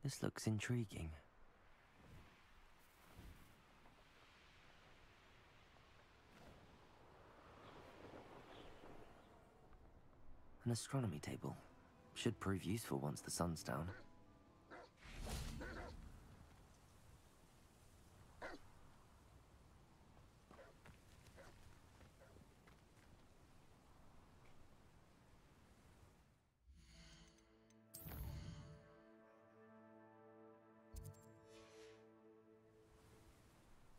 This looks intriguing. An astronomy table. Should prove useful once the sun's down.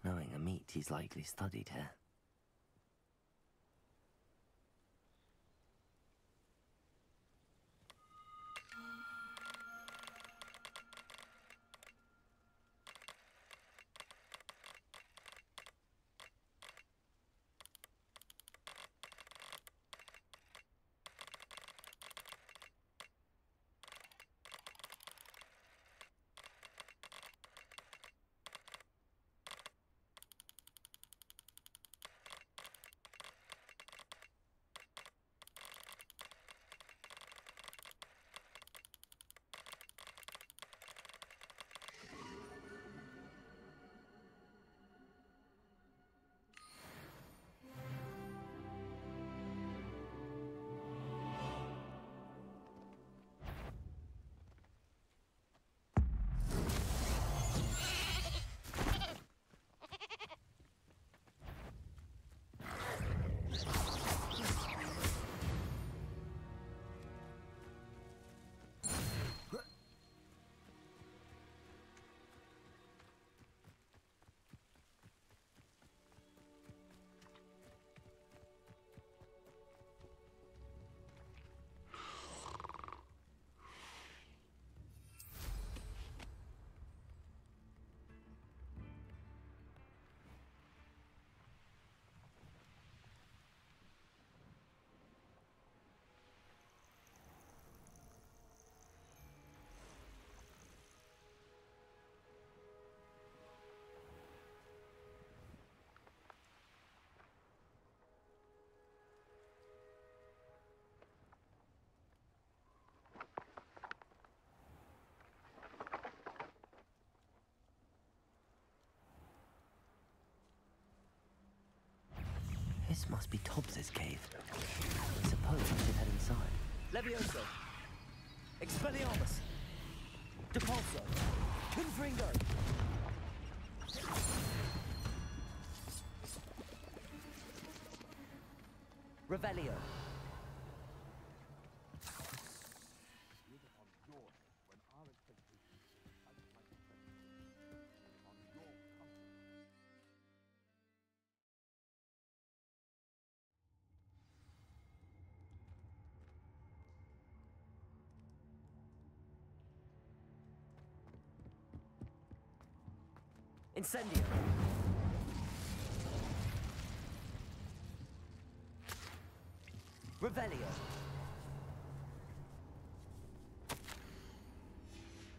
Knowing a meat, he's likely studied here. This must be Tobbs's cave. I suppose I should head inside. Levioso! Expelliarmus! Depulso! Confringo! Revelio! Incendio! Revelio!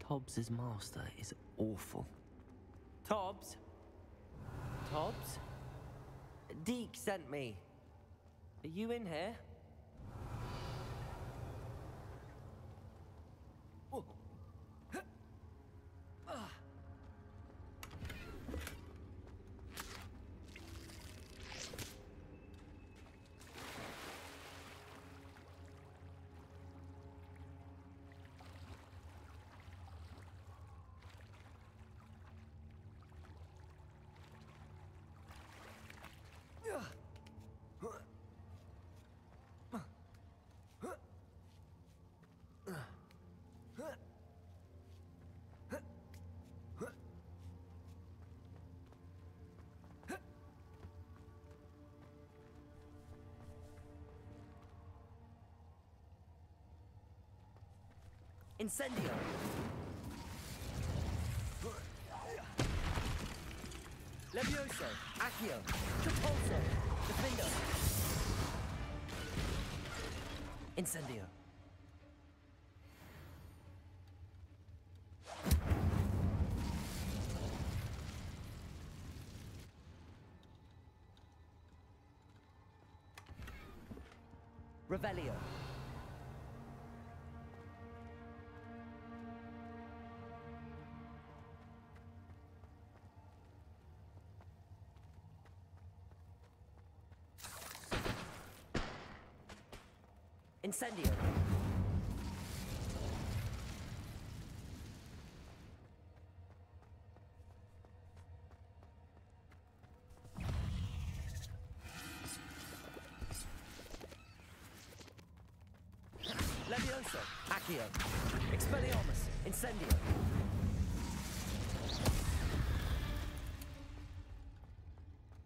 Tobbs's master is awful. Tobbs? Tobbs? Deke sent me. Are you in here? Incendio! Levioso! Accio! Depulso! Defendo! Incendio! Revelio! Incendio. Levioso. Accio. Expelliarmus. Incendio.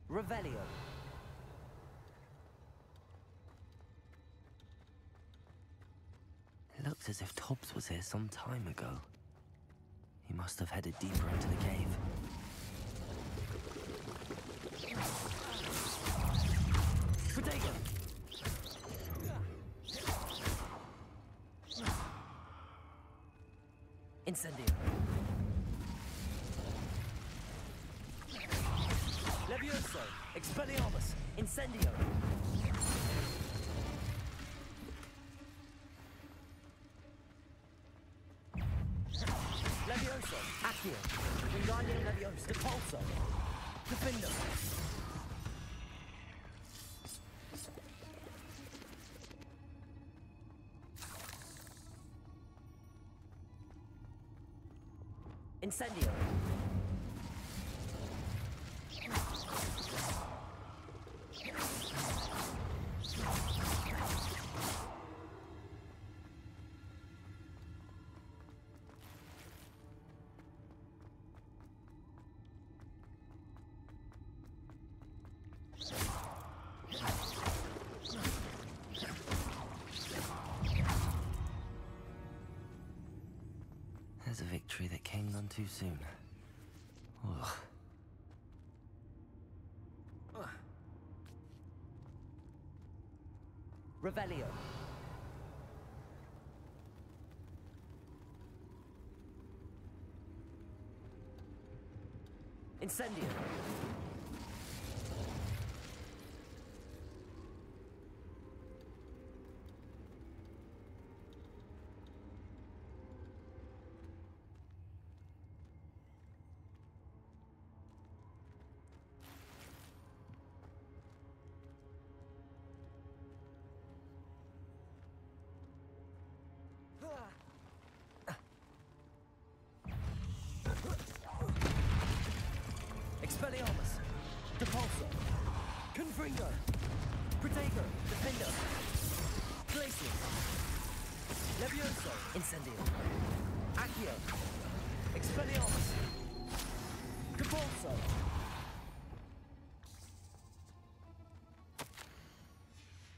Revelio. It looks as if Tobbs was here some time ago. He must have headed deeper into the cave. Protego. Incendio. Levioso. Expelliarmus. Incendio. Levioso. Accio. Wingardium Levioso. Depulso. Defendo. Incendio. There's a victory that came none too soon. Ugh. Revelio. Incendio. Expelliarmus. Depulso. Confringo. Protego. Defendo. Glacius. Levioso. Incendio. Accio. Expelliarmus. Depulso.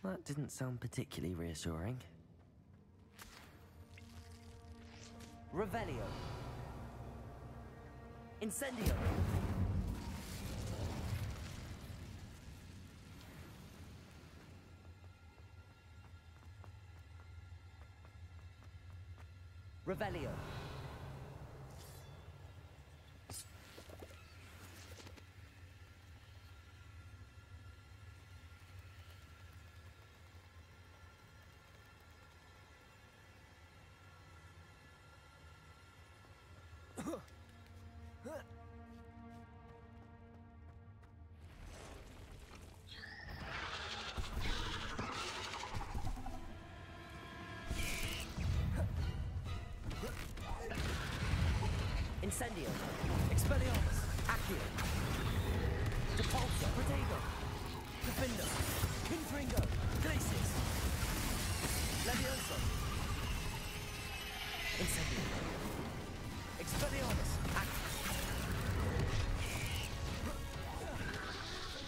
That didn't sound particularly reassuring. Revelio. Incendio. Revelio. Incendio. Expelliarmus. Accio. Depulso. Protego. Defendo. Confringo. Glacius. Levioso. Incendio. Expelliarmus. Accio.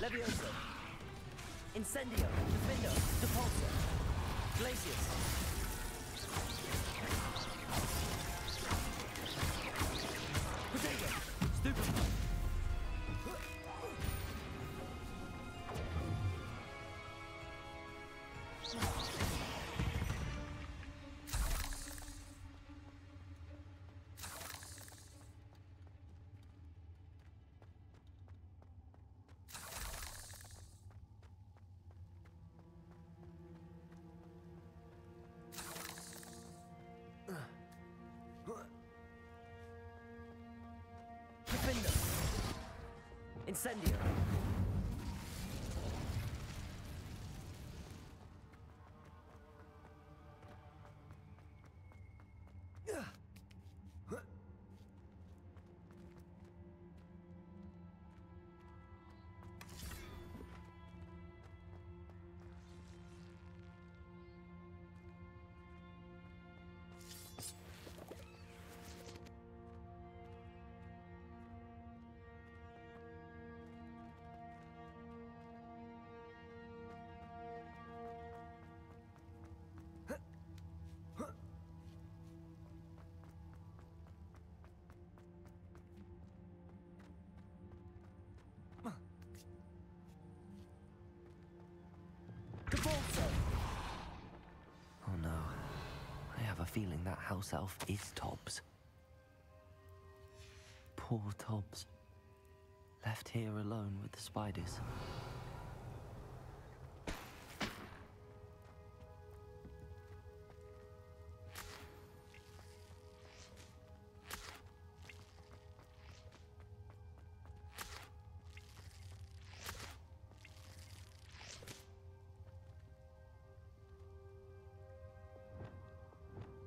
Levioso. Incendio. Defendo. Depulso. Glacius. Protego. Stupid. Defender. Incendio. Depulso. Oh no. I have a feeling that house elf is Tobbs. Poor Tobbs. Left here alone with the spiders.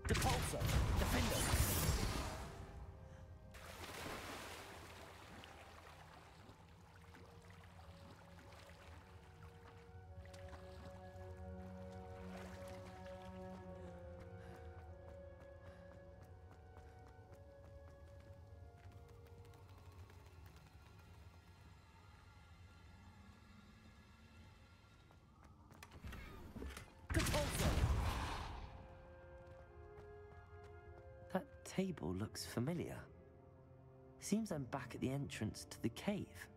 Depulso. Defender. Depulso. That table looks familiar. Seems I'm back at the entrance to the cave.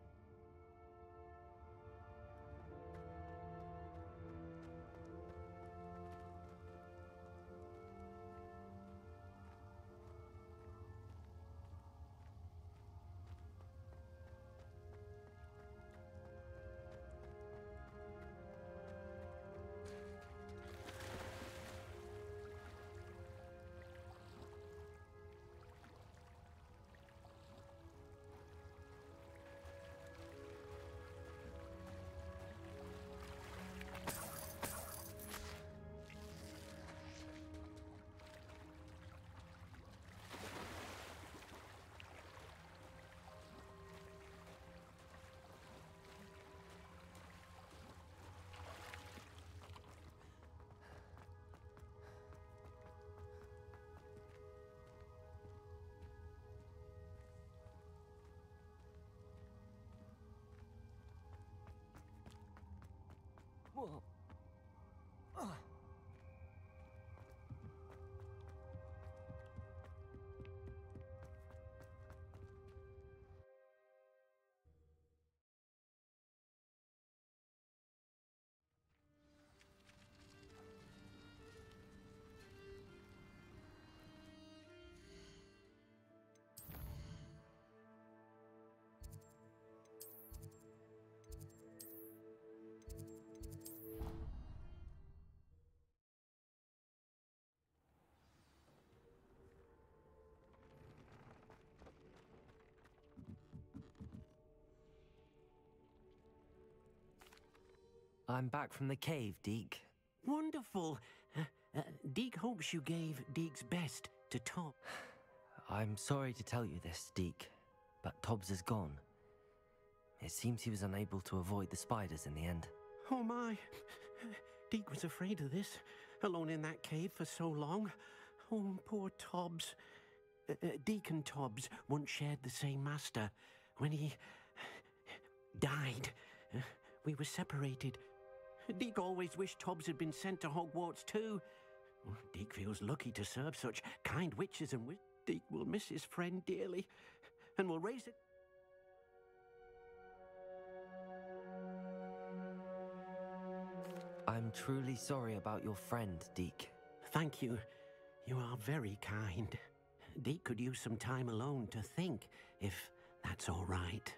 Whoa. I'm back from the cave, Deke. Wonderful. Deke hopes you gave Deke's best to Tom. I'm sorry to tell you this, Deke, but Tobbs is gone. It seems he was unable to avoid the spiders in the end. Oh my. Deke was afraid of this, alone in that cave for so long. Oh, poor Tobbs. Deke and Tobbs once shared the same master. When he died, we were separated. Deke always wished Tobbs had been sent to Hogwarts too. Deke feels lucky to serve such kind witches and Deke will miss his friend dearly and will raise it. I'm truly sorry about your friend, Deke. Thank you. You are very kind. Deke could use some time alone to think, if that's all right.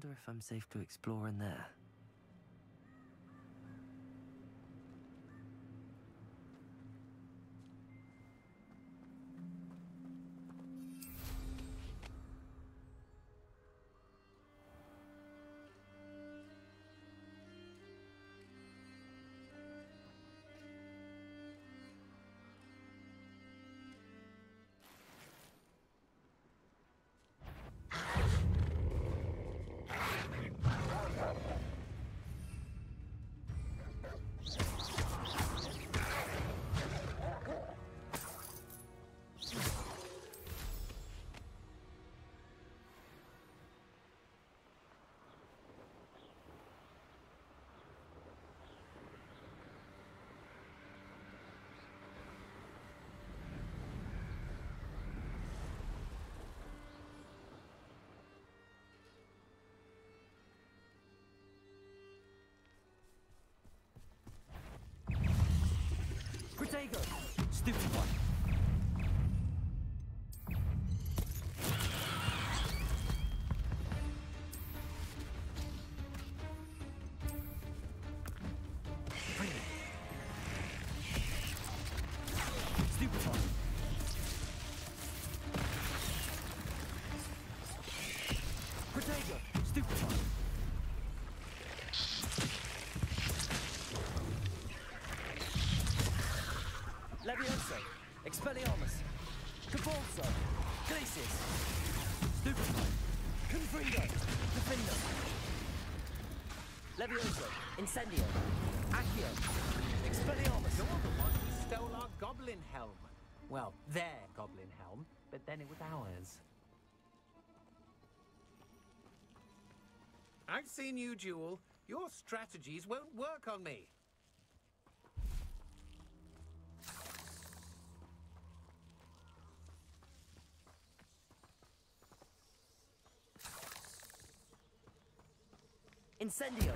wonder if I'm safe to explore in there. Protego! Stupid one! Bring it! Stupid one! Protego! Stupid one! Levioso, Expelliarmus, Cabalso, Glacius, Stupefy, Confringo, Defendo, Levioso, Incendio, Accio, Expelliarmus. You're the one who stole our goblin helm. Well, their goblin helm, but then it was ours. I've seen you duel. Your strategies won't work on me. Incendio.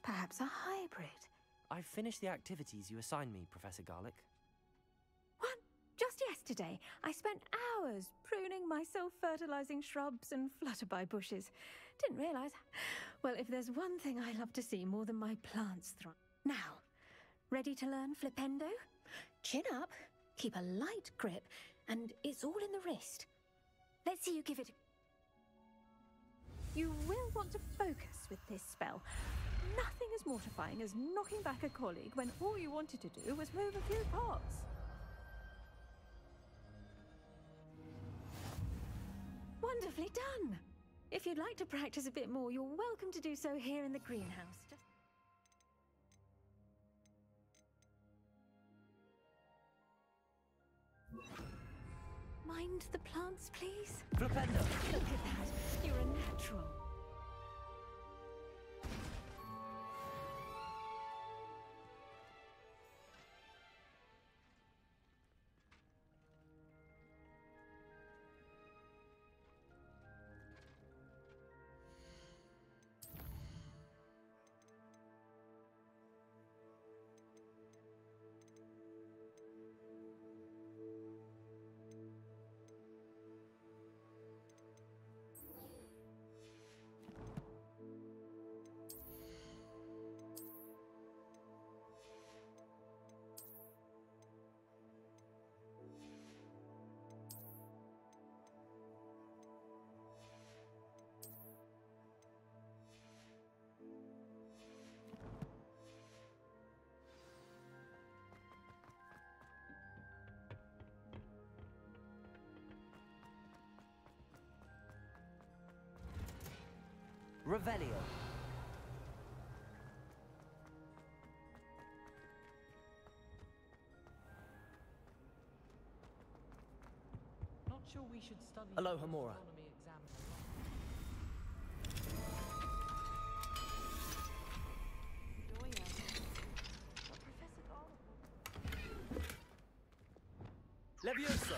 Perhaps a hybrid. I've finished the activities you assigned me, Professor Garlick. What? Just yesterday, I spent hours pruning my self-fertilizing shrubs and flutterby bushes. Didn't realize. Well, if there's one thing I love to see more than my plants thrive. Now, ready to learn flipendo? Chin up, keep a light grip, and it's all in the wrist. Let's see you give it. You will want to focus with this spell. Nothing as mortifying as knocking back a colleague when all you wanted to do was move a few pots. Wonderfully done! If you'd like to practice a bit more, you're welcome to do so here in the greenhouse. Mind the plants, please? Flipendo. Look at that. You're a natural. Revelio. Not sure we should study Aloha Mora. astronomy exam. Levioso.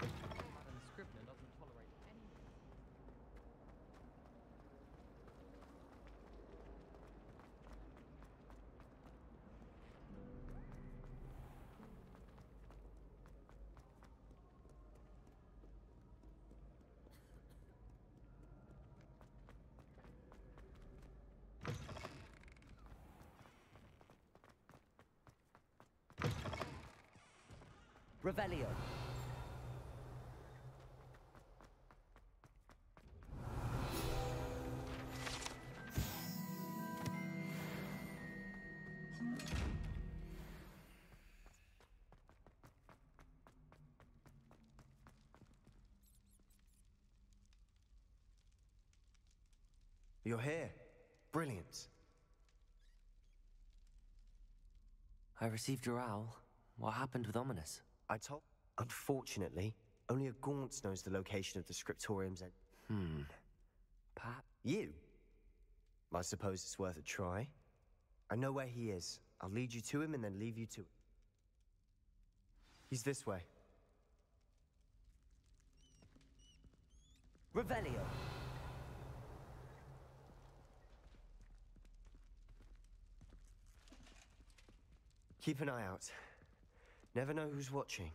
And the Scrivener doesn't tolerate any. Revelio. You're here. Brilliant. I received your owl. What happened with Ominous? I told... Unfortunately, only a Gaunt knows the location of the scriptorium's end. Perhaps... You? I suppose it's worth a try. I know where he is. I'll lead you to him and then leave you to it. He's this way. Revelio. Keep an eye out. Never know who's watching.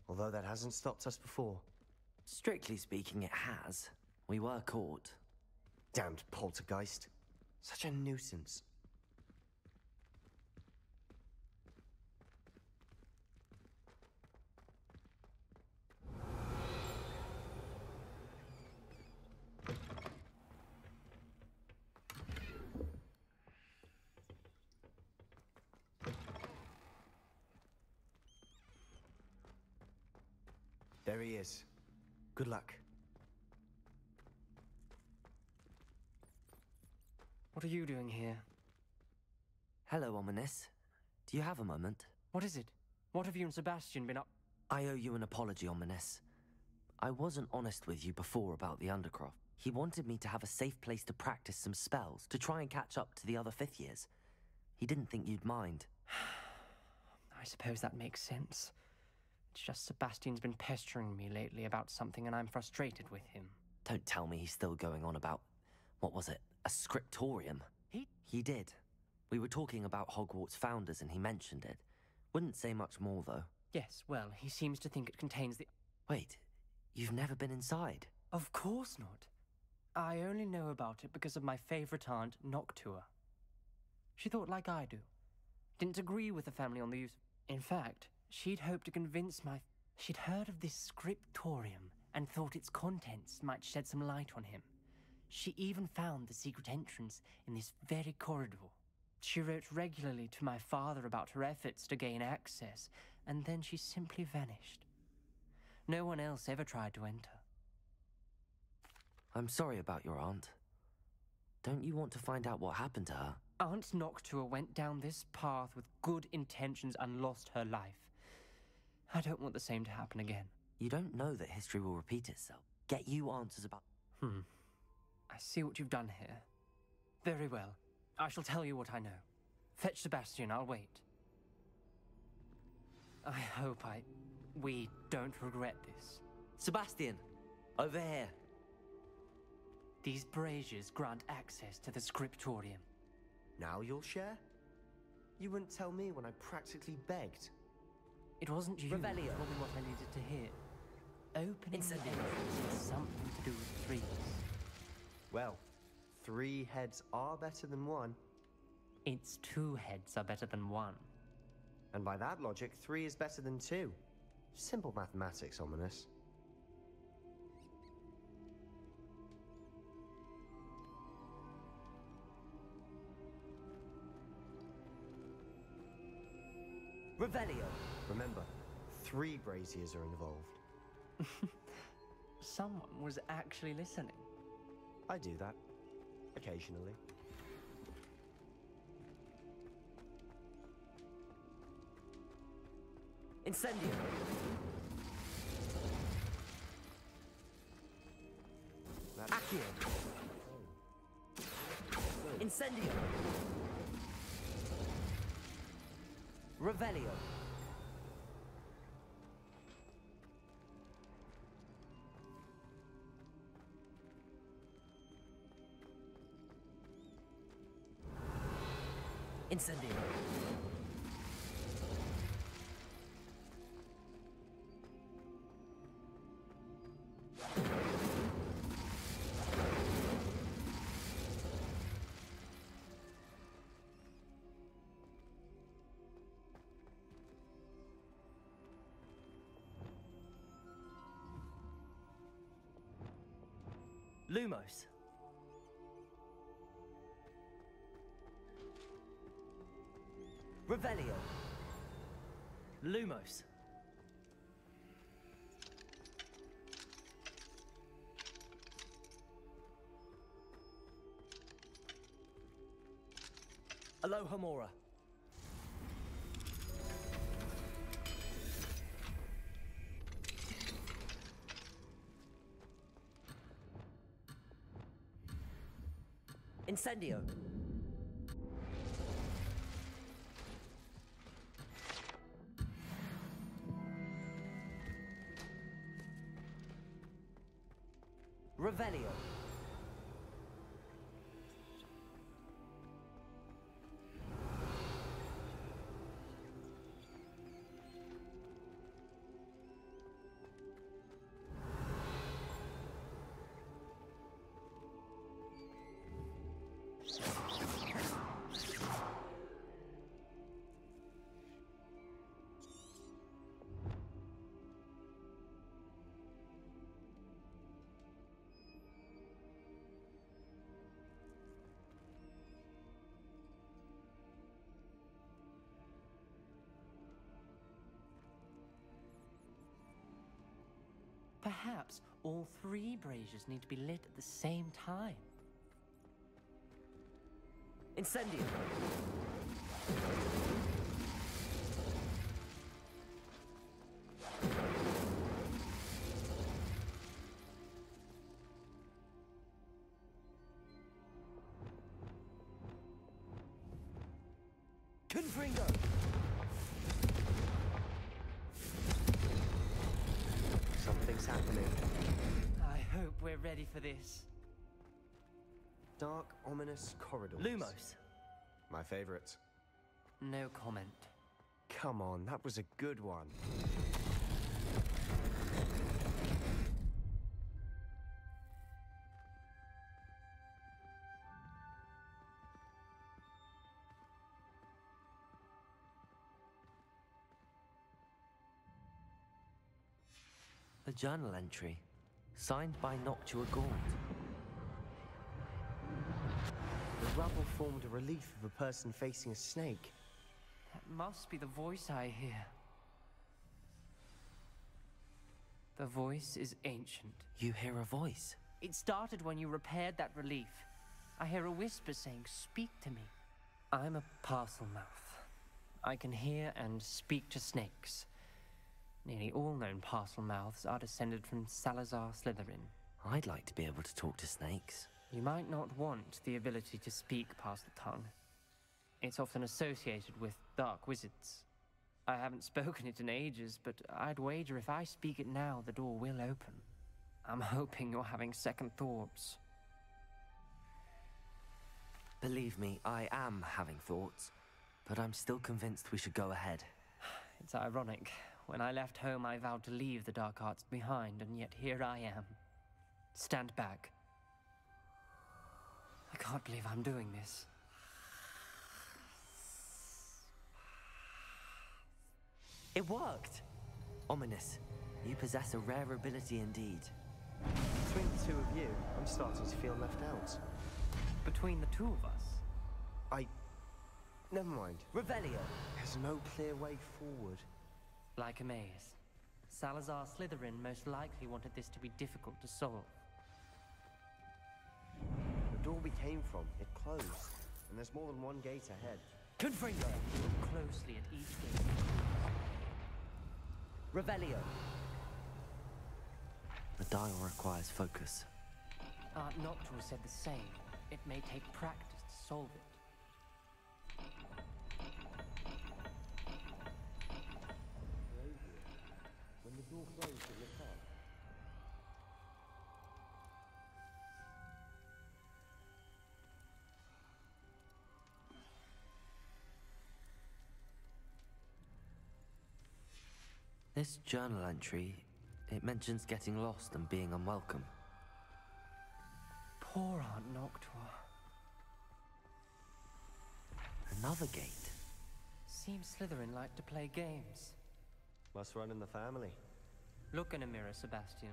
Although that hasn't stopped us before. Strictly speaking, it has. We were caught. Damned poltergeist. Such a nuisance. There he is. Good luck. What are you doing here? Hello, Ominous. Do you have a moment? What is it? What have you and Sebastian been up? I owe you an apology, Ominous. I wasn't honest with you before about the Undercroft. He wanted me to have a safe place to practice some spells, to try and catch up to the other fifth years. He didn't think you'd mind. I suppose that makes sense. It's just Sebastian's been pestering me lately about something and I'm frustrated with him. Don't tell me he's still going on about... what was it? A scriptorium? He did. We were talking about Hogwarts founders and he mentioned it. Wouldn't say much more, though. Yes, well, he seems to think it contains the... Wait, you've never been inside? Of course not. I only know about it because of my favorite aunt, Noctua. She thought like I do. Didn't agree with the family on the use... In fact, she'd hoped to convince my... She'd heard of this scriptorium and thought its contents might shed some light on him. She even found the secret entrance in this very corridor. She wrote regularly to my father about her efforts to gain access, and then she simply vanished. No one else ever tried to enter. I'm sorry about your aunt. Don't you want to find out what happened to her? Aunt Noctua went down this path with good intentions and lost her life. I don't want the same to happen again. You don't know that history will repeat itself. Get you answers about... I see what you've done here. Very well. I shall tell you what I know. Fetch Sebastian, I'll wait. I hope we don't regret this. Sebastian! Over here! These braziers grant access to the scriptorium. Now you'll share? You wouldn't tell me when I practically begged. It wasn't you who told Revelio. me what I needed to hear. Opening the Incendio. entrance has something to do with trees. Well, 3 heads are better than 1. Its 2 heads are better than 1. And by that logic, 3 is better than 2. Simple mathematics, Ominous. Revelio. Remember, 3 braziers are involved. Someone was actually listening. I do that. Occasionally. Incendio! Accio! Incendio! Revelio! Incendio! Lumos. Revelio. Lumos. Alohomora. Incendio. Revelio. Perhaps all 3 braziers need to be lit at the same time. Incendio! Confringo! Something's happening. I hope we're ready for this. Dark, ominous corridors. Lumos. My favorite. No comment. Come on, that was a good one. A journal entry, signed by Noctua Gaunt. The rubble formed a relief of a person facing a snake. That must be the voice I hear. The voice is ancient. You hear a voice? It started when you repaired that relief. I hear a whisper saying, "Speak to me." I'm a parcel mouth. I can hear and speak to snakes. Nearly all known parcel mouths are descended from Salazar Slytherin. I'd like to be able to talk to snakes. You might not want the ability to speak parcel tongue. It's often associated with dark wizards. I haven't spoken it in ages, but I'd wager if I speak it now, the door will open. I'm hoping you're having second thoughts. Believe me, I am having thoughts, but I'm still convinced we should go ahead. It's ironic. When I left home, I vowed to leave the dark arts behind, and yet here I am. Stand back. I can't believe I'm doing this. It worked! Ominous. You possess a rare ability indeed. Between the 2 of you, I'm starting to feel left out. Between the 2 of us? Never mind. Revelio. There's no clear way forward. Like a maze. Salazar Slytherin most likely wanted this to be difficult to solve. The door we came from, it closed. And there's more than one gate ahead. Confringo! Look closely at each gate. Revelio! The dial requires focus. Aunt Noctua said the same. It may take practice to solve it. When the door closed, it looked up. This journal entry, it mentions getting lost and being unwelcome. Poor Aunt Noctua. Another gate. Seems Slytherin liked to play games. Must run in the family. Look in a mirror, Sebastian.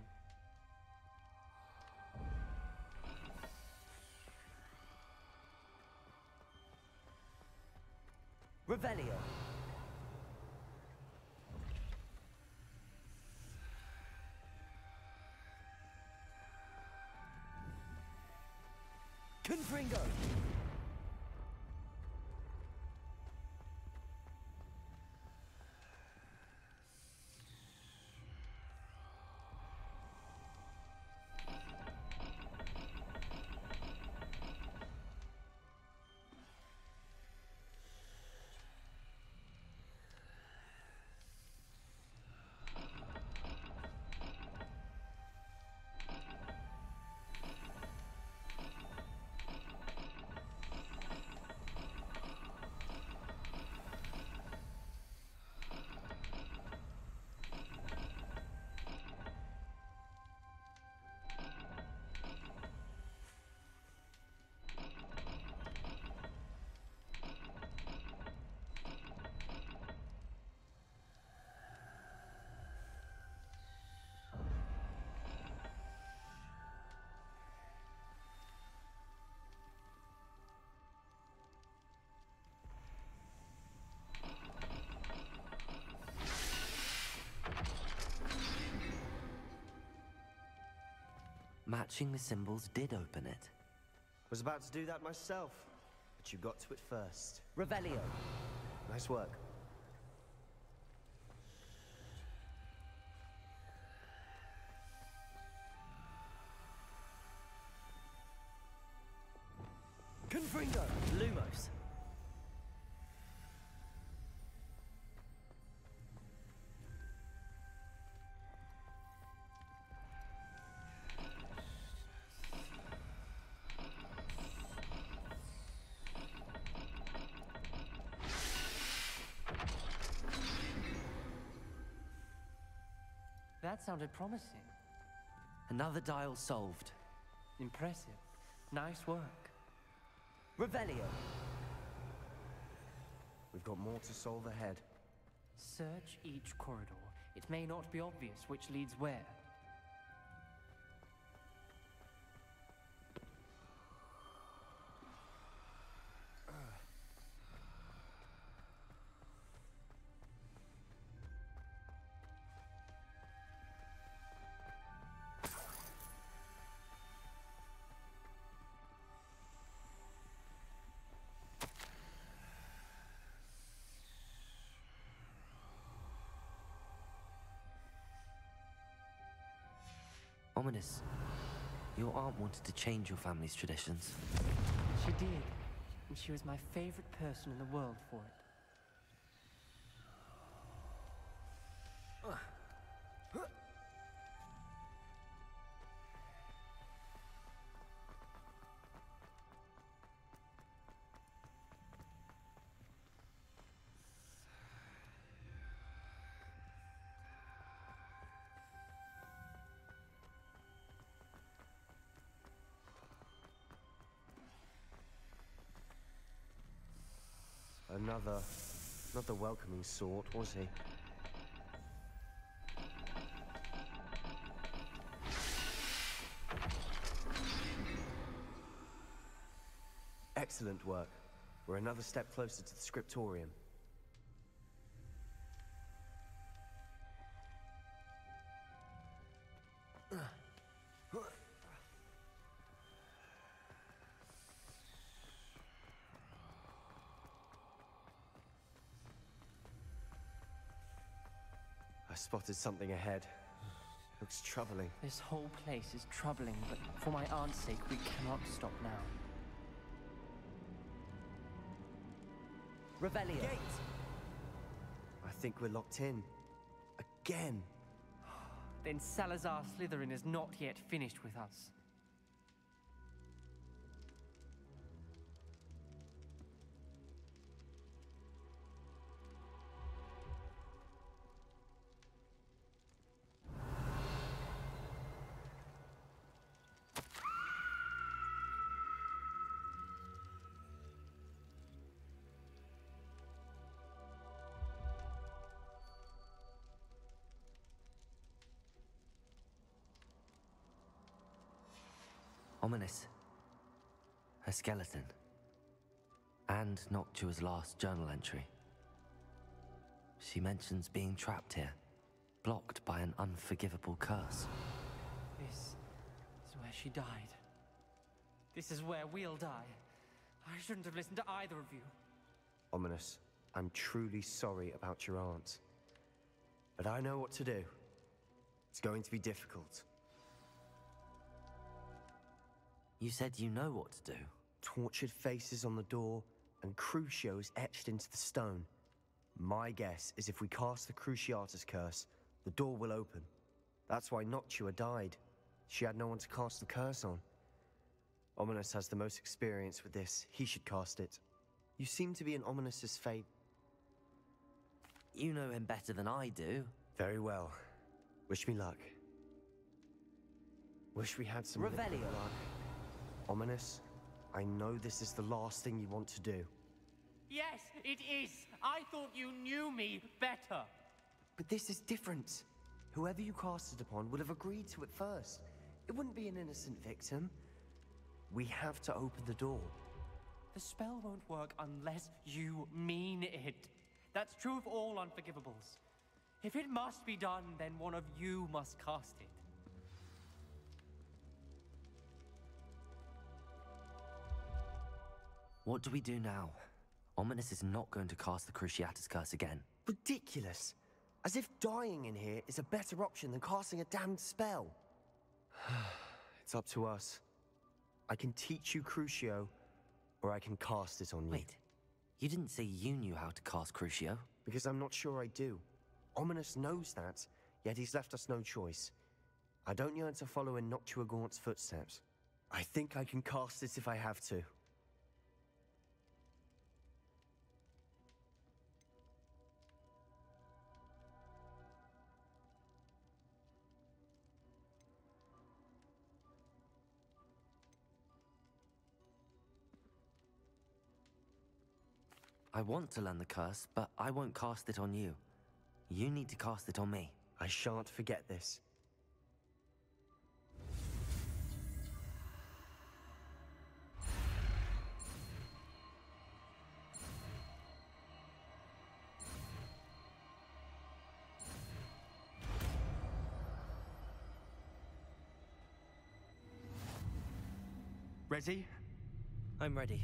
Revelio! Confringo! Matching the symbols did open it. Was about to do that myself, but you got to it first. Revelio! Nice work. Confringo! Lumos! That sounded promising. Another dial solved. Impressive. Nice work. Revelio! We've got more to solve ahead. Search each corridor. It may not be obvious which leads where. Ominous. Your aunt wanted to change your family's traditions. She did. And she was my favorite person in the world for it. Not the welcoming sort, was he? Excellent work. We're another step closer to the scriptorium. I spotted something ahead. Looks troubling. This whole place is troubling, but for my aunt's sake, we cannot stop now. Revelio. Gate! I think we're locked in. Again. Then Salazar Slytherin is not yet finished with us. Ominous. A skeleton. And Noctua's last journal entry. She mentions being trapped here, blocked by an unforgivable curse. This is where she died. This is where we'll die. I shouldn't have listened to either of you. Ominous, I'm truly sorry about your aunt. But I know what to do. It's going to be difficult. You said you know what to do. Tortured faces on the door and Crucios etched into the stone. My guess is if we cast the Cruciatus curse, the door will open. That's why Noctua died. She had no one to cast the curse on. Ominous has the most experience with this. He should cast it. You seem to be in Ominous's fate. You know him better than I do. Very well. Wish me luck. Wish we had some Revelio. liquid luck. Ominous, I know this is the last thing you want to do. Yes, it is. I thought you knew me better. But this is different. Whoever you cast it upon would have agreed to it first. It wouldn't be an innocent victim. We have to open the door. The spell won't work unless you mean it. That's true of all unforgivables. If it must be done, then one of you must cast it. What do we do now? Ominous is not going to cast the Cruciatus curse again. Ridiculous. As if dying in here is a better option than casting a damned spell. It's up to us. I can teach you Crucio, or I can cast it on you. Wait, you didn't say you knew how to cast Crucio? Because I'm not sure I do. Ominous knows that, yet he's left us no choice. I don't yearn to follow in Noctua Gaunt's footsteps. I think I can cast it if I have to. I want to learn the curse, but I won't cast it on you. You need to cast it on me. I shan't forget this. Ready? I'm ready.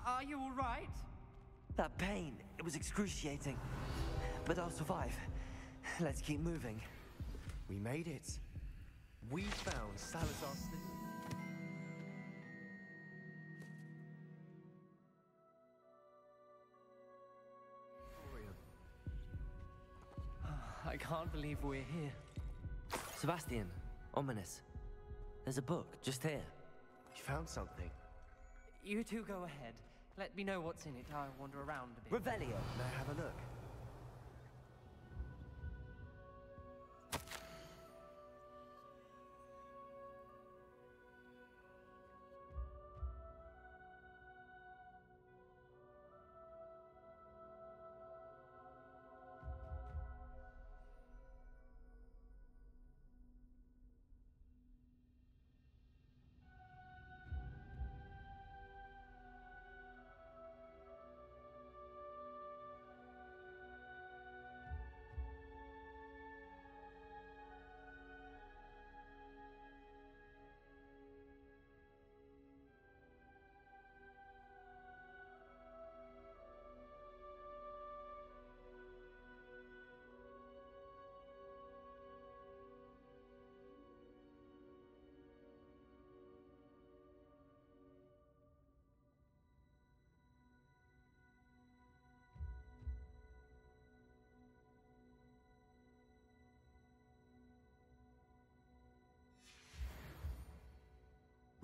Are you all right? That pain, it was excruciating. But I'll survive. Let's keep moving. We made it. We found Salazar Slytherin. I can't believe we're here. Sebastian, Ominous. There's a book just here. You found something. You two go ahead. Let me know what's in it. I'll wander around a bit. Revelio. May I have a look?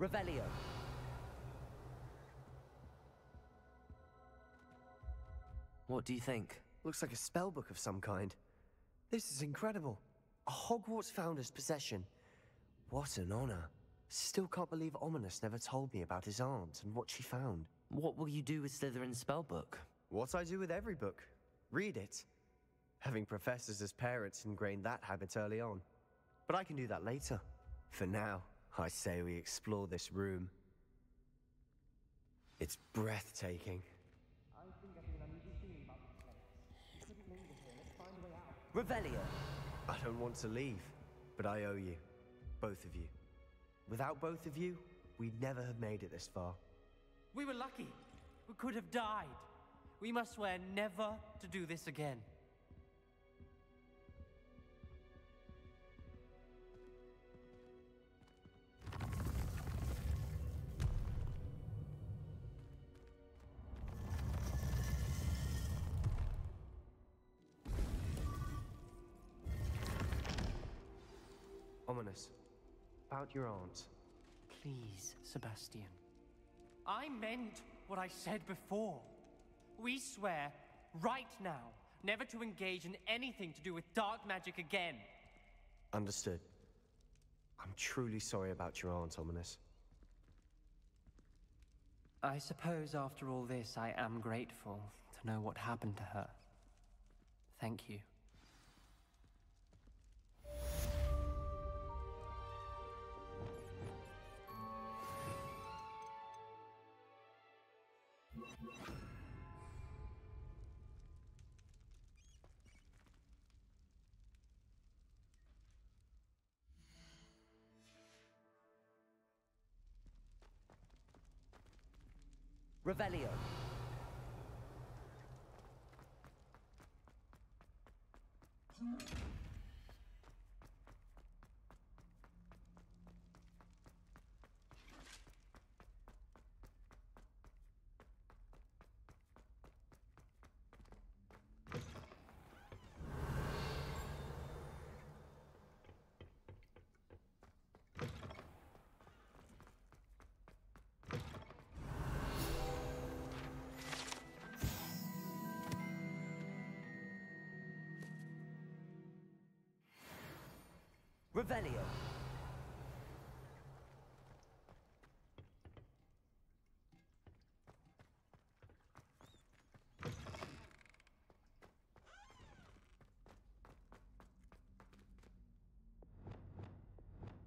Revelio. What do you think? Looks like a spellbook of some kind. This is incredible. A Hogwarts founder's possession. What an honor. Still can't believe Ominous never told me about his aunt and what she found. What will you do with Slytherin's spellbook? What I do with every book. Read it. Having professors as parents ingrained that habit early on. But I can do that later. For now, I say we explore this room. It's breathtaking. Revelio. I don't want to leave, but I owe you. Both of you. Without both of you, we'd never have made it this far. We were lucky. We could have died. We must swear never to do this again. Ominous. About your aunt. Please, Sebastian. I meant what I said before. We swear, right now, never to engage in anything to do with dark magic again. Understood. I'm truly sorry about your aunt, Ominous. I suppose after all this, I am grateful to know what happened to her. Thank you. Revelio. Revelio.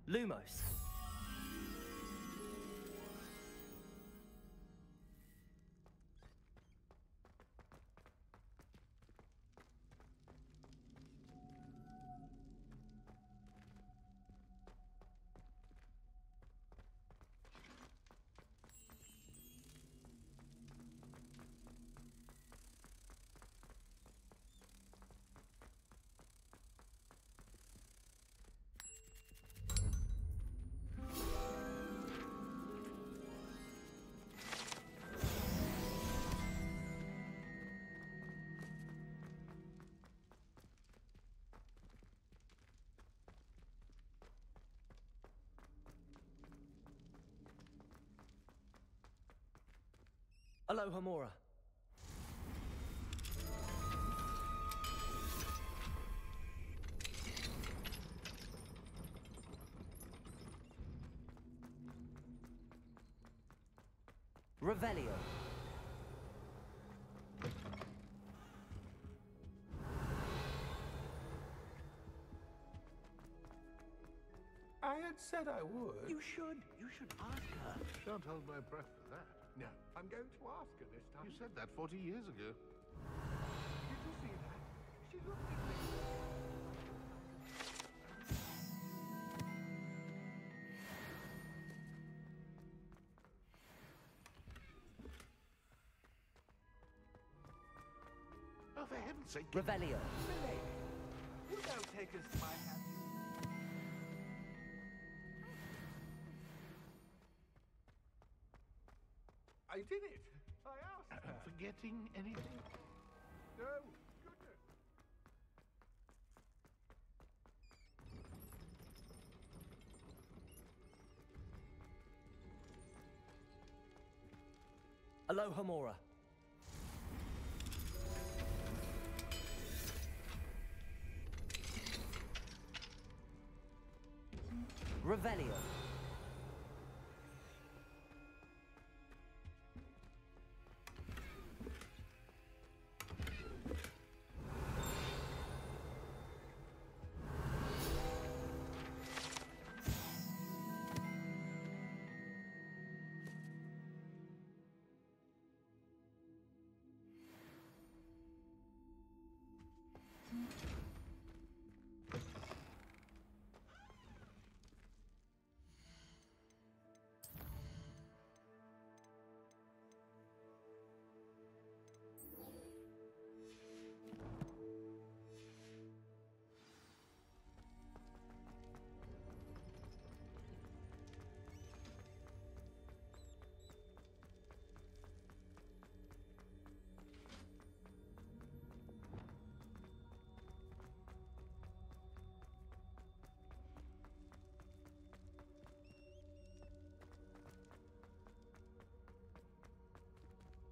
Lumos. Aloha Mora. Revelio. I had said I would. You should ask her. Shan't hold my breath for that. No, I'm going to ask her this time. You said that 40 years ago. Did you see that? She looked at me. Oh, for heaven's sake. Revelio. Milady, would thou take us to my hand? I did it. I asked her. Forgetting anything? No. Goodness. Aloha Mora. Revelio.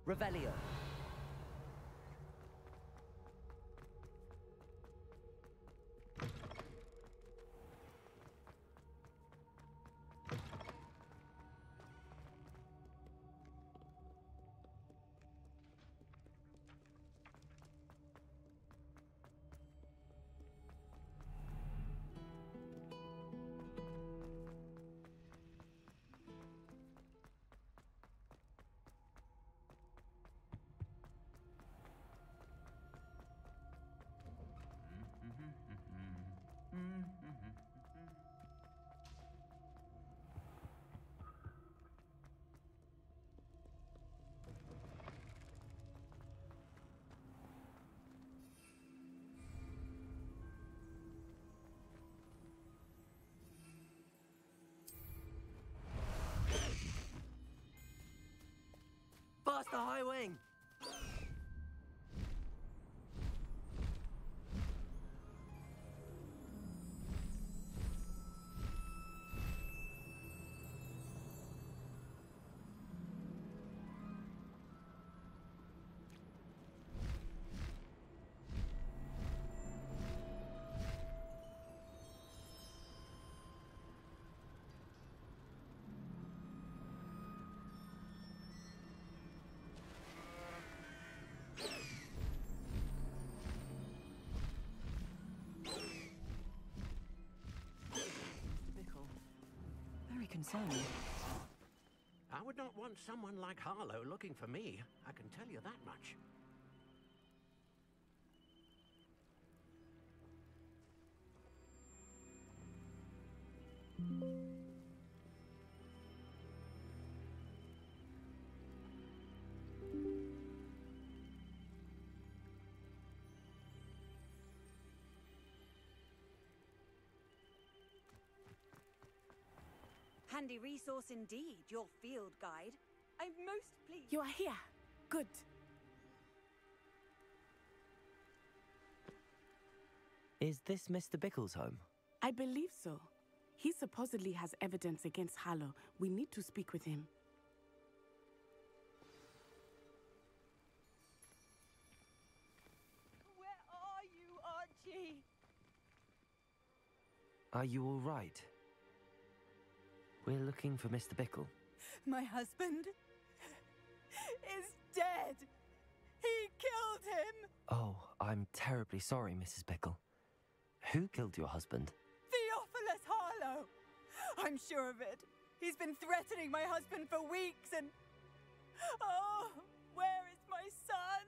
Revelio. Past the high wing! Concerning. I would not want someone like Harlow looking for me. I can tell you that much. Handy resource indeed, your field guide. I'm most pleased. You are here. Good. Is this Mr. Bickle's home? I believe so. He supposedly has evidence against Harlow. We need to speak with him. Where are you, Archie? Are you all right? We're looking for Mr. Bickle. My husband is dead. He killed him. Oh, I'm terribly sorry, Mrs. Bickle. Who killed your husband? Theophilus Harlow. I'm sure of it. He's been threatening my husband for weeks and... Oh, where is my son?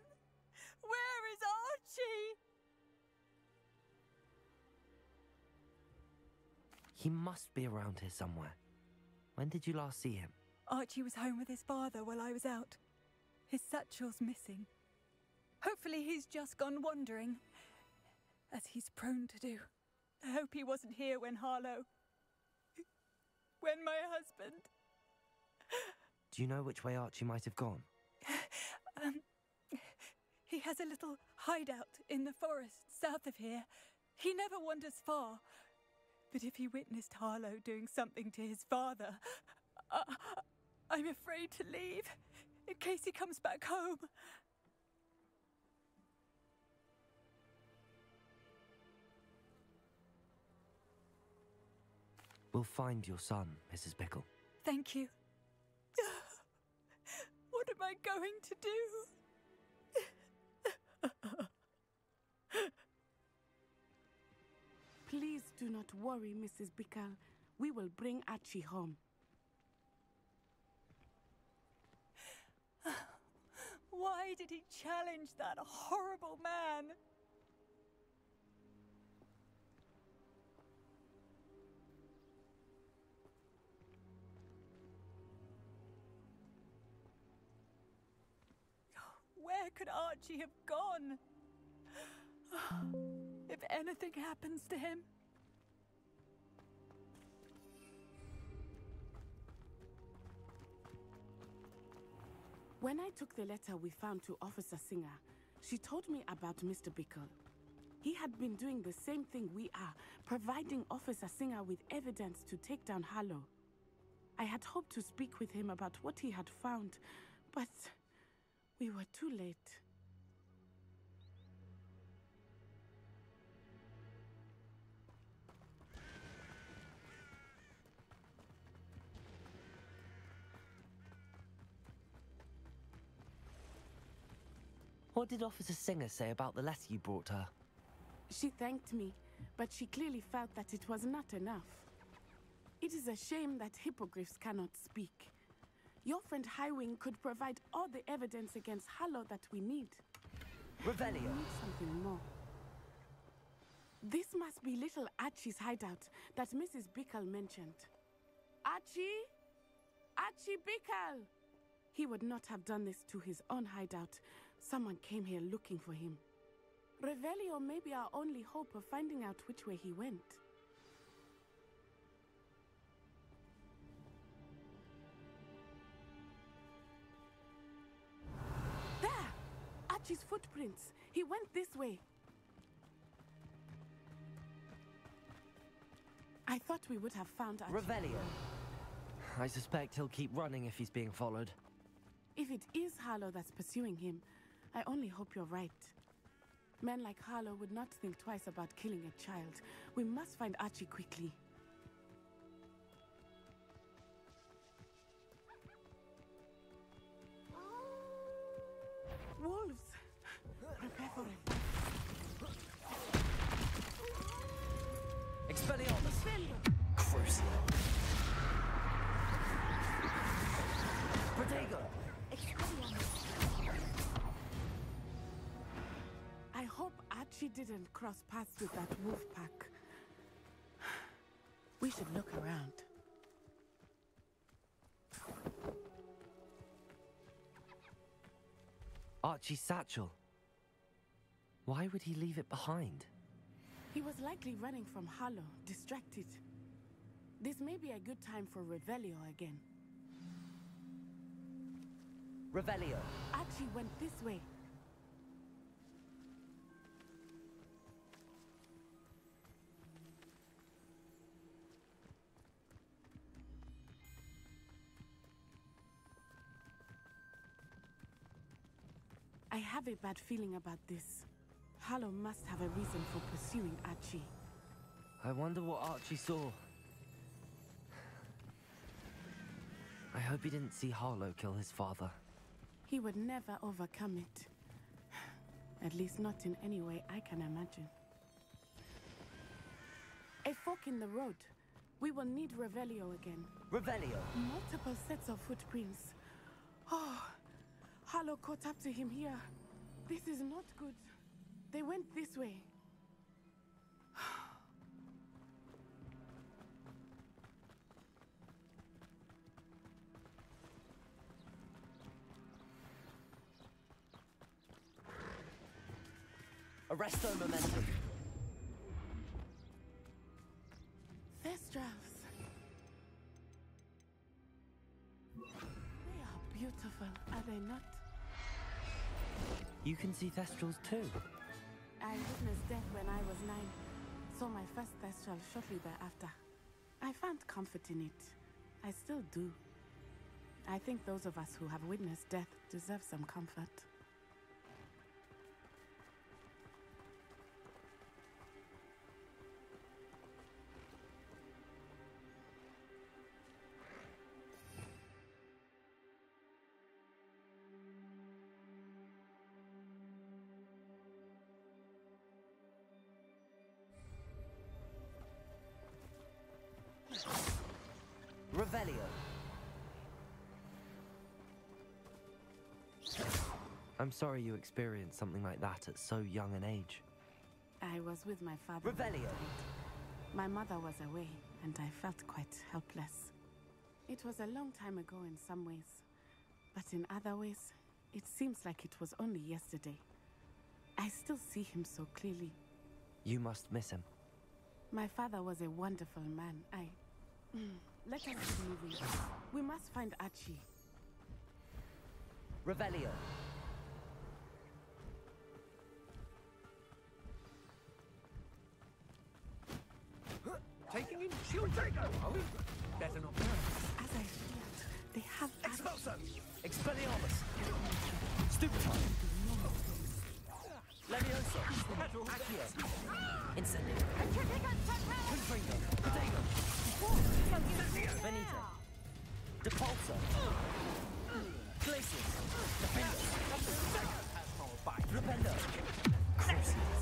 Where is Archie? He must be around here somewhere. When did you last see him? Archie was home with his father while I was out. His satchel's missing. Hopefully he's just gone wandering, as he's prone to do. I hope he wasn't here when Harlow... when my husband... Do you know which way Archie might have gone? He has a little hideout in the forest south of here. He never wanders far. But if he witnessed Harlow doing something to his father, I'm afraid to leave. in case he comes back home. We'll find your son, Mrs. Bickle. Thank you. What am I going to do? Please do not worry, Mrs. Bickle. We will bring Archie home. Why did he challenge that horrible man? Where could Archie have gone? If anything happens to him. When I took the letter we found to Officer Singer, she told me about Mr. Bickle. He had been doing the same thing we are, providing Officer Singer with evidence to take down Harlow. I had hoped to speak with him about what he had found, but we were too late. What did Officer Singer say about the letter you brought her? She thanked me, but she clearly felt that it was not enough. It is a shame that hippogriffs cannot speak. Your friend Highwing could provide all the evidence against Harlow that we need. Revelio. We need something more. This must be little Archie's hideout that Mrs. Bickle mentioned. Archie? Archie Bickle! He would not have done this to his own hideout. Someone came here looking for him. Revelio may be our only hope of finding out which way he went. There! Archie's footprints. He went this way. I thought we would have found Archie. Revelio. I suspect he'll keep running if he's being followed. If it is Harlow that's pursuing him, I only hope you're right. Men like Harlow would not think twice about killing a child. We must find Archie quickly. Wolves! Prepare for it. Expelliarmus! Crucial! Protego! I hope Archie didn't cross paths with that wolf pack. We should look around. Archie's satchel. Why would he leave it behind? He was likely running from Harlow, distracted. This may be a good time for Revelio again. Revelio. Archie went this way. I have a bad feeling about this. Harlow must have a reason for pursuing Archie. I wonder what Archie saw. I hope he didn't see Harlow kill his father. He would never overcome it. At least not in any way I can imagine. A fork in the road. We will need Revelio again. Revelio! Multiple sets of footprints. Oh, Harlow caught up to him here. This is not good. They went this way. Arresto momentum. Thestrals. They are beautiful, are they not? You can see Thestrals too. I witnessed death when I was 9. Saw my first Thestral shortly thereafter. I found comfort in it. I still do. I think those of us who have witnessed death deserve some comfort. Revelio. I'm sorry you experienced something like that at so young an age. I was with my father. Revelio. My mother was away, and I felt quite helpless. It was a long time ago in some ways, but in other ways, it seems like it was only yesterday. I still see him so clearly. You must miss him. My father was a wonderful man. Let us keep moving. We must find Archie. Revelio. Taking in children, are we? Better not burn. As I feared, they have Expulso! Expelliarmus! Stupefy! Levioso! Accio! Incendio! Confringo! Protego! Benito! Depulso! Glacius! Defendo! Rependo! Crucius!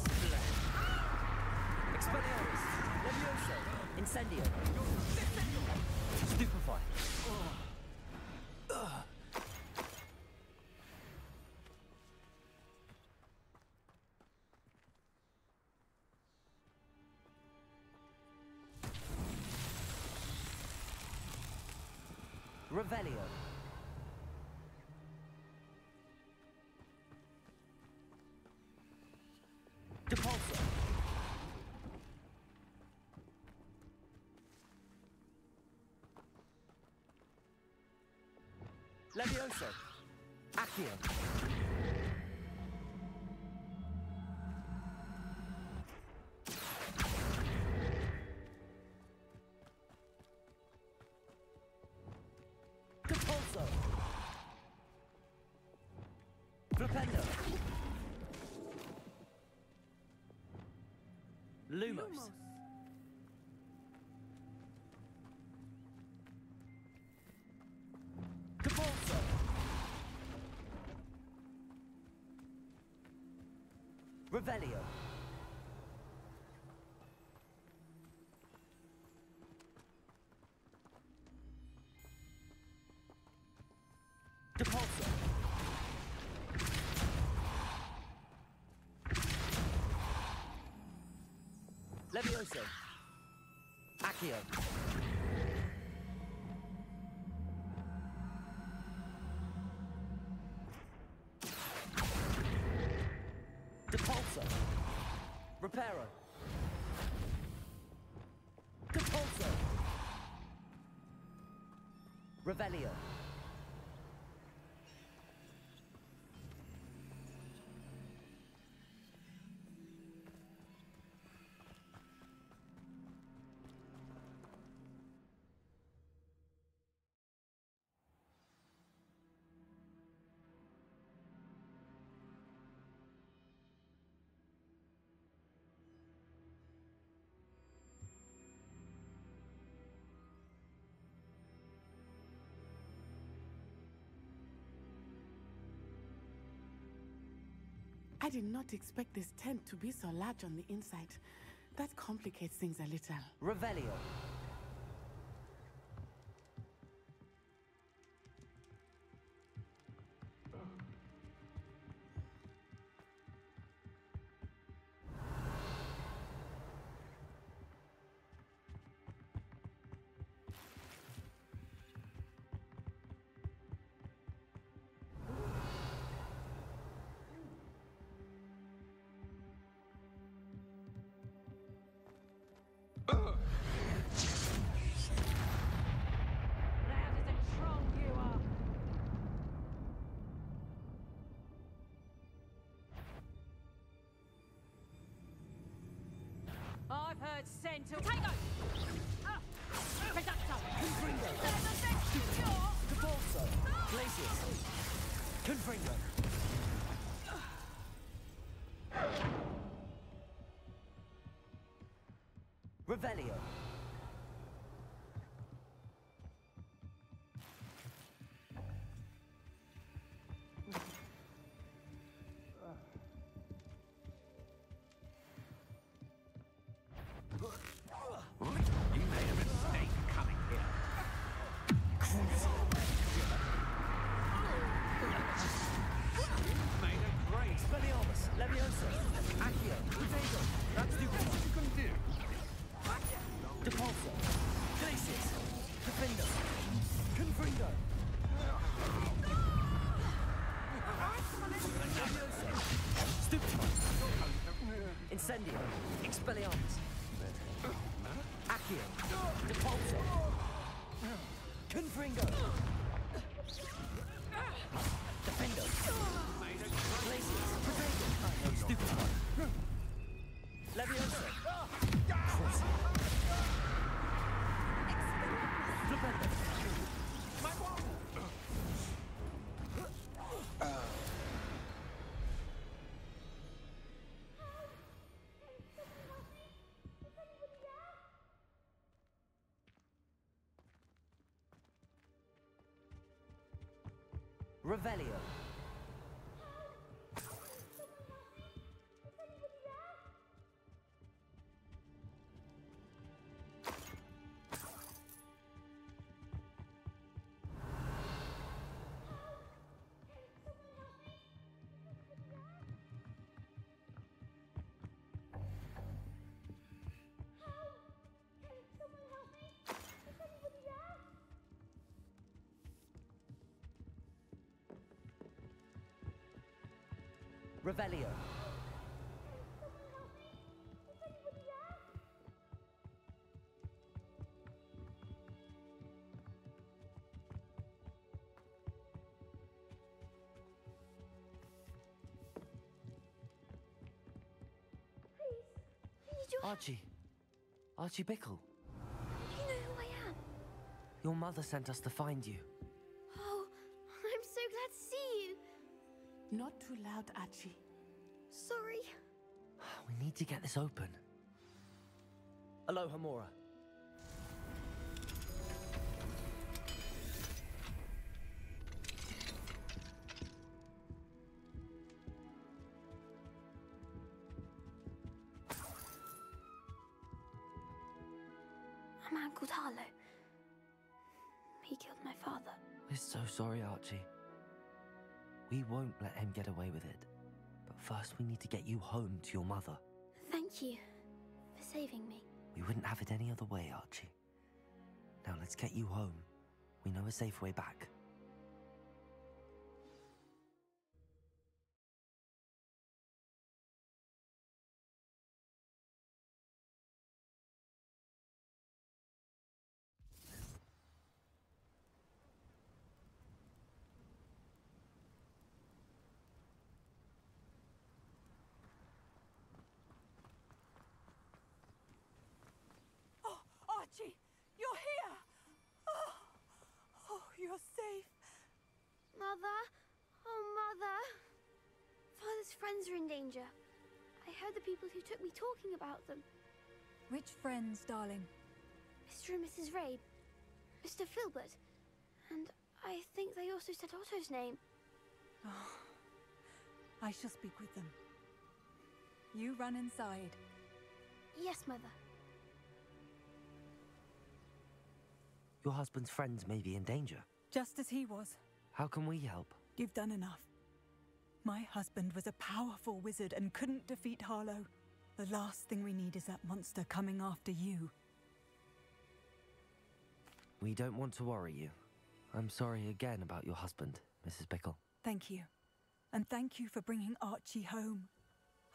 Expelliarmus! Levioso! Incendio! Stupefy! Revelio. Depulso. Levioso. Accio. Depulso. Flipendo. Lumos. Depulso. Revelio. Depulso. Levioso. Accio. Depulso. Reparo. Depulso. Revelio. I did not expect this tent to be so large on the inside. That complicates things a little. Revelio. I've heard send to Potato! Reducto! Confringo. Depulso. Glaciers. Confringo. Revelio. You made a mistake coming here. You've made a great... Expelliarmus. Leviosa. Accio. Utego. That's the best you can do. Depulso. Glaciers. Defendo. Confringo. Leviosa. Stupefy. Incendio. Expelliarmus. Accio. Depulso. Confringo. Defendo. Glaciers. Protego. Stupefy. Leviosa. Cross. Flipendo. Revelio. Revelio. Archie. Archie Bickle. You know who I am? Your mother sent us to find you. Oh, I'm so glad to see you. Not too loud, Archie. Sorry. We need to get this open. Aloha, Mora. A man called Harlow. He killed my father. We're so sorry, Archie. We won't let him get away with it. But first we need to get you home to your mother. Thank you for saving me. We wouldn't have it any other way, Archie. Now let's get you home. We know a safe way back. Archie, you're here! Oh, you're safe. Mother? Oh, Mother. Father's friends are in danger. I heard the people who took me talking about them. Which friends, darling? Mr. and Mrs. Rabe. Mr. Filbert. And I think they also said Otto's name. Oh, I shall speak with them. You run inside. Yes, Mother. Your husband's friends may be in danger. Just as he was. How can we help? You've done enough. My husband was a powerful wizard and couldn't defeat Harlow. The last thing we need is that monster coming after you. We don't want to worry you. I'm sorry again about your husband, Mrs. Bickle. Thank you. And thank you for bringing Archie home.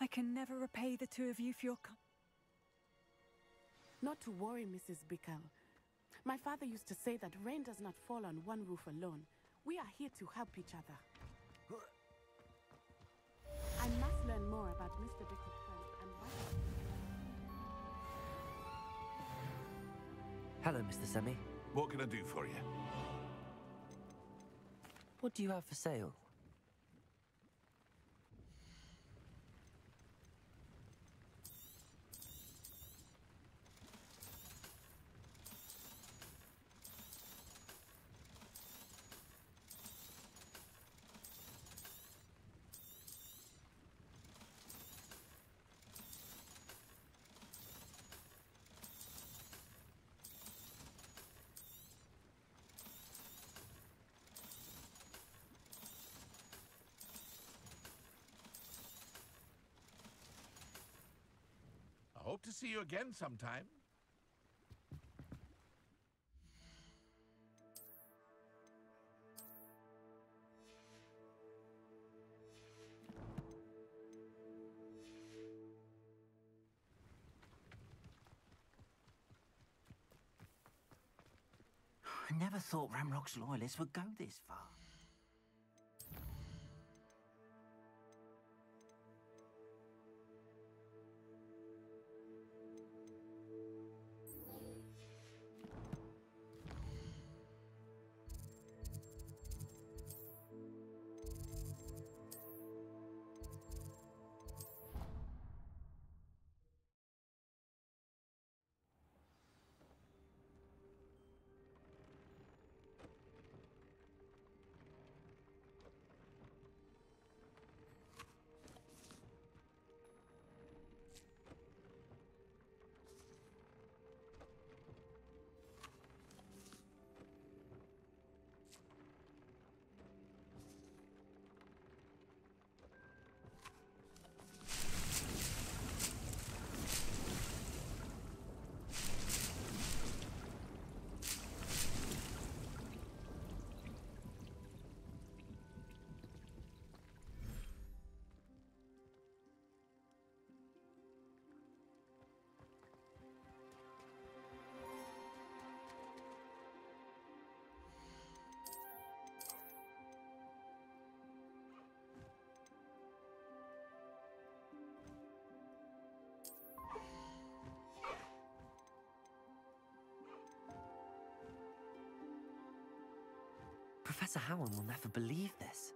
I can never repay the two of you for your Not to worry, Mrs. Bickle. My father used to say that rain does not fall on one roof alone. We are here to help each other. I must learn more about Mr. Bickle's friends and why. Hello, Mr. Semi. What can I do for you? What do you have for sale? I hope to see you again sometime. I never thought Ramrock's loyalists would go this far. Professor Howard will never believe this.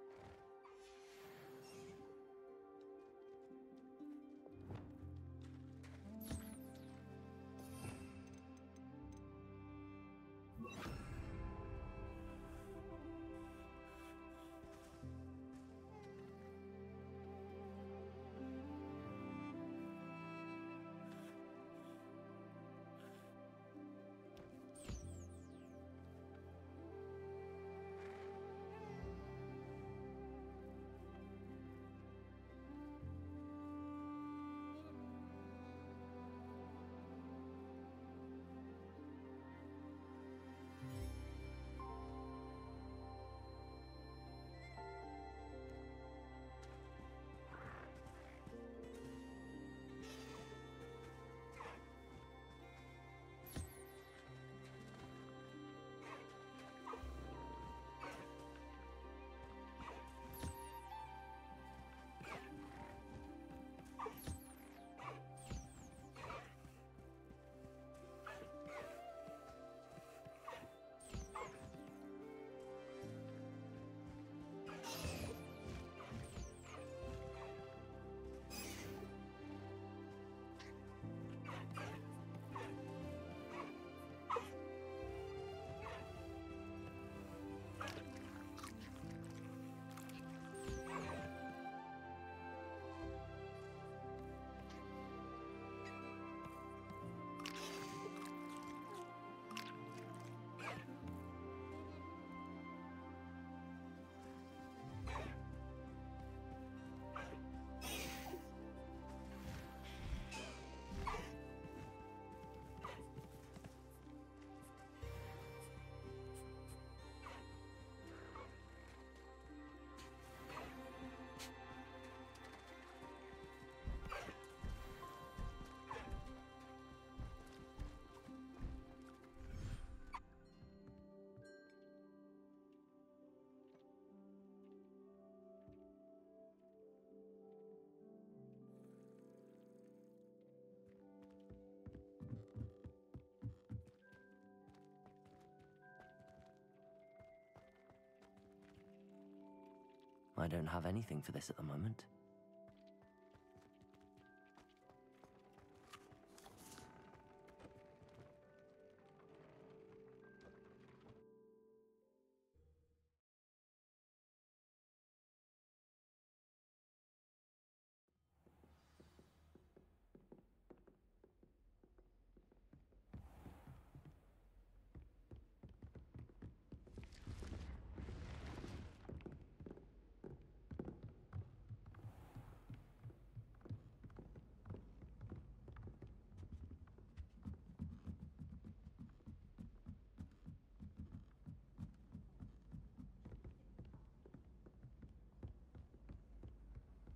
I don't have anything for this at the moment.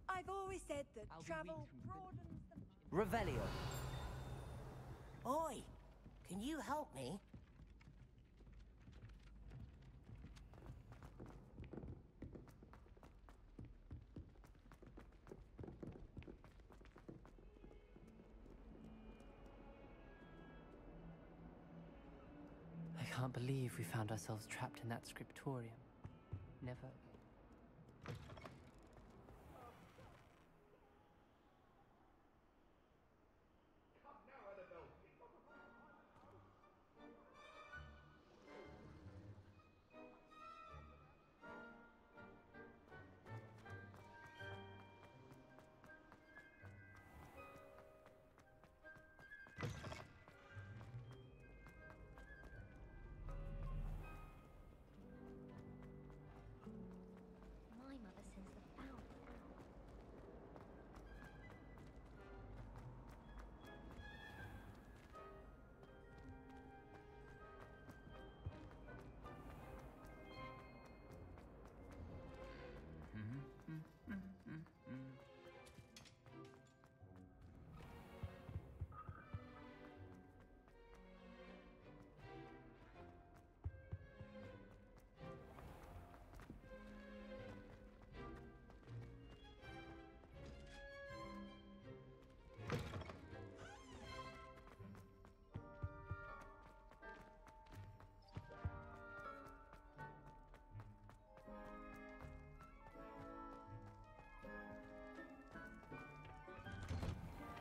I've always said that travel broadens the... Revelio. Oi, can you help me? I can't believe we found ourselves trapped in that scriptorium. Never. My mother sends the fountain out.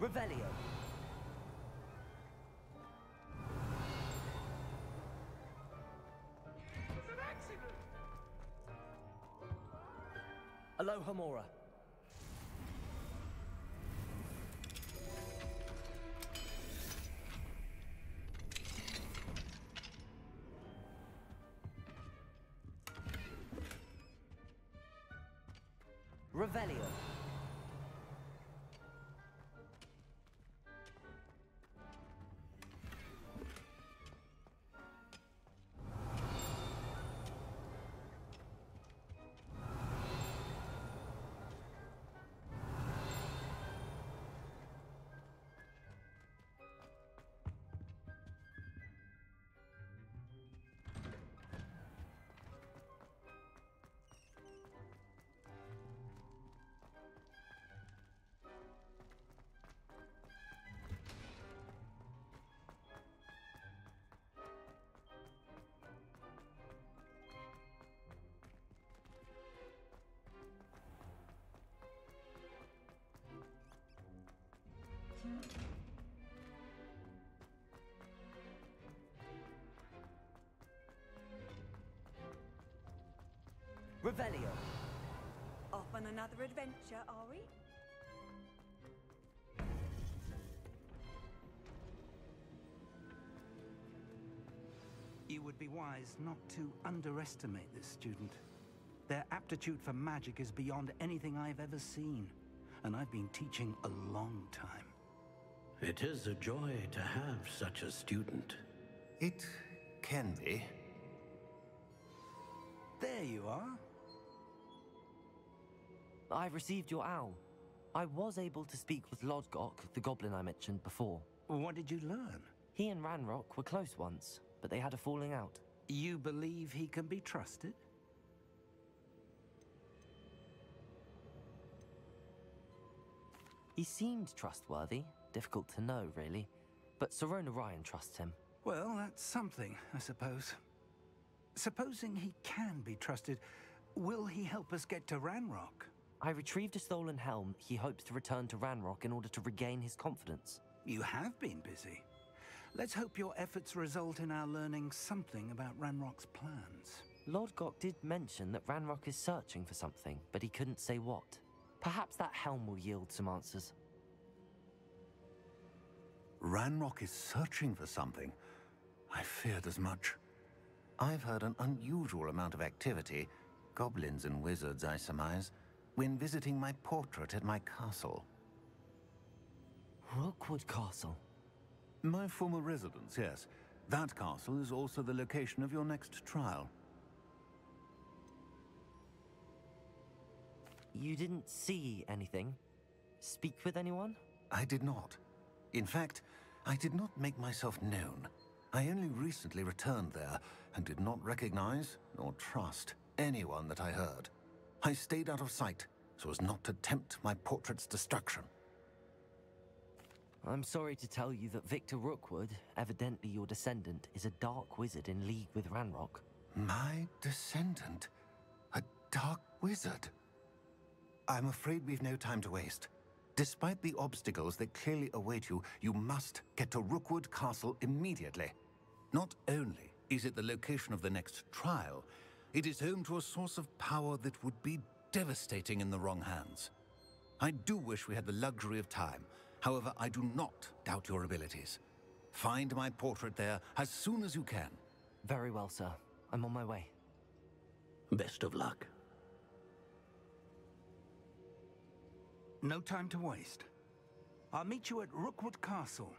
Revelio. It's an accident! Alohomora. Revelio. Revelio. Off on another adventure, are we? You would be wise not to underestimate this student. Their aptitude for magic is beyond anything I've ever seen, and I've been teaching a long time. It is a joy to have such a student. It can be. There you are. I've received your owl. I was able to speak with Lodgok, the goblin I mentioned before. What did you learn? He and Ranrock were close once, but they had a falling out. You believe he can be trusted? He seemed trustworthy. Difficult to know, really. But Serona Ryan trusts him. Well, that's something, I suppose. Supposing he can be trusted, Will he help us get to Ranrock? I retrieved a stolen helm. He hopes to return to Ranrock in order to regain his confidence. You have been busy. Let's hope your efforts result in our learning something about Ranrock's plans. Lord Gok did mention that Ranrock is searching for something, but he couldn't say what. Perhaps that helm will yield some answers. Ranrock is searching for something. I feared as much. I've heard an unusual amount of activity, goblins and wizards, I surmise, when visiting my portrait at my castle. Rookwood Castle? My former residence, yes. That castle is also the location of your next trial. You didn't see anything? Speak with anyone? I did not. In fact, I did not make myself known. I only recently returned there and did not recognize nor trust anyone that I heard. I stayed out of sight so as not to tempt my portrait's destruction. I'm sorry to tell you that Victor Rookwood, evidently your descendant, is a dark wizard in league with Ranrock. My descendant? A dark wizard? I'm afraid we've no time to waste. Despite the obstacles that clearly await you, you must get to Rookwood Castle immediately. Not only is it the location of the next trial, it is home to a source of power that would be devastating in the wrong hands. I do wish we had the luxury of time. However, I do not doubt your abilities. Find my portrait there as soon as you can. Very well, sir. I'm on my way. Best of luck. No time to waste. I'll meet you at Rookwood Castle.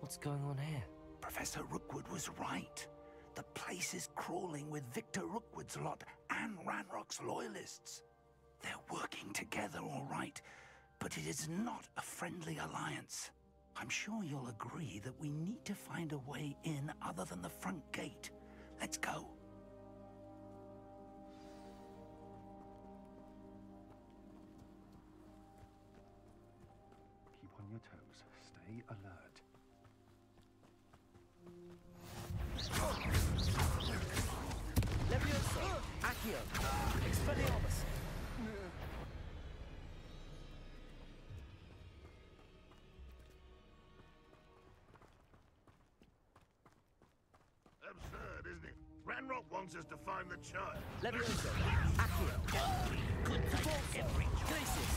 What's going on here? Professor Rookwood was right. The place is crawling with Victor Rookwood's lot and Ranrock's loyalists. They're working together, all right, but it is not a friendly alliance. I'm sure you'll agree that we need to find a way in other than the front gate. Let's go. Keep on your toes. Stay alert. Leviosa! Accio! Expelliarmus! Absurd, isn't it? Ranrock wants us to find the child. Leviosa! Accio! Forza! Glacis!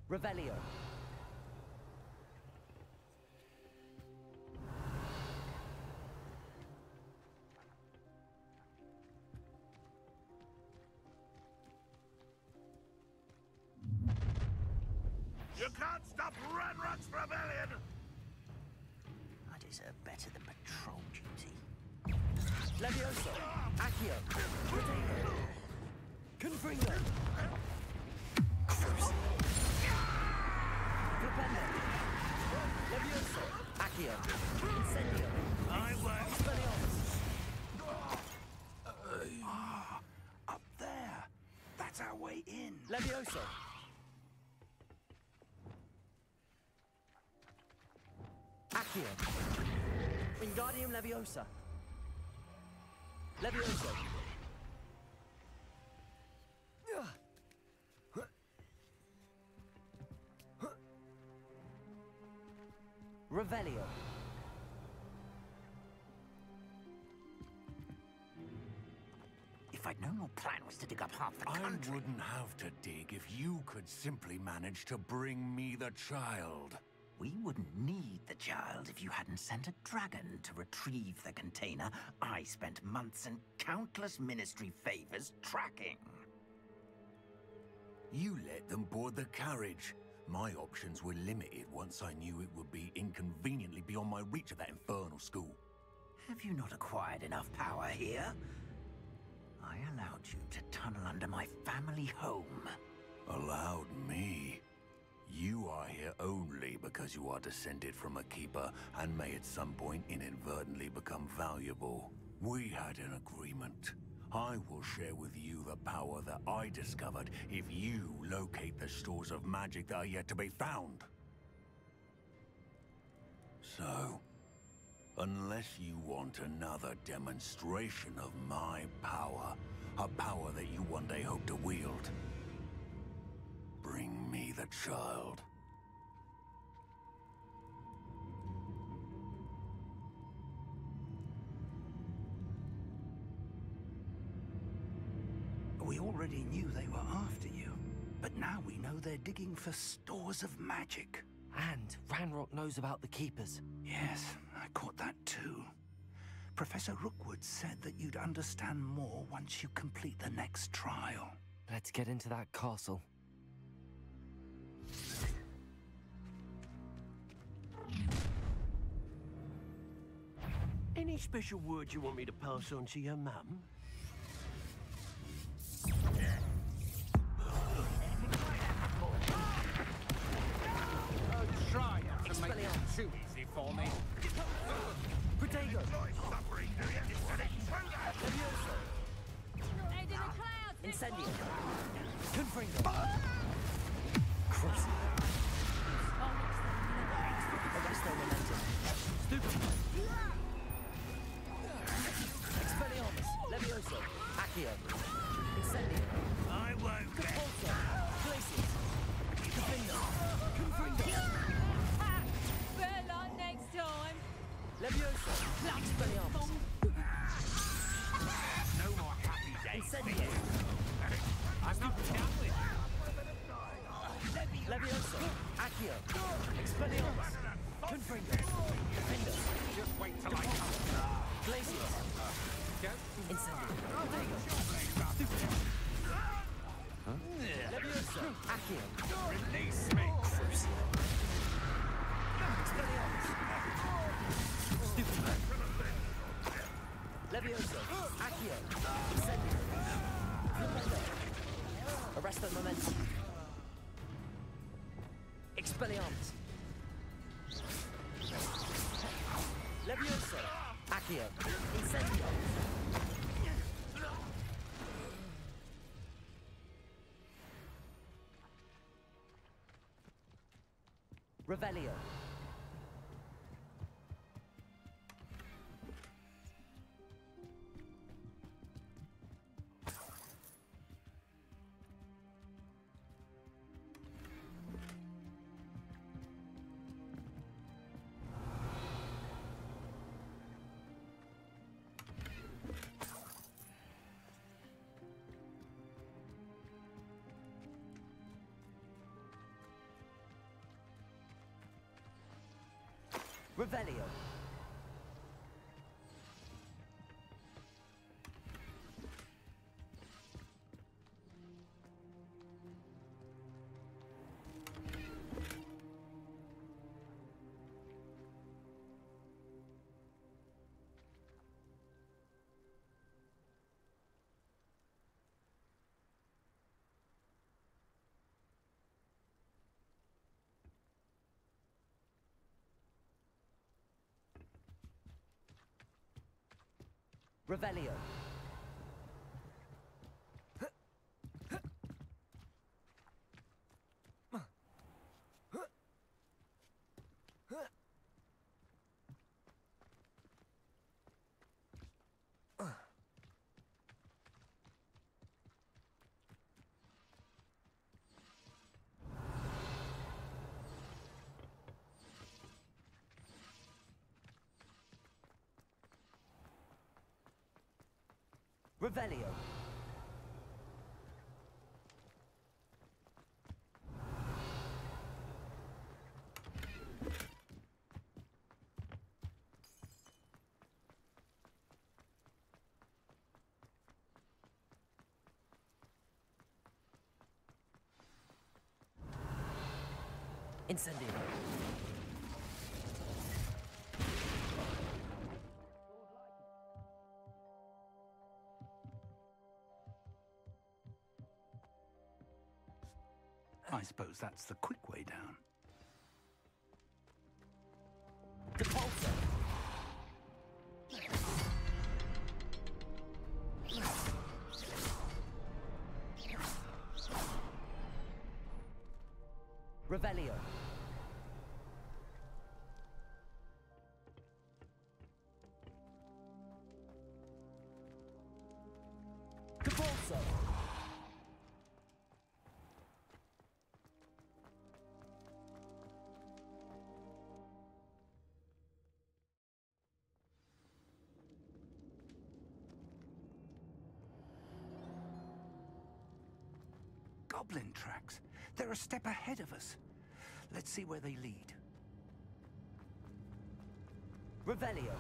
Revelio! You can't stop Ranrock's rebellion! I deserve better than patrol duty. Leviosa! Accio! Proteino! Confringo! Flipendo! Leviosa! Accio! Incendio! I won't. Expelliarmus! Up there. That's our way in. Leviosa! Accio! Wingardium Leviosa! Leviosa! Revelio! If I'd known your plan was to dig up half the country... I wouldn't have to dig if you could simply manage to bring me the child. We wouldn't need the child if you hadn't sent a dragon to retrieve the container I spent months and countless ministry favors tracking. You let them board the carriage. My options were limited once I knew it would be inconveniently beyond my reach of that infernal school. Have you not acquired enough power here? I allowed you to tunnel under my family home. Allowed me? You are here only because you are descended from a keeper and may at some point inadvertently become valuable. We had an agreement. I will share with you the power that I discovered if you locate the stores of magic that are yet to be found. So, unless you want another demonstration of my power, a power that you one day hope to wield, bring me the child. We already knew they were after you, but now we know they're digging for stores of magic. And Ranrock knows about the Keepers. Yes, I caught that too. Professor Rookwood said that you'd understand more once you complete the next trial. Let's get into that castle. Any special words you want me to pass on to your mum? Try to make it too easy for me. Protego! Leviosa! Head in the clouds! Incendio! Confringo! Cross! Arresto momentum! Stupefy! Expelliarmus! Leviosa! Accio! Incendio! I won't get... Repulsor! Glacis! Confringo! Confringo! Better luck next time. Leviosa! Expelliarmus! No more happy days. Incendio! I'm not done with you. Leviosa! Accio! Expelliarmus! Confringo! Defender! Just wait till I come. Glacius! Incendio! Protego! Leviosa! Accio. Release me! Crucio. Expelliarmus. Stupid. Levioso. Accio. Incendio. Flipendo. Arresto momentum. Expelliarmus. Levioso. Accio. Incendio. Revelio. Revelio. Revelio. Revelio. Incendio. I suppose that's the quick way down. Depulso. Revelio. Depulso. Goblin tracks. They're a step ahead of us. Let's see where they lead. Revelio.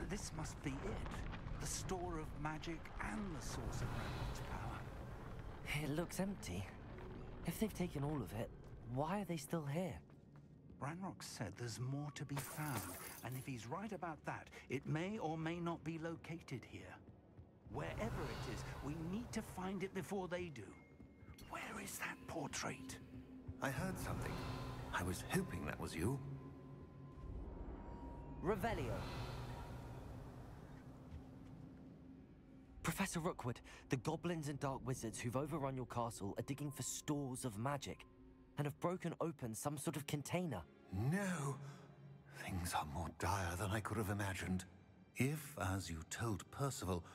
This must be it. The store of magic and the source of Ranrock's power. It looks empty. If they've taken all of it, why are they still here? Ranrock said there's more to be found, and if he's right about that, it may or may not be located here. Wherever it is, we need to find it before they do. Where is that portrait? I heard something. I was hoping that was you. Revelio. Professor Rookwood, the goblins and dark wizards who've overrun your castle are digging for stores of magic and have broken open some sort of container. No. Things are more dire than I could have imagined. If, as you told Percival,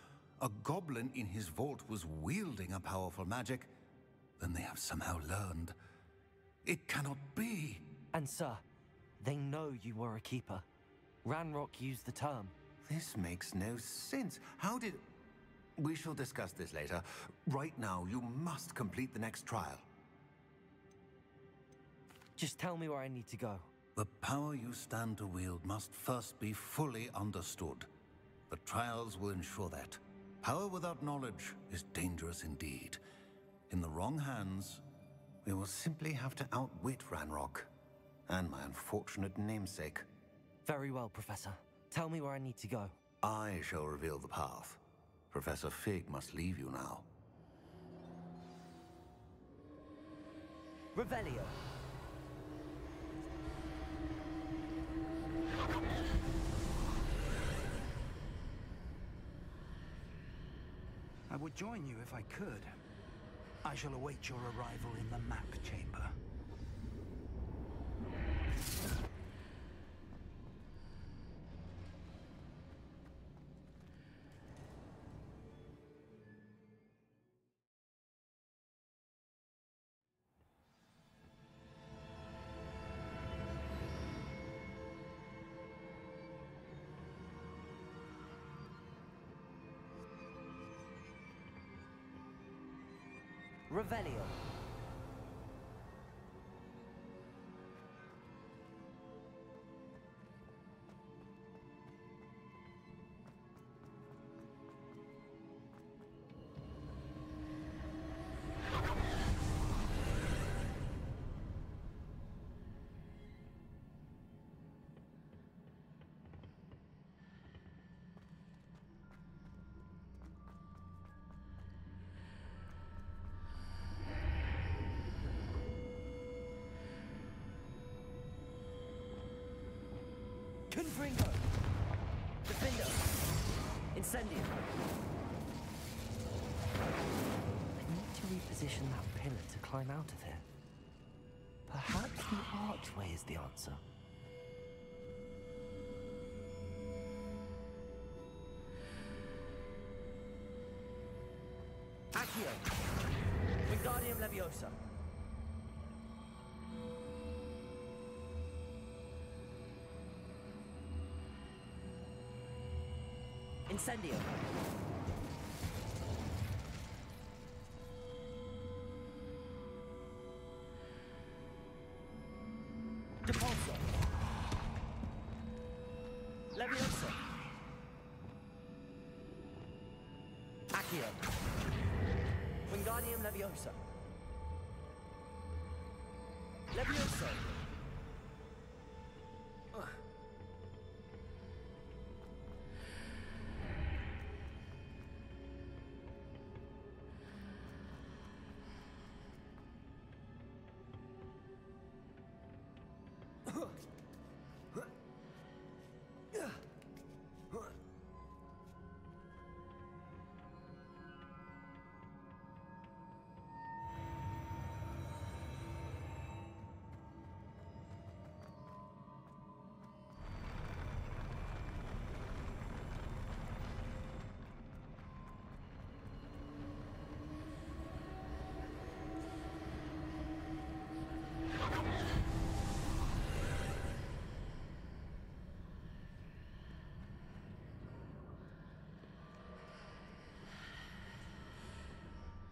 a goblin in his vault was wielding a powerful magic, then they have somehow learned. It cannot be. And sir, they know you were a keeper. Ranrock used the term. This makes no sense. How did... We shall discuss this later. Right now, you must complete the next trial. Just tell me where I need to go. The power you stand to wield must first be fully understood. The trials will ensure that. Power without knowledge is dangerous indeed. In the wrong hands, we will simply have to outwit Ranrock and my unfortunate namesake. Very well, Professor. Tell me where I need to go. I shall reveal the path. Professor Fig must leave you now. Revelio. I would join you if I could. I shall await your arrival in the map chamber. Revelio. Confringo. Defendo. Incendio. I need to reposition that pillar to climb out of here. Perhaps the archway is the answer. Accio. Wingardium Leviosa. Incendio. Depulso. Leviosa. Accio. Wingardium Leviosa. Leviosa.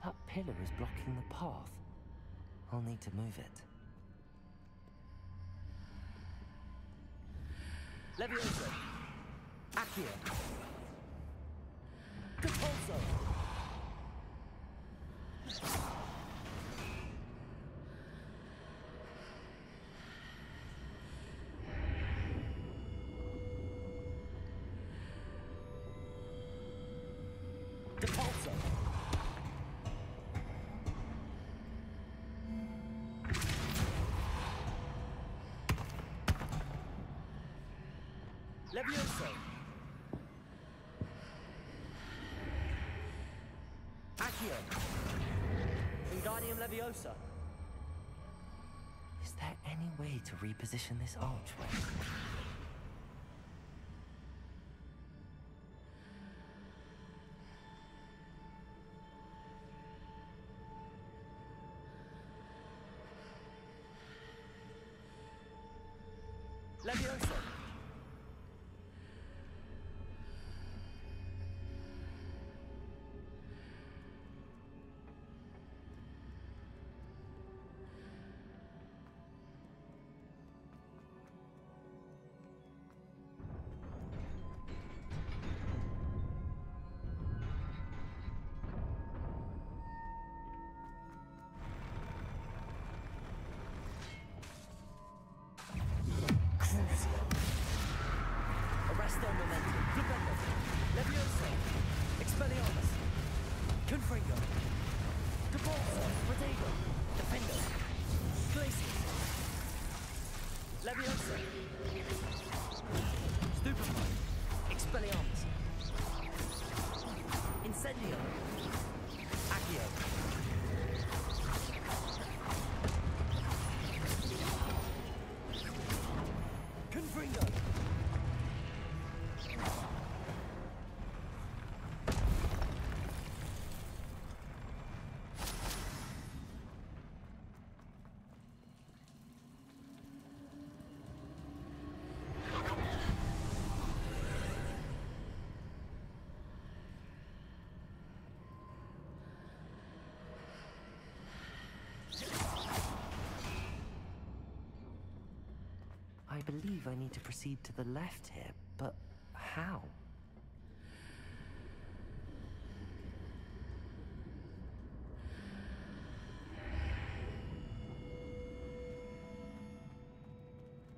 That pillar is blocking the path. I'll need to move it. Leviosa. Accio. Depulso. Depulso. Leviosa. Accio. Wingardium Leviosa. Is there any way to reposition this archway? Leviosa. I believe I need to proceed to the left here, but how?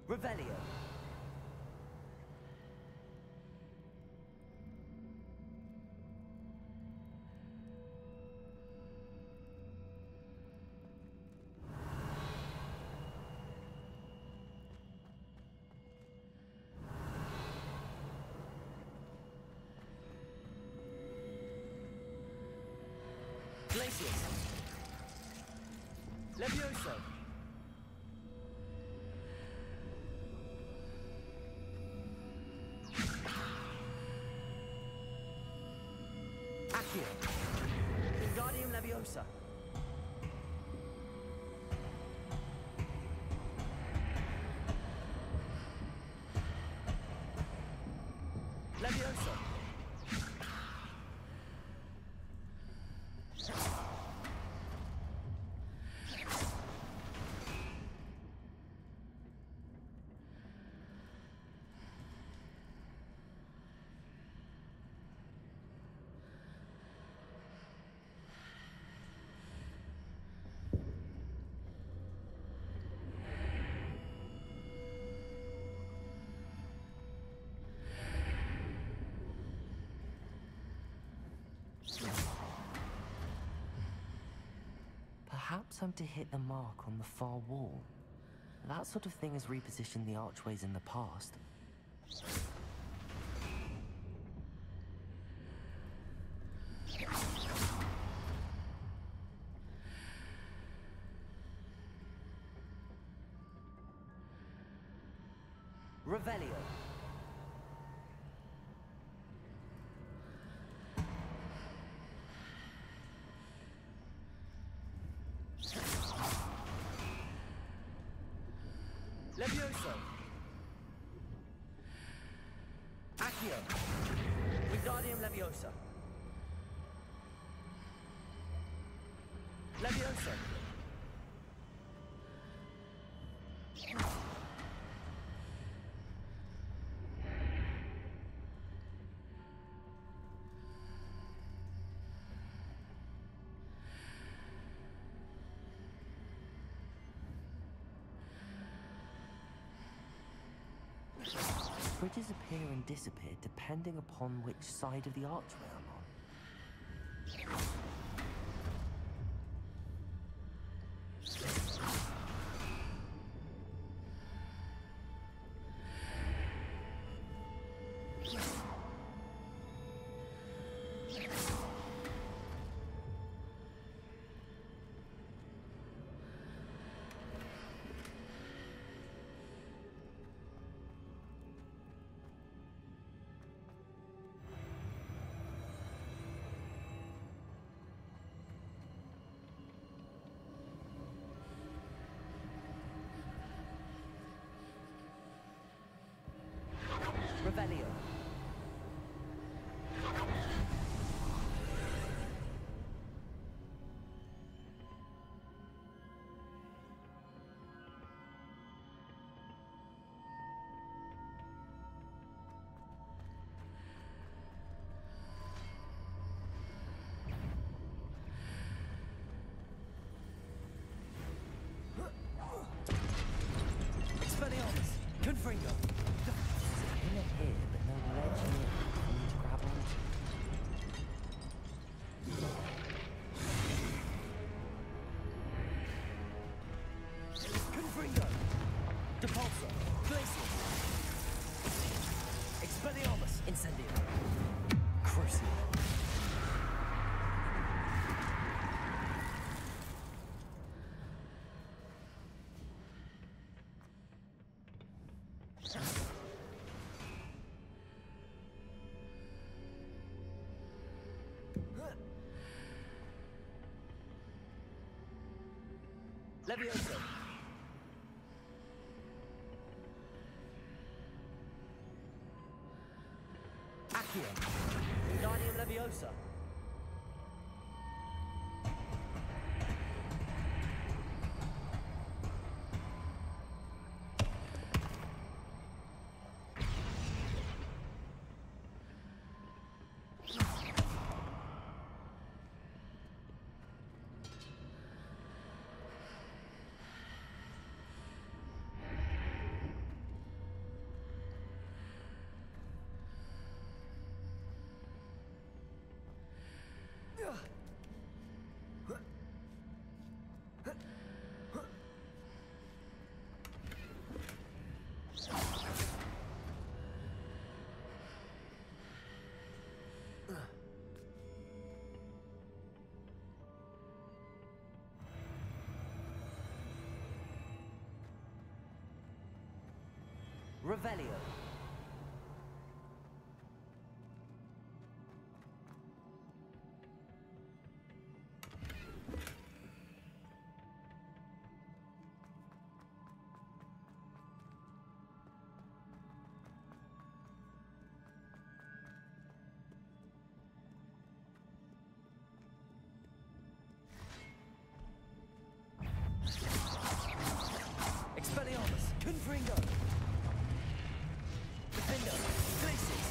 Revelio. Glacius. Levioso. Accio. Wingardium Leviosa. Levioso. Perhaps I'm to hit the mark on the far wall. That sort of thing has repositioned the archways in the past. Revelio. Levioso. Accio. Wingardium Leviosa. Levioso. Bridges appear and disappear depending upon which side of the archway I'm on. Revelio. Expelliarmus. Confringo. Here, but no ledge near for me to grab onto. Confringo. Depulso. Glacius. Expelliarmus. Incendio. Crucio. Levioso. Accio. Wingardium Leviosa. Revelio. Expelliarmus, Confringo. Defender, Glacis.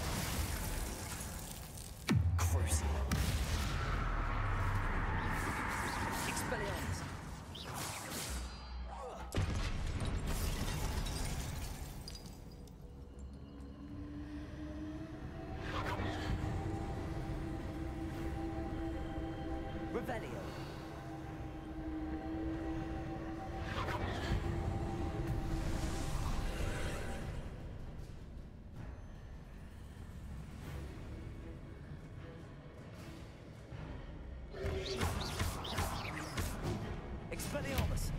Crucial. Expelliarmus. Revelio. Expelliarmus.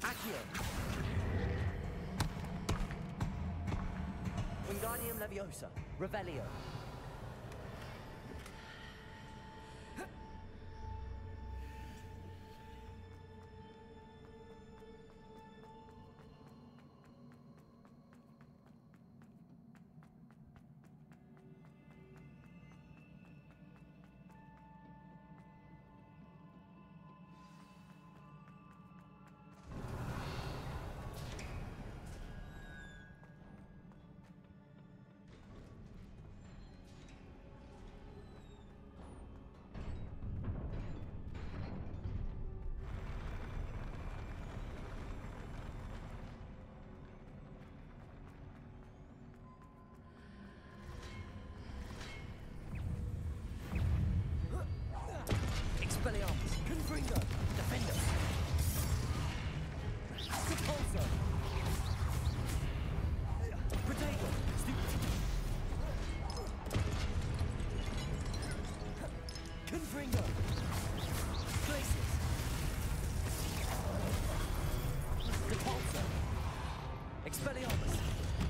Accio. Wingardium Leviosa. Revelio. Expelliarmus, Confringo, Defender. Repulsor. Protego, Stupid. Confringo. Glacis. Repulsor. Expelliarmus,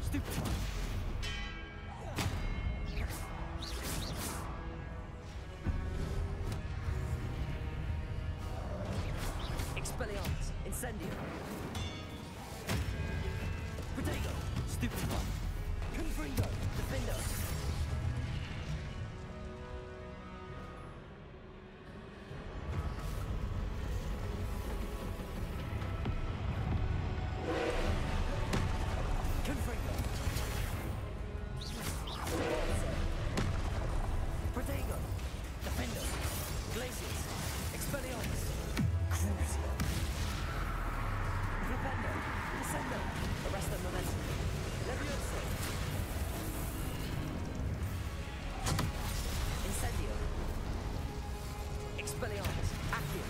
Stupid. Expelliarmus, Incendio. Protego, Stupefy. Confringo, Defender. Confringo. Protego, Defender. Glacis, Expelliarmus. Crucial. Defender, Descendo, Arrest the Momentum. Leviosa. Incendio. Expelliarmus, Accio.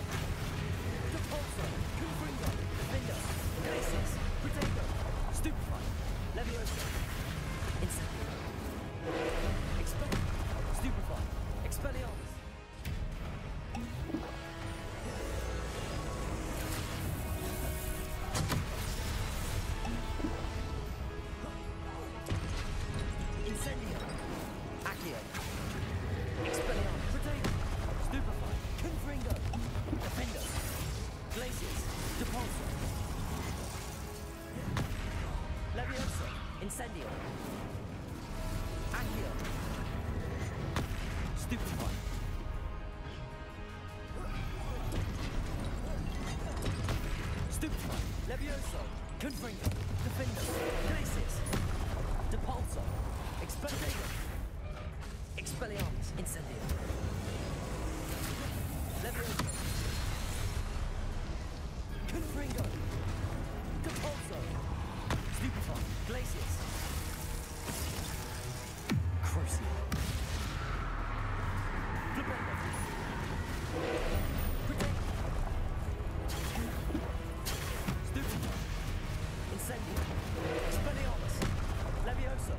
Repulsor, Confringo, Defender, Glacis, Protego, Stupefy, Leviosa. Incendio. Stupefy, Expelliarmus. Incendio. Accio. Expelliarmus. Protego. Stupefy. Confringo. Defender. Glacis. Depulsor. Leviosa. Incendio. Accio. Stupefy. Stupefy. Leviosa. Confringo. Defender. Glacis. Depulsor. Expelliarmus. Expelliarmus. Incendio. Leviosa. Confringo. Depulsor. Stupefy. Glacis. faces. Crucial. Flipendo. Protect. Studio. Incendio. Expelliarmus. Levioso.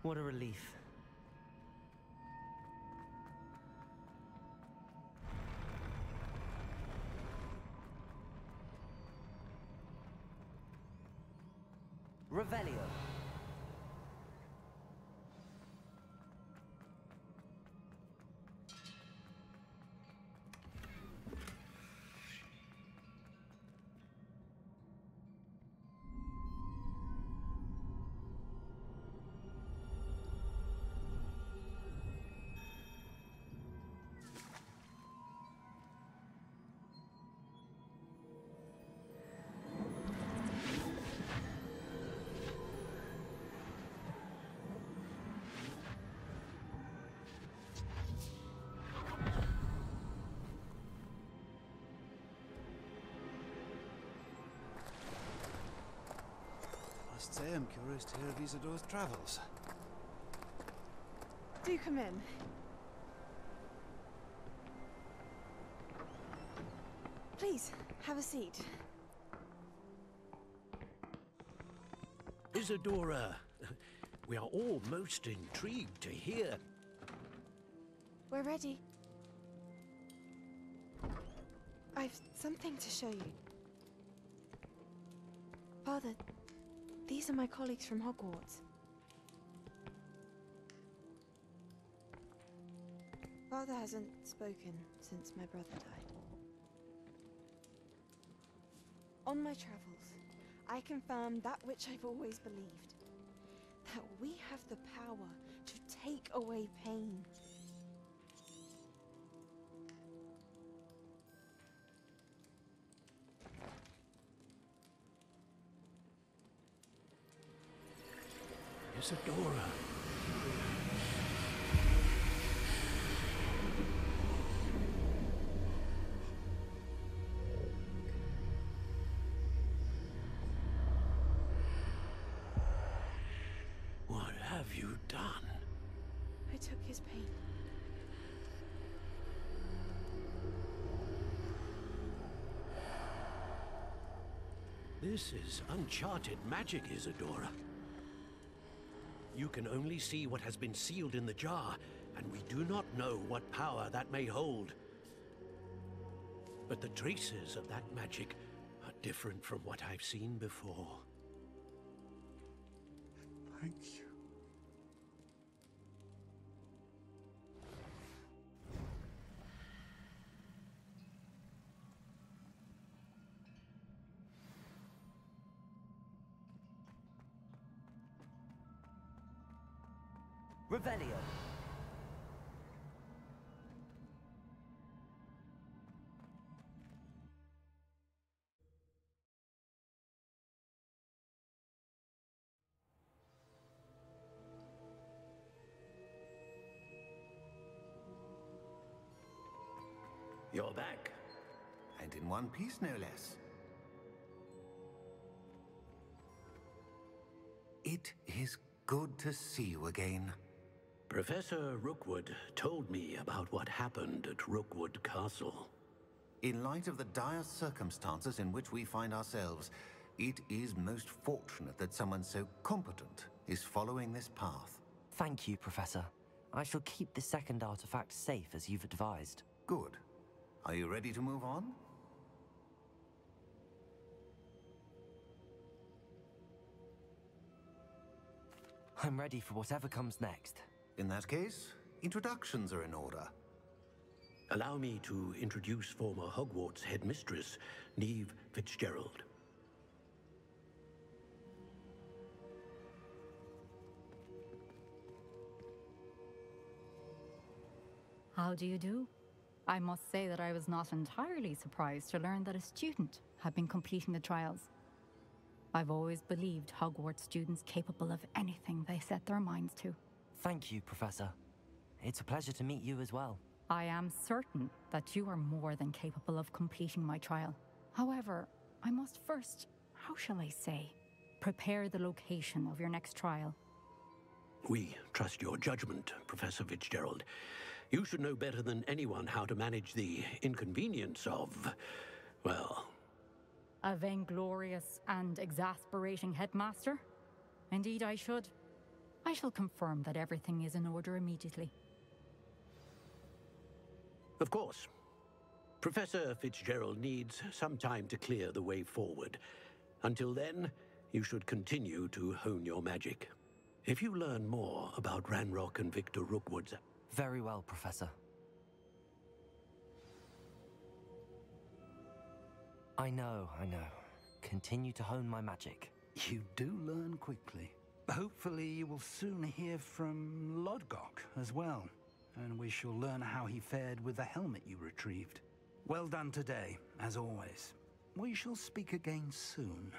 What a relief. Revelio. Must say I'm curious to hear of Isadore's travels. Do come in. Please, have a seat. Isadora, we are all most intrigued to hear. We're ready. I've something to show you. Father, these are my colleagues from Hogwarts. Father hasn't spoken since my brother died. On my travels, I confirmed that which I've always believed. That we have the power to take away pain. Isadora. What have you done? I took his pain. This is uncharted magic, Isadora. You can only see what has been sealed in the jar, and we do not know what power that may hold. But the traces of that magic are different from what I've seen before. Thank you. Revelio. You're back. And in one piece, no less. It is good to see you again. Professor Rookwood told me about what happened at Rookwood Castle. In light of the dire circumstances in which we find ourselves, it is most fortunate that someone so competent is following this path. Thank you, Professor. I shall keep the second artifact safe as you've advised. Good. Are you ready to move on? I'm ready for whatever comes next. In that case, introductions are in order. Allow me to introduce former Hogwarts headmistress, Neve Fitzgerald. How do you do? I must say that I was not entirely surprised to learn that a student had been completing the trials. I've always believed Hogwarts students capable of anything they set their minds to. Thank you, Professor. It's a pleasure to meet you as well. I am certain that you are more than capable of completing my trial. However, I must first, how shall I say, prepare the location of your next trial. We trust your judgment, Professor Fitzgerald. You should know better than anyone how to manage the inconvenience of, well... A vainglorious and exasperating headmaster? Indeed I should. I shall confirm that everything is in order immediately. Of course. Professor Fitzgerald needs some time to clear the way forward. Until then, you should continue to hone your magic. If you learn more about Ranrock and Victor Rookwood's... Very well, Professor. I know. Continue to hone my magic. You do learn quickly. Hopefully you will soon hear from Lodgok as well, and we shall learn how he fared with the helmet you retrieved. Well done today, as always. We shall speak again soon.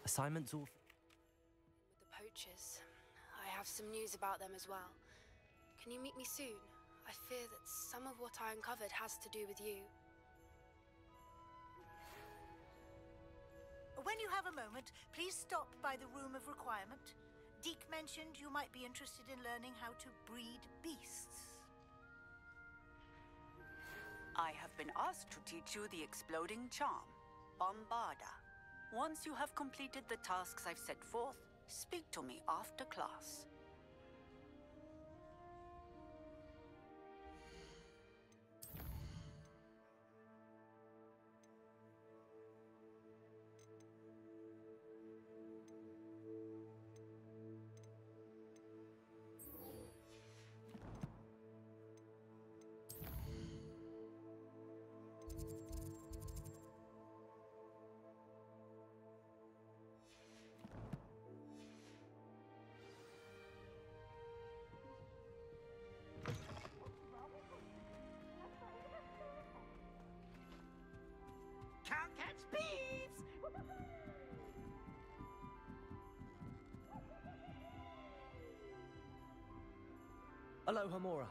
Assignments all... With the poachers. I have some news about them as well. Can you meet me soon? I fear that some of what I uncovered has to do with you. When you have a moment, please stop by the room of requirement. Deke mentioned you might be interested in learning how to breed beasts. I have been asked to teach you the exploding charm, Bombarda. Once you have completed the tasks I've set forth, speak to me after class. Can't catch thieves! Aloha, Mora.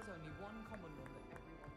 only one common one that everyone...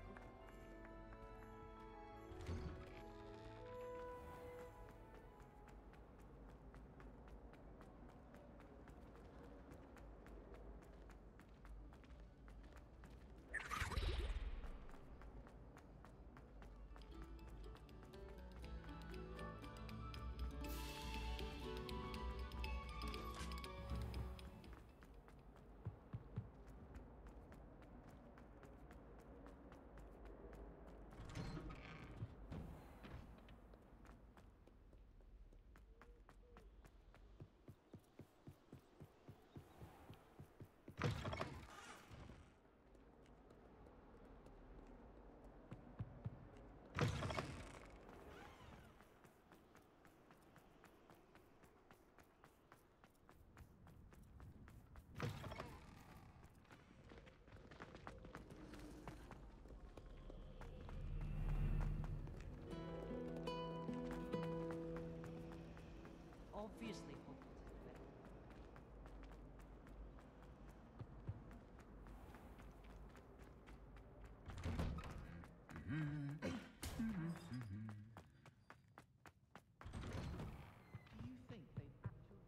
Obviously, Hogwarts is better. Do you think they've actually...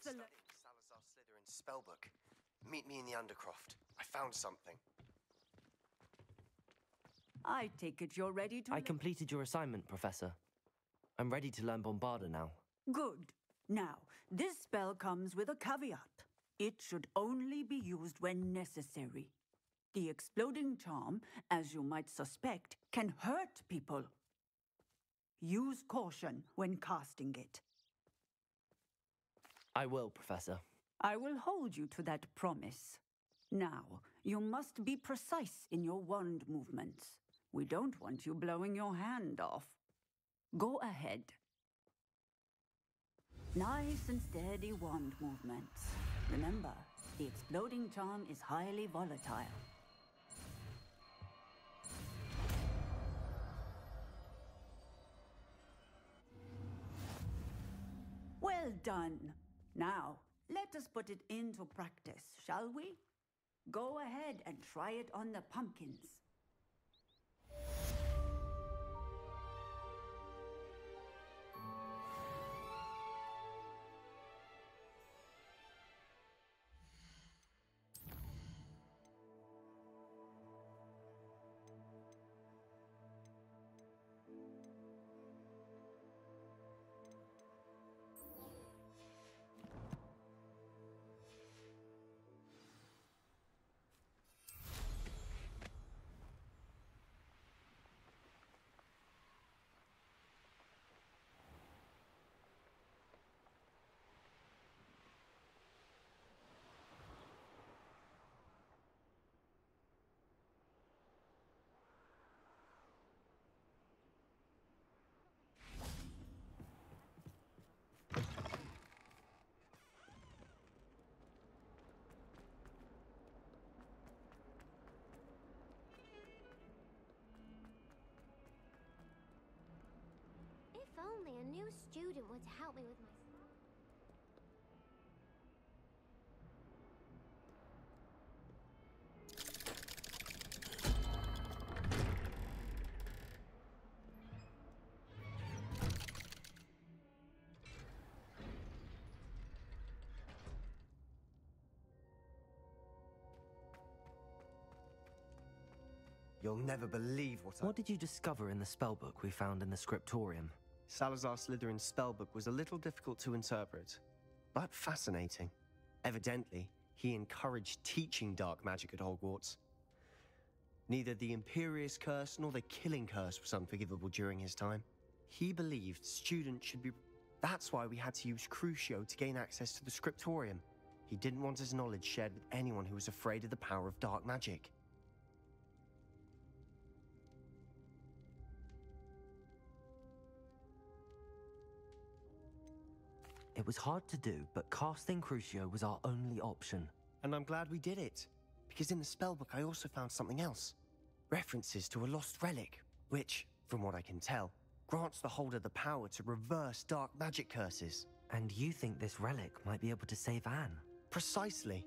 Excellent. Salazar Slytherin's spellbook. Meet me in the Undercroft. I found something. I take it you're ready to... I completed your assignment, Professor. I'm ready to learn Bombarda now. Good. Now, this spell comes with a caveat. It should only be used when necessary. The exploding charm, as you might suspect, can hurt people. Use caution when casting it. I will, Professor. I will hold you to that promise. Now, you must be precise in your wand movements. We don't want you blowing your hand off. Go ahead. Nice and steady wand movements. Remember, the exploding charm is highly volatile. Well done. Now, let us put it into practice, shall we? Go ahead and try it on the pumpkins. If only a new student were to help me with my... You'll never believe What did you discover in the spellbook we found in the scriptorium? Salazar Slytherin's spellbook was a little difficult to interpret, but fascinating. Evidently, he encouraged teaching dark magic at Hogwarts. Neither the Imperious Curse nor the Killing Curse was unforgivable during his time. He believed students should be... That's why we had to use Crucio to gain access to the scriptorium. He didn't want his knowledge shared with anyone who was afraid of the power of dark magic. It was hard to do, but casting Crucio was our only option. And I'm glad we did it, because in the spellbook I also found something else. References to a lost relic, which, from what I can tell, grants the holder the power to reverse dark magic curses. And you think this relic might be able to save Anne? Precisely.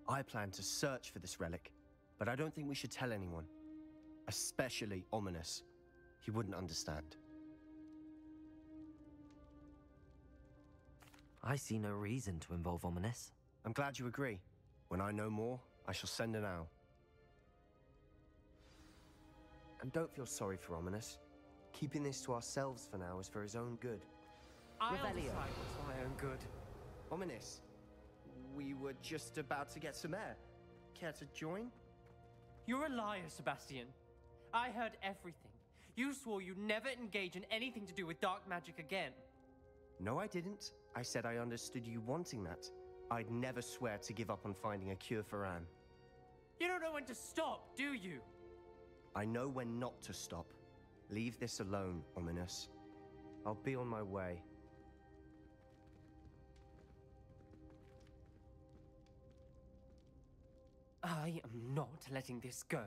I plan to search for this relic, but I don't think we should tell anyone. Especially Ominous. He wouldn't understand. I see no reason to involve Ominous. I'm glad you agree. When I know more, I shall send an owl. And don't feel sorry for Ominous. Keeping this to ourselves for now is for his own good. I'll decide what's for my own good. Ominous, we were just about to get some air. Care to join? You're a liar, Sebastian. I heard everything. You swore you'd never engage in anything to do with dark magic again. No, I didn't. I said I understood you wanting that. I'd never swear to give up on finding a cure for Anne. You don't know when to stop, do you? I know when not to stop. Leave this alone, Ominous. I'll be on my way. I am not letting this go.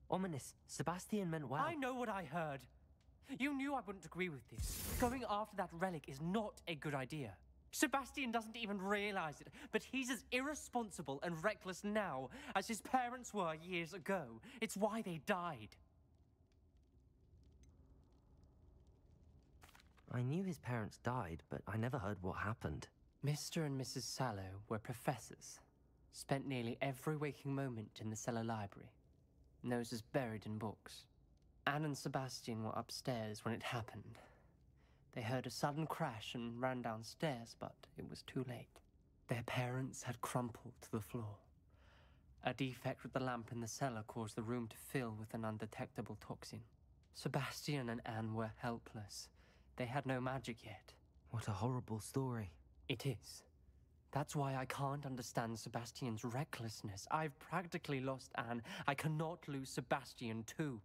Ominous, Sebastian meant well. I know what I heard. You knew I wouldn't agree with this. Going after that relic is not a good idea. Sebastian doesn't even realize it, but he's as irresponsible and reckless now as his parents were years ago. It's why they died. I knew his parents died, but I never heard what happened. Mr. and Mrs. Sallow were professors. Spent nearly every waking moment in the cellar library. Noses buried in books. Anne and Sebastian were upstairs when it happened. They heard a sudden crash and ran downstairs, but it was too late. Their parents had crumpled to the floor. A defect with the lamp in the cellar caused the room to fill with an undetectable toxin. Sebastian and Anne were helpless. They had no magic yet. What a horrible story. It is. That's why I can't understand Sebastian's recklessness. I've practically lost Anne. I cannot lose Sebastian too.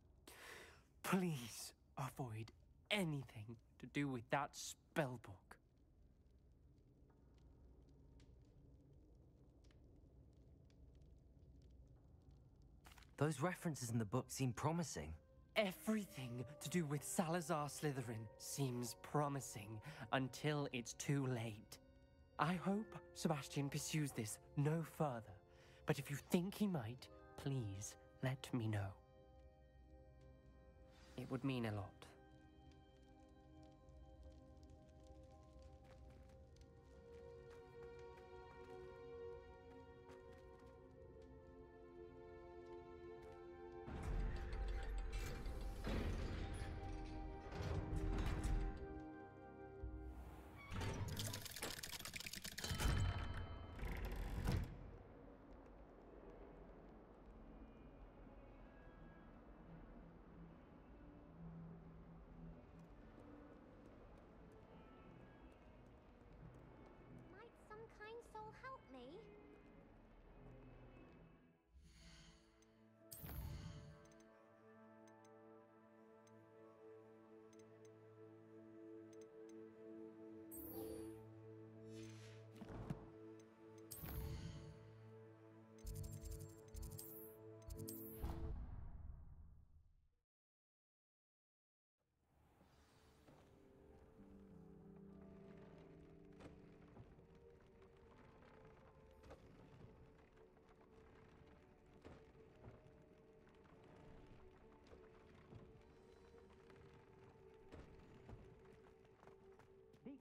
Please avoid anything to do with that spellbook. Those references in the book seem promising. Everything to do with Salazar Slytherin seems promising until it's too late. I hope Sebastian pursues this no further, but if you think he might, please let me know. It would mean a lot.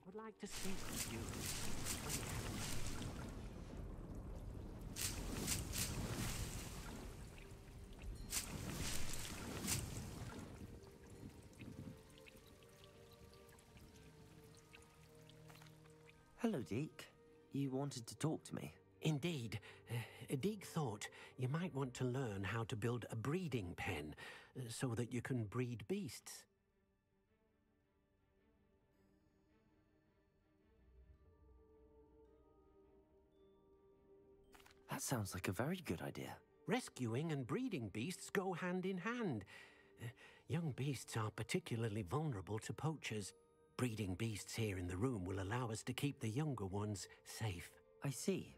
Would like to speak with you. Hello, Deke. You wanted to talk to me? Indeed. Deek thought you might want to learn how to build a breeding pen so that you can breed beasts. That sounds like a very good idea. Rescuing and breeding beasts go hand in hand. Young beasts are particularly vulnerable to poachers. Breeding beasts here in the room will allow us to keep the younger ones safe. I see.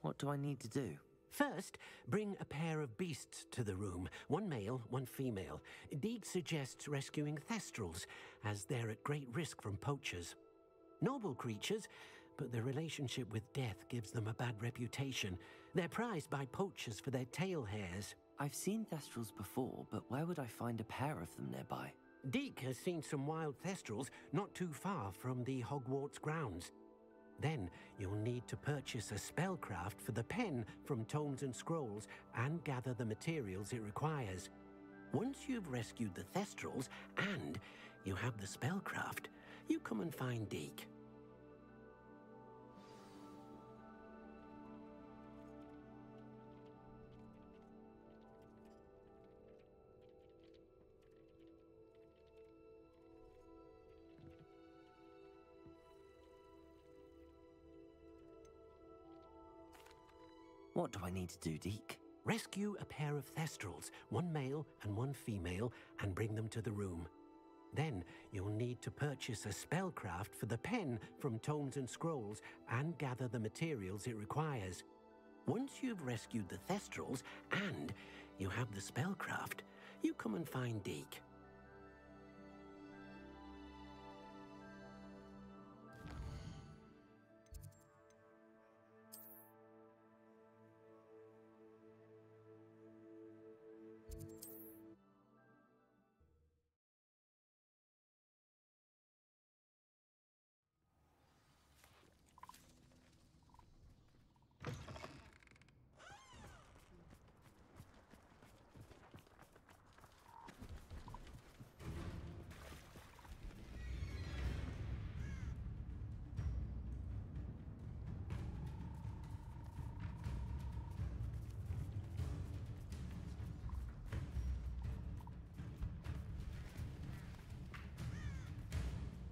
What do I need to do? First, bring a pair of beasts to the room. One male, one female. Deek suggests rescuing thestrals, as they're at great risk from poachers. Noble creatures, but their relationship with death gives them a bad reputation. They're prized by poachers for their tail hairs. I've seen thestrals before, but where would I find a pair of them nearby? Deek has seen some wild thestrals not too far from the Hogwarts grounds. Then you'll need to purchase a spellcraft for the pen from Tomes and Scrolls and gather the materials it requires. Once you've rescued the thestrals and you have the spellcraft, you come and find Deek. What do I need to do, Deek? Rescue a pair of thestrals, one male and one female, and bring them to the room. Then you'll need to purchase a spellcraft for the pen from Tomes and Scrolls and gather the materials it requires. Once you've rescued the thestrals and you have the spellcraft, you come and find Deek.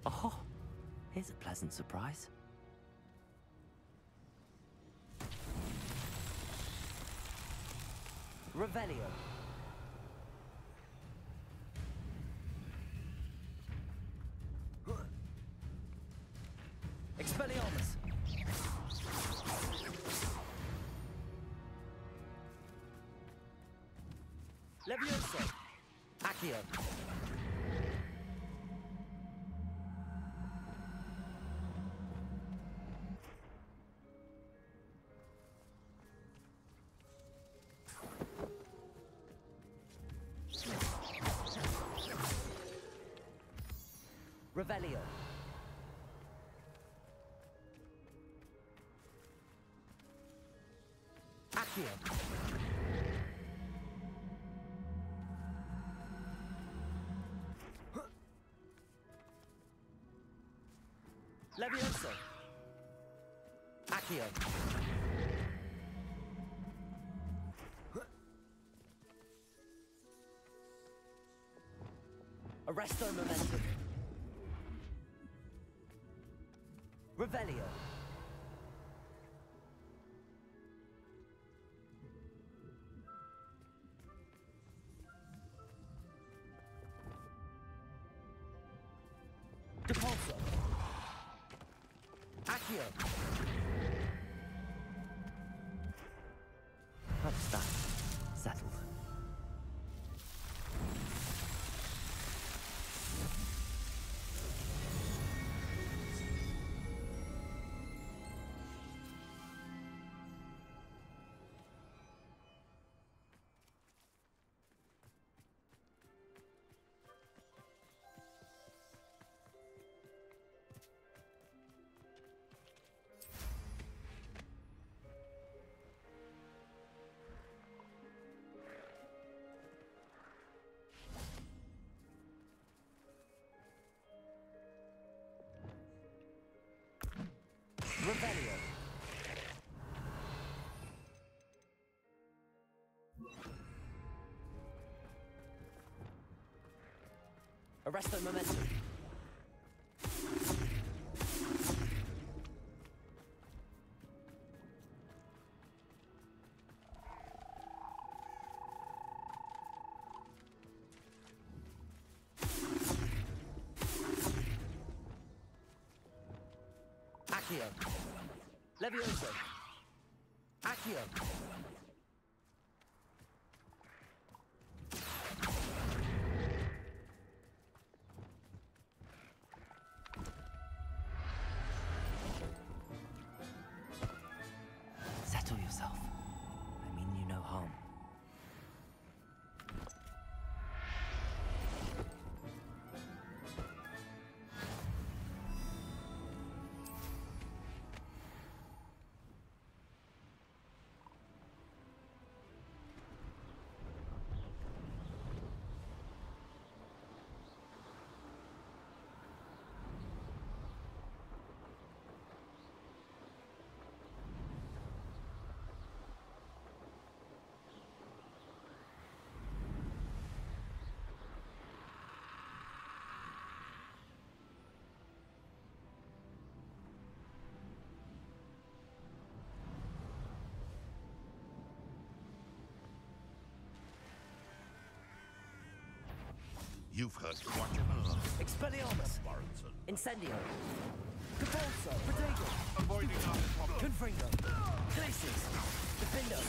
Oh, here's a pleasant surprise. Revelio. Expelliarmus. Levioso. Accio. Revelio. Accio. Levioso. Accio. Arresto momentum. Revelio. Depulso. Accio. That's that. Settled. Arrest the momentum. Accio. Levioso. Accio. Settle yourself. I mean you no harm. You've heard what you Expelliarmus. Incendio. Capulso. Protego. Avoiding our problem. Confringo. Glacis. Defindo.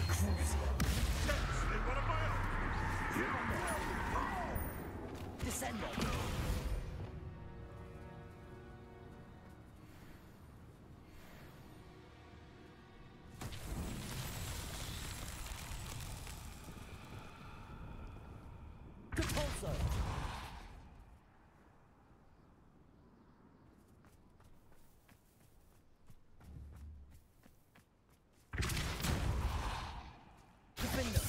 Crucio. Seriously, what am I? Descendo. Capulso. Defindo.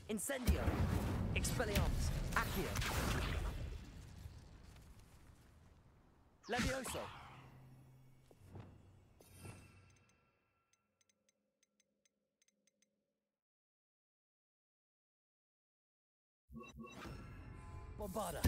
Incendio. Expelliarmus. Accio. Levioso. Bombarda.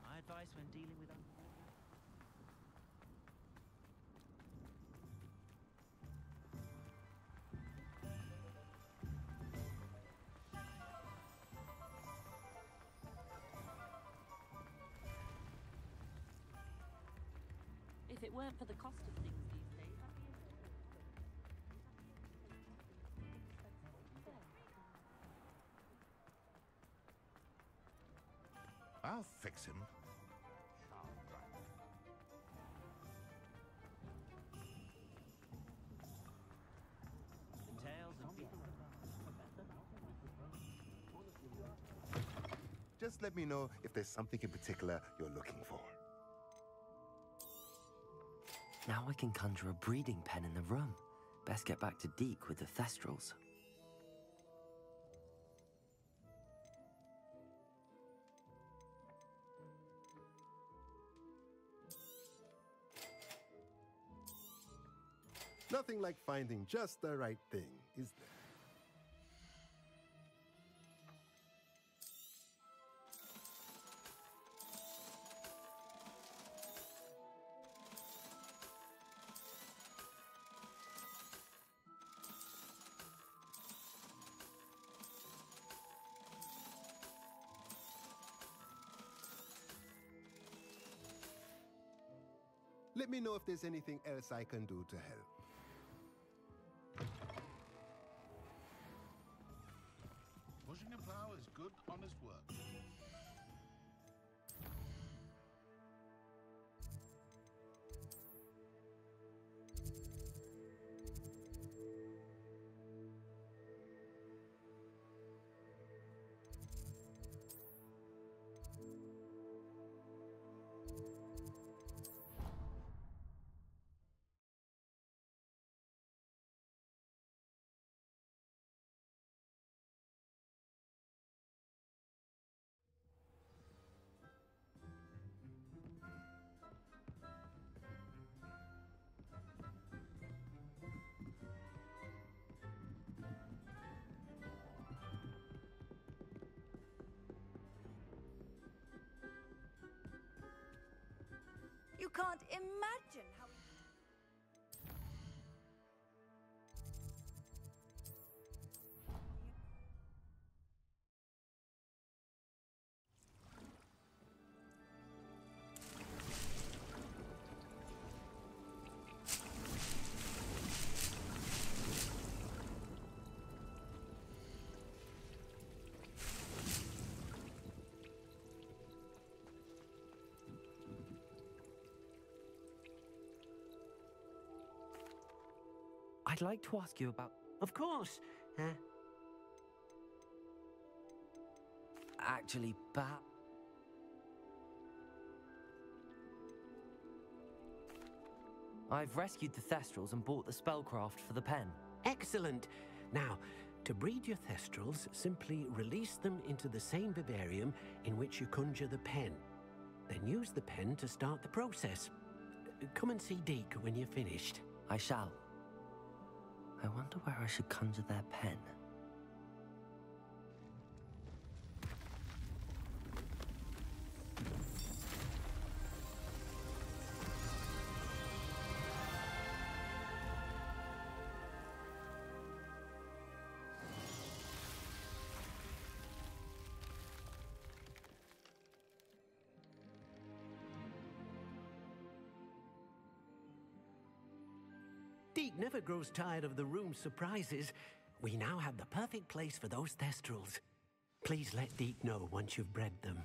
My advice when dealing with If it weren't for the cost of things these days, I'd be I'll fix him. the tales of Just let me know if there's something in particular you're looking for. Now I can conjure a breeding pen in the room. Best get back to Deke with the Thestrals. Nothing like finding just the right thing, is there? Let me know if there's anything else I can do to help. Pushing a plow is good, honest work. You can't imagine how... I'd like to ask you about... Of course. Actually, perhaps... I've rescued the Thestrals and bought the spellcraft for the pen. Excellent. Now, to breed your Thestrals, simply release them into the same vivarium in which you conjure the pen. Then use the pen to start the process. Come and see Deke when you're finished. I shall. I wonder where I should conjure their pen. Deke never grows tired of the room's surprises. We now have the perfect place for those Thestrals. Please let Deke know once you've bred them.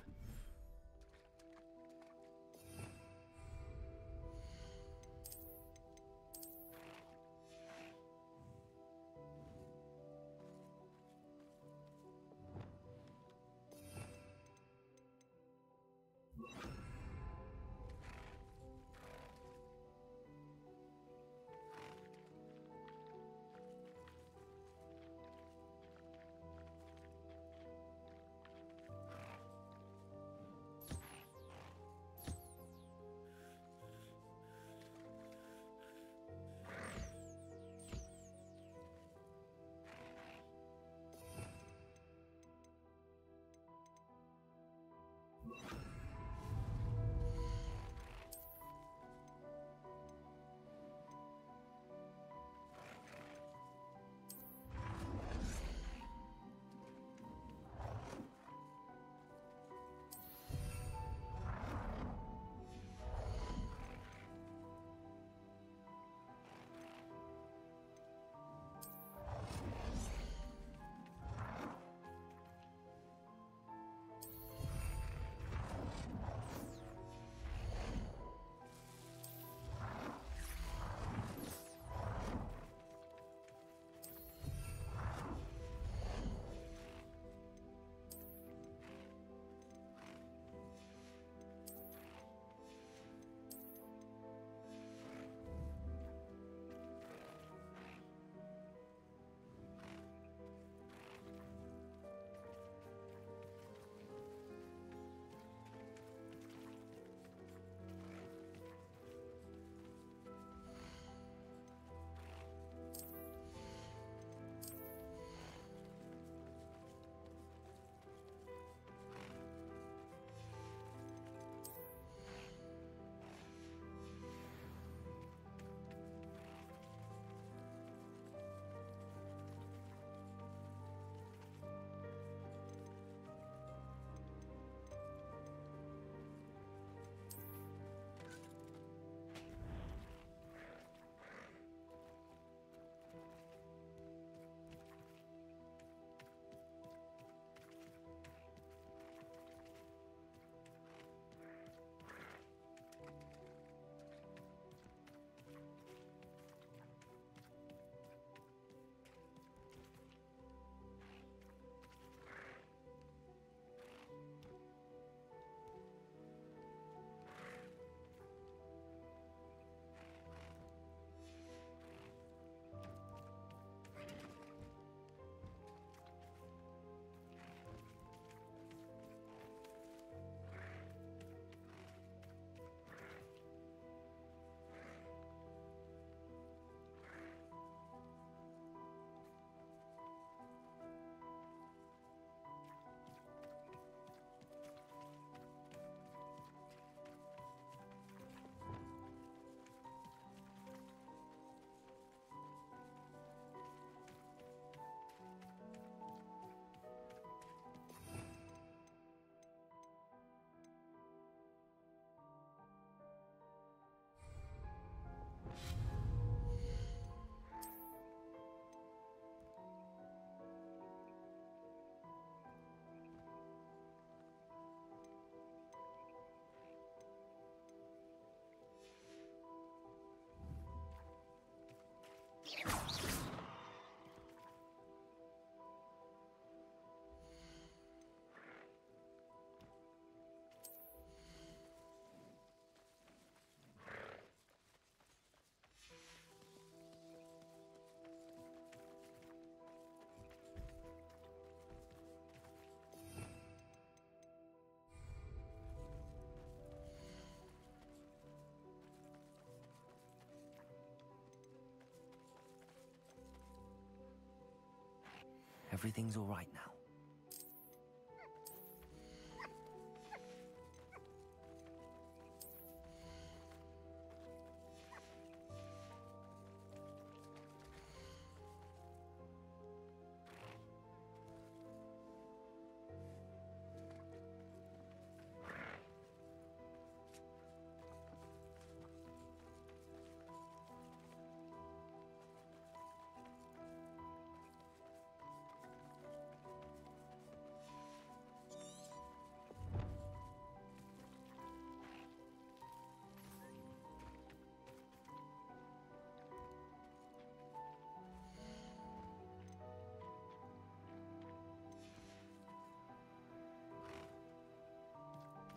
Everything's all right now.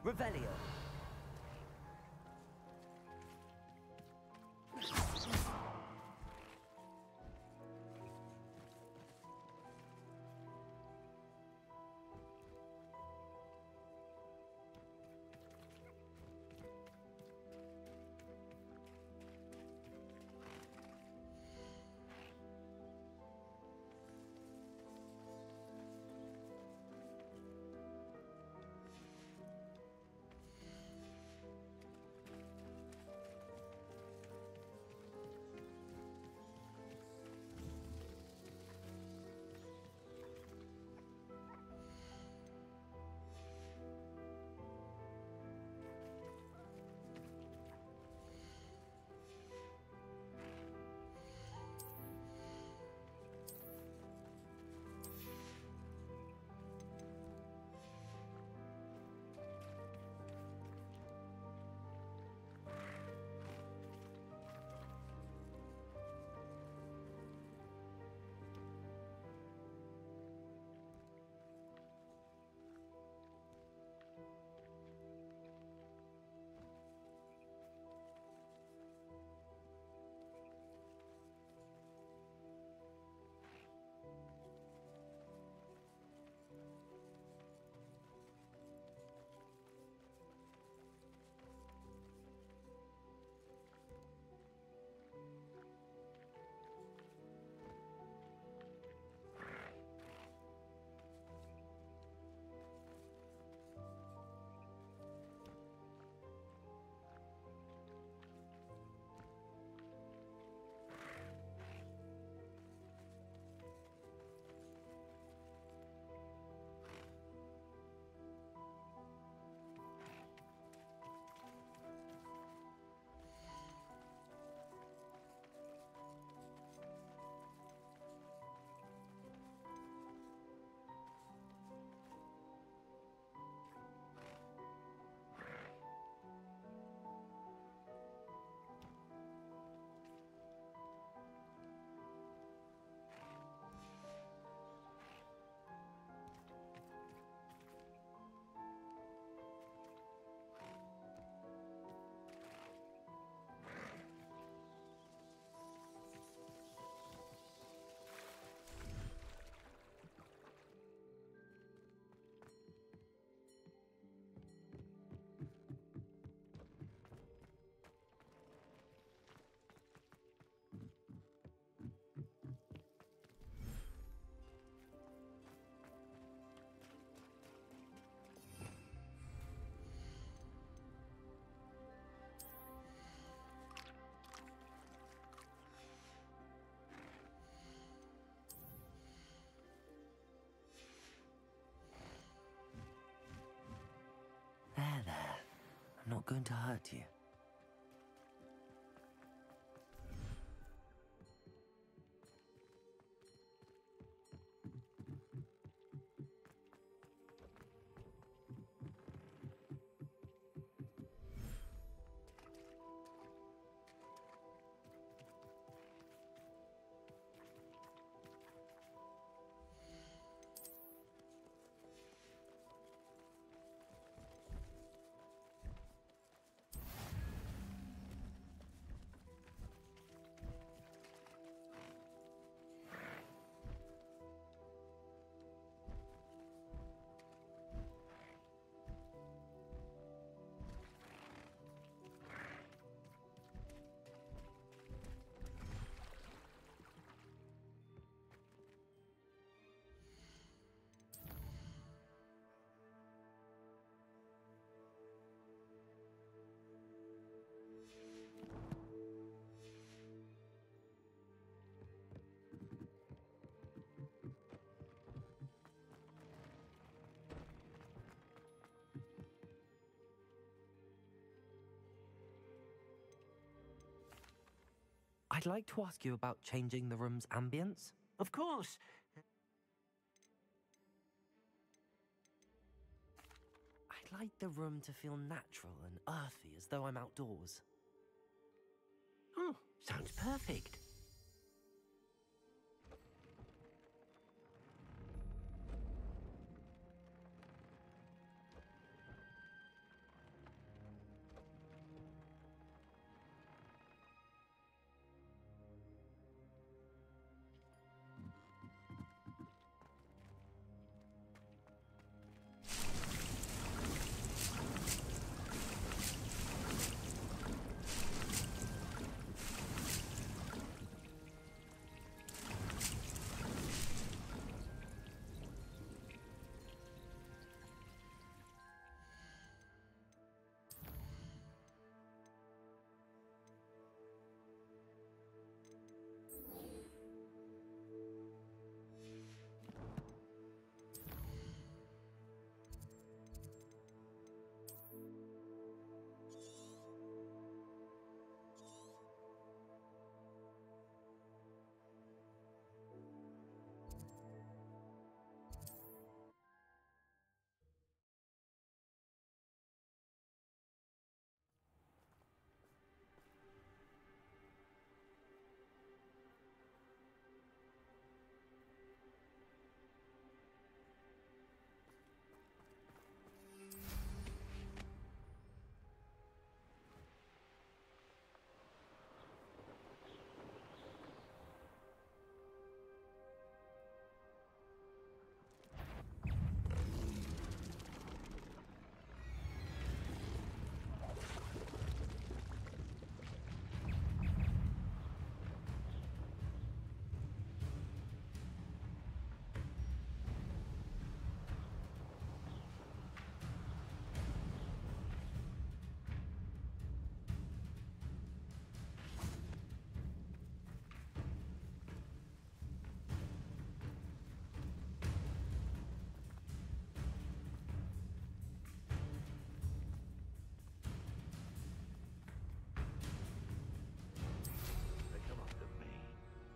Revelio. There. I'm not going to hurt you. I'd like to ask you about changing the room's ambience. Of course. I'd like the room to feel natural and earthy, as though I'm outdoors. Oh, sounds perfect.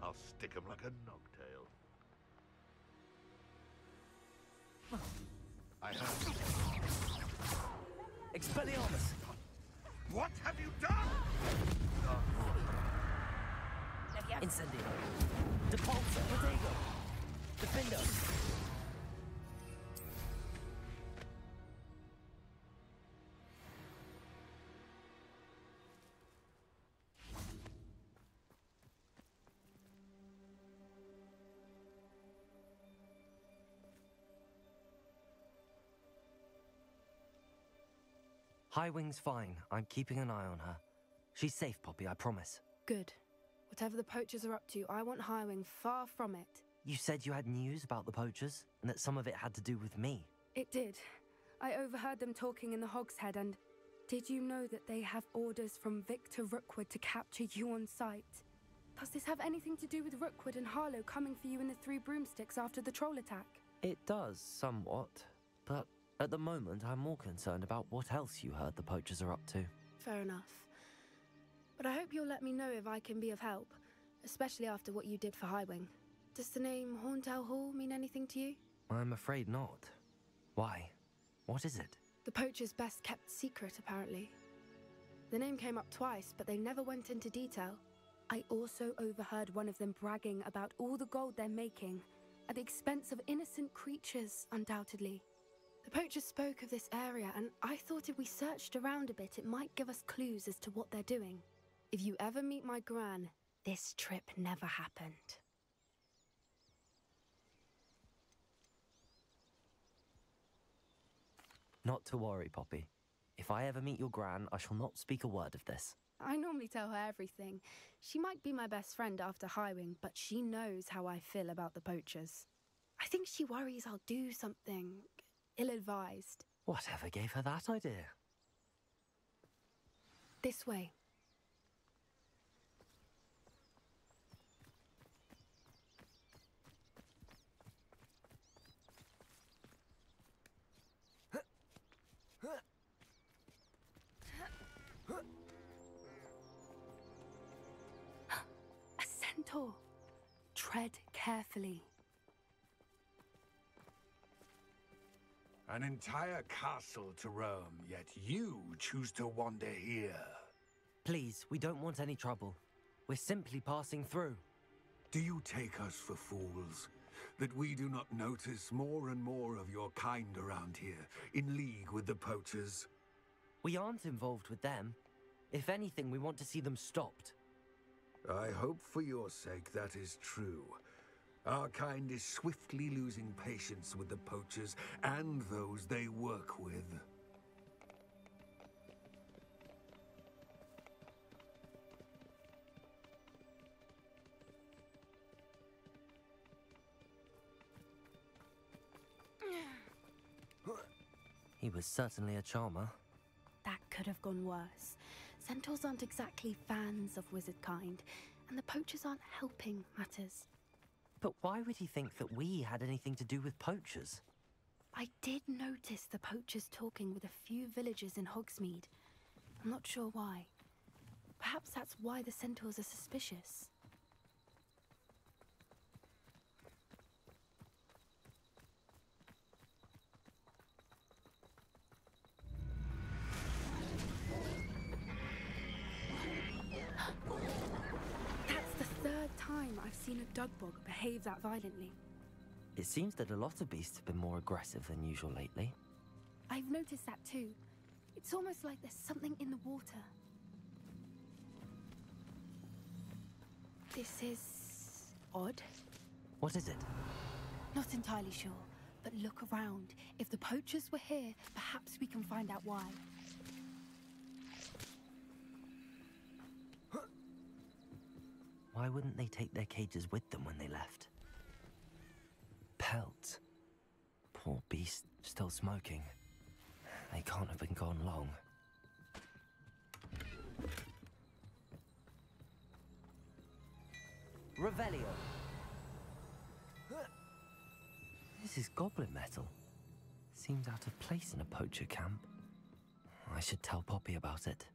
I'll stick him like a nogtail. I have... Expelliarmus! What have you done? Incendio! Depulso! Protego! Defendo! Highwing's fine. I'm keeping an eye on her. She's safe, Poppy, I promise. Good. Whatever the poachers are up to, I want Highwing far from it. You said you had news about the poachers, and that some of it had to do with me. It did. I overheard them talking in the Hogshead, and did you know that they have orders from Victor Rookwood to capture you on sight? Does this have anything to do with Rookwood and Harlow coming for you in the Three Broomsticks after the troll attack? It does, somewhat. But at the moment, I'm more concerned about what else you heard the poachers are up to. Fair enough. But I hope you'll let me know if I can be of help, especially after what you did for Highwing. Does the name Horntail Hall mean anything to you? I'm afraid not. Why? What is it? The poacher's best kept secret, apparently. The name came up twice, but they never went into detail. I also overheard one of them bragging about all the gold they're making, at the expense of innocent creatures, undoubtedly. The poachers spoke of this area, and I thought if we searched around a bit, it might give us clues as to what they're doing. If you ever meet my gran, this trip never happened. Not to worry, Poppy. If I ever meet your gran, I shall not speak a word of this. I normally tell her everything. She might be my best friend after Highwing, but she knows how I feel about the poachers. I think she worries I'll do something ill-advised. Whatever gave her that idea? This way. centaur. Tread carefully. An entire castle to roam, yet you choose to wander here. Please, we don't want any trouble. We're simply passing through. Do you take us for fools? That we do not notice more and more of your kind around here, in league with the poachers? We aren't involved with them. If anything, we want to see them stopped. I hope for your sake that is true. Our kind is swiftly losing patience with the poachers and those they work with. He was certainly a charmer. That could have gone worse. Centaurs aren't exactly fans of wizard kind, and the poachers aren't helping matters. But why would he think that we had anything to do with poachers? I did notice the poachers talking with a few villagers in Hogsmeade. I'm not sure why. Perhaps that's why the centaurs are suspicious. That's the third time I've seen a dugbog behave that violently. It seems that a lot of beasts have been more aggressive than usual lately. I've noticed that too. It's almost like there's something in the water. This is odd. What is it? Not entirely sure, but look around. If the poachers were here, perhaps we can find out why. Why wouldn't they take their cages with them when they left? Pelts. Poor beast, still smoking. They can't have been gone long. Revelio. This is goblin metal. Seems out of place in a poacher camp. I should tell Poppy about it.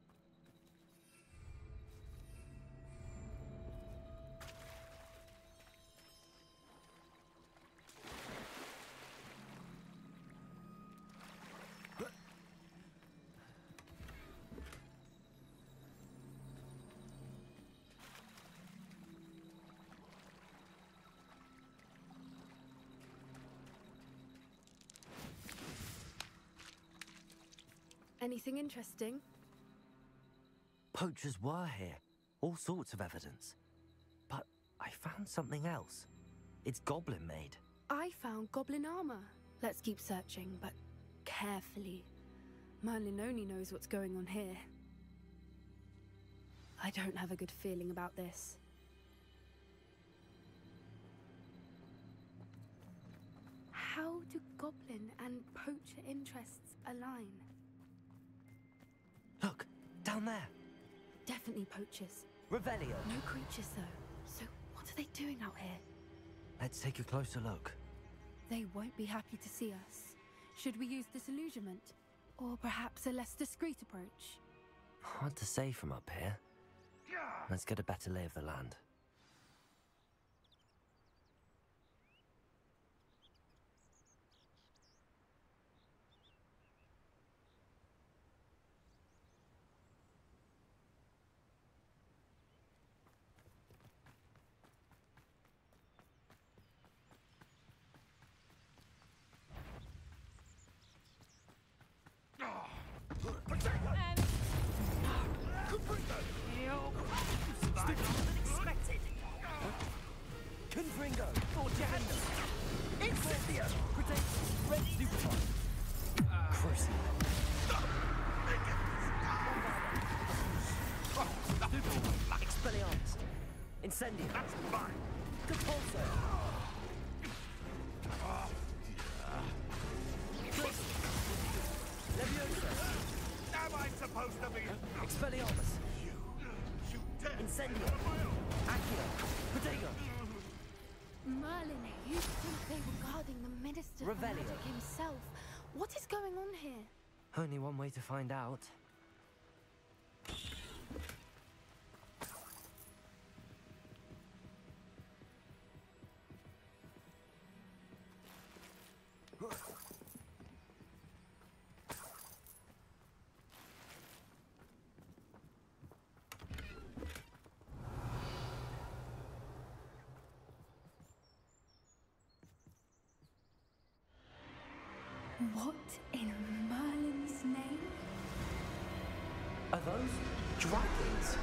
Anything interesting? Poachers were here. All sorts of evidence. But I found something else. It's goblin made. I found goblin armor. Let's keep searching, but carefully. Merlin only knows what's going on here. I don't have a good feeling about this. How do goblin and poacher interests align? Look, down there. Definitely poachers. Revelio. No creatures, though. So what are they doing out here? Let's take a closer look. They won't be happy to see us. Should we use disillusionment? Or perhaps a less discreet approach? Hard to say from up here. Let's get a better lay of the land. Unexpected. Confringo. For Johannes. Incendio. Protect. Ready. Stupefy. Crucible. Expelliarmus. Incendio. That's fine. Compulso. Leviosa. Am I supposed to be? Expelliarmus. Incendio. Accio. Protego. Merlin, you'd think they were guarding the Minister of Revelio. Magic himself. What is going on here? Only one way to find out. What in Merlin's name? Are those dragons?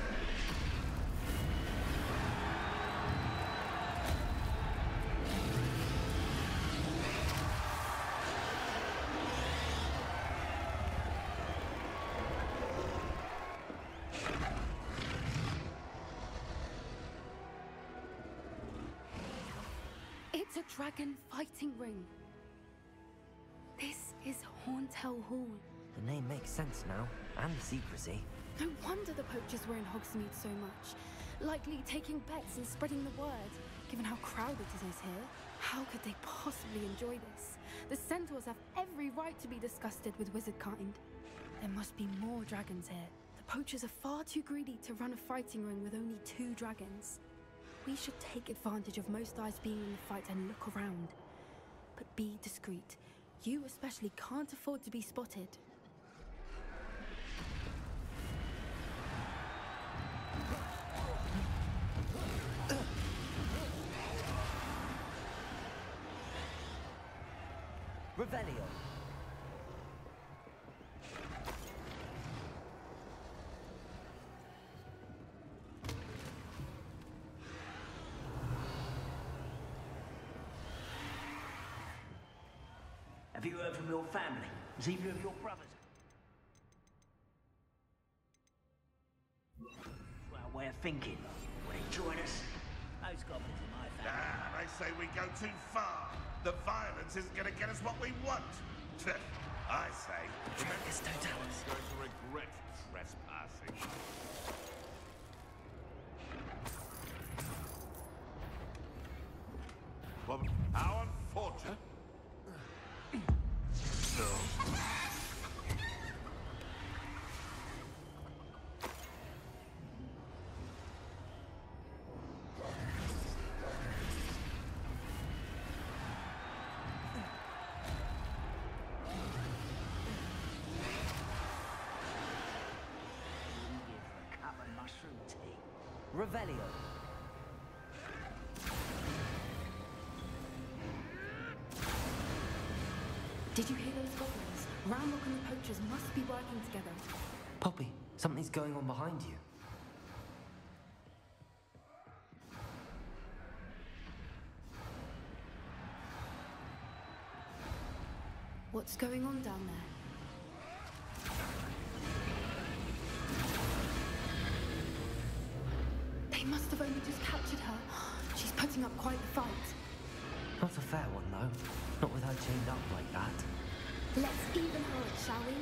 It's a dragon fighting ring. This is Hauntel Hall. The name makes sense now, and the secrecy. No wonder the poachers were in Hogsmeade so much. Likely taking bets and spreading the word, given how crowded it is here. How could they possibly enjoy this? The centaurs have every right to be disgusted with wizard kind. There must be more dragons here. The poachers are far too greedy to run a fighting ring with only 2 dragons. We should take advantage of most eyes being in the fight and look around. But be discreet. You especially can't afford to be spotted. Revelio. Have you heard from your family? Has either of your brothers? Well, way of thinking. Will they join us? Those goblins are my family. Ah, they say we go too far. The violence isn't going to get us what we want. I say, remember, someone's going to regret trespassing. Well, how unfortunate. Revelio. Did you hear those goblins? Ramrock and the poachers must be working together. Poppy, something's going on behind you. What's going on down there? They must have only just captured her. She's putting up quite the fight. Not a fair one, though. Not with her chained up like that. Let's even her up, shall we?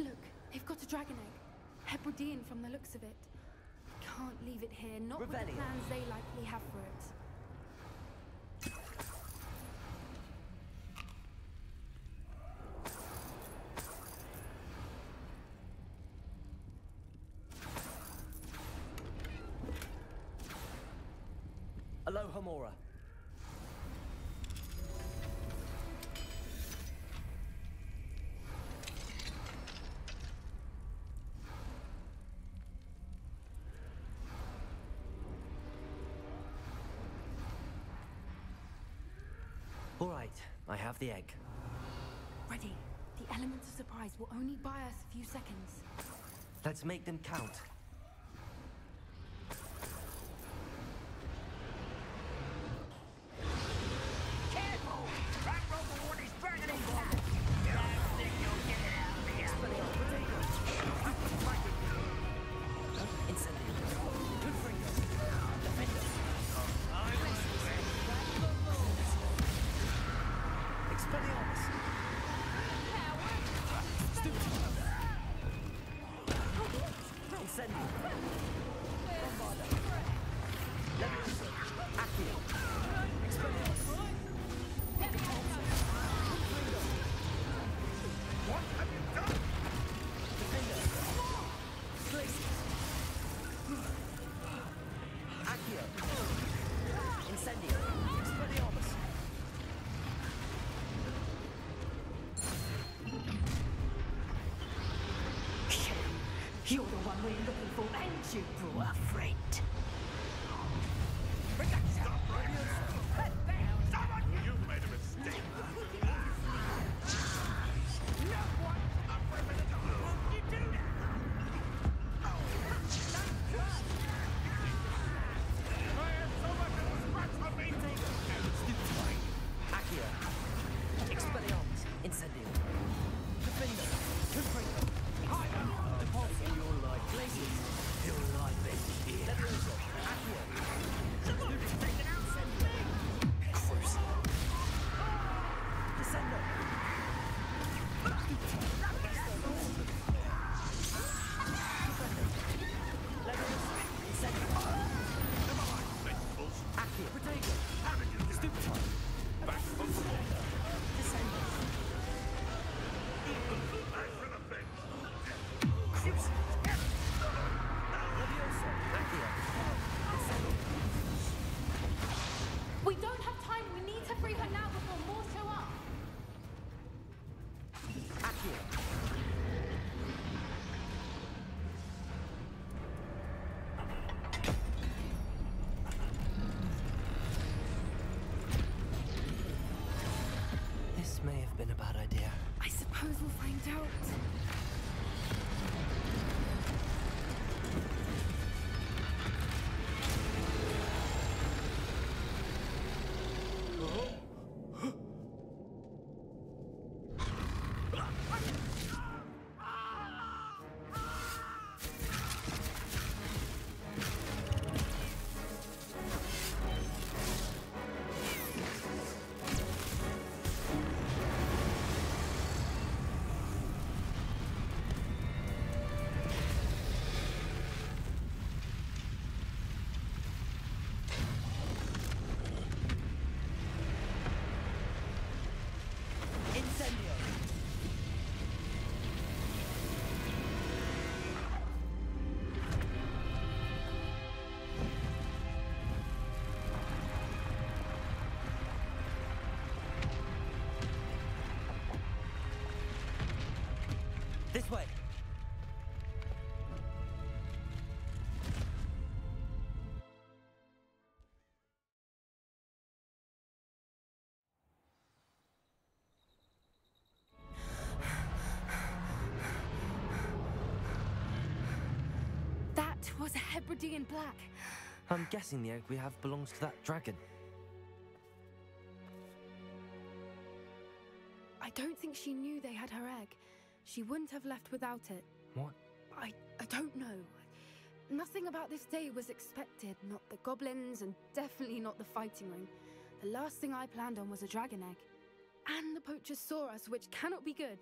Look, they've got a dragon egg. Hebridean from the looks of it. Can't leave it here, not with the plans they likely have for it. Aloha Mora. All right, I have the egg. Ready. The element of surprise will only buy us a few seconds. Let's make them count. Careful! Ramrock will warn his dragon attack! You don't think you'll get it out of me? Good for you. Defender. Expelliarmus. Incendio. Bombarda. Leviosa. Accio. Expelliarmus. What have you done? Defender. Glacius. Accio. Incendio. Expelliarmus. You're the one we're looking for, ain't you? You're afraid. Stop right now! Someone! You've made a mistake. No one! Won't you do that? I have so much of a scratch on me! Accio. Expelliarmus. Incendio. Defender. Confringo. Depulse all your life. Glaciers. Your life is here. Levioso. Accio. Someone's taken out something! Cruise. Descendo. Levioso. Incendio. Accio. Protego. Stupefy. Back from the wall. Descendo. Back for the fence. Cruise. Levioso. Accio. Descendo. We don't have time. We need to free her now before more show up. Accio. This may have been a bad idea. I suppose we'll find out. Incendio. This way. That was a Hebridean black. I'm guessing the egg we have belongs to that dragon. I don't think she knew they had her egg. She wouldn't have left without it. What? I don't know. Nothing about this day was expected. Not the goblins, and definitely not the fighting ring. The last thing I planned on was a dragon egg. And the poachers saw us, which cannot be good.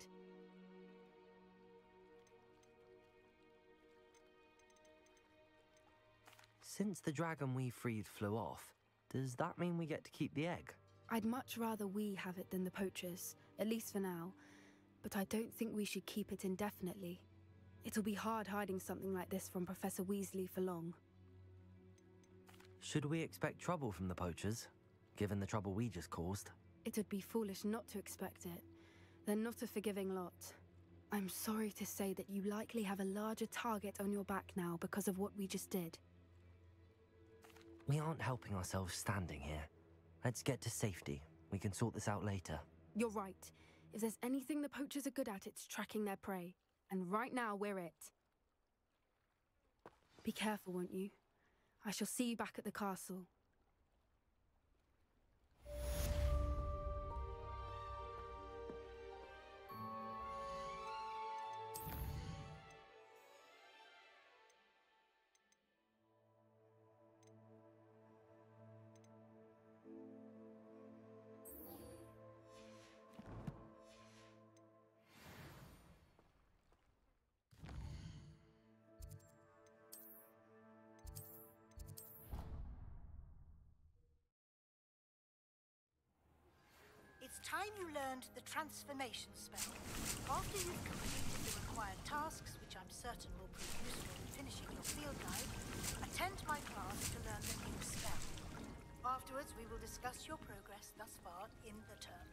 Since the dragon we freed flew off, does that mean we get to keep the egg? I'd much rather we have it than the poachers, at least for now. But I don't think we should keep it indefinitely. It'll be hard hiding something like this from Professor Weasley for long. Should we expect trouble from the poachers, given the trouble we just caused? It would be foolish not to expect it. They're not a forgiving lot. I'm sorry to say that you likely have a larger target on your back now because of what we just did. We aren't helping ourselves standing here. Let's get to safety. We can sort this out later. You're right. If there's anything the poachers are good at, it's tracking their prey. And right now, we're it. Be careful, won't you? I shall see you back at the castle. It's time you learned the transformation spell. After you've completed the required tasks, which I'm certain will prove useful in finishing your field guide, attend my class to learn the new spell. Afterwards, we will discuss your progress thus far in the term.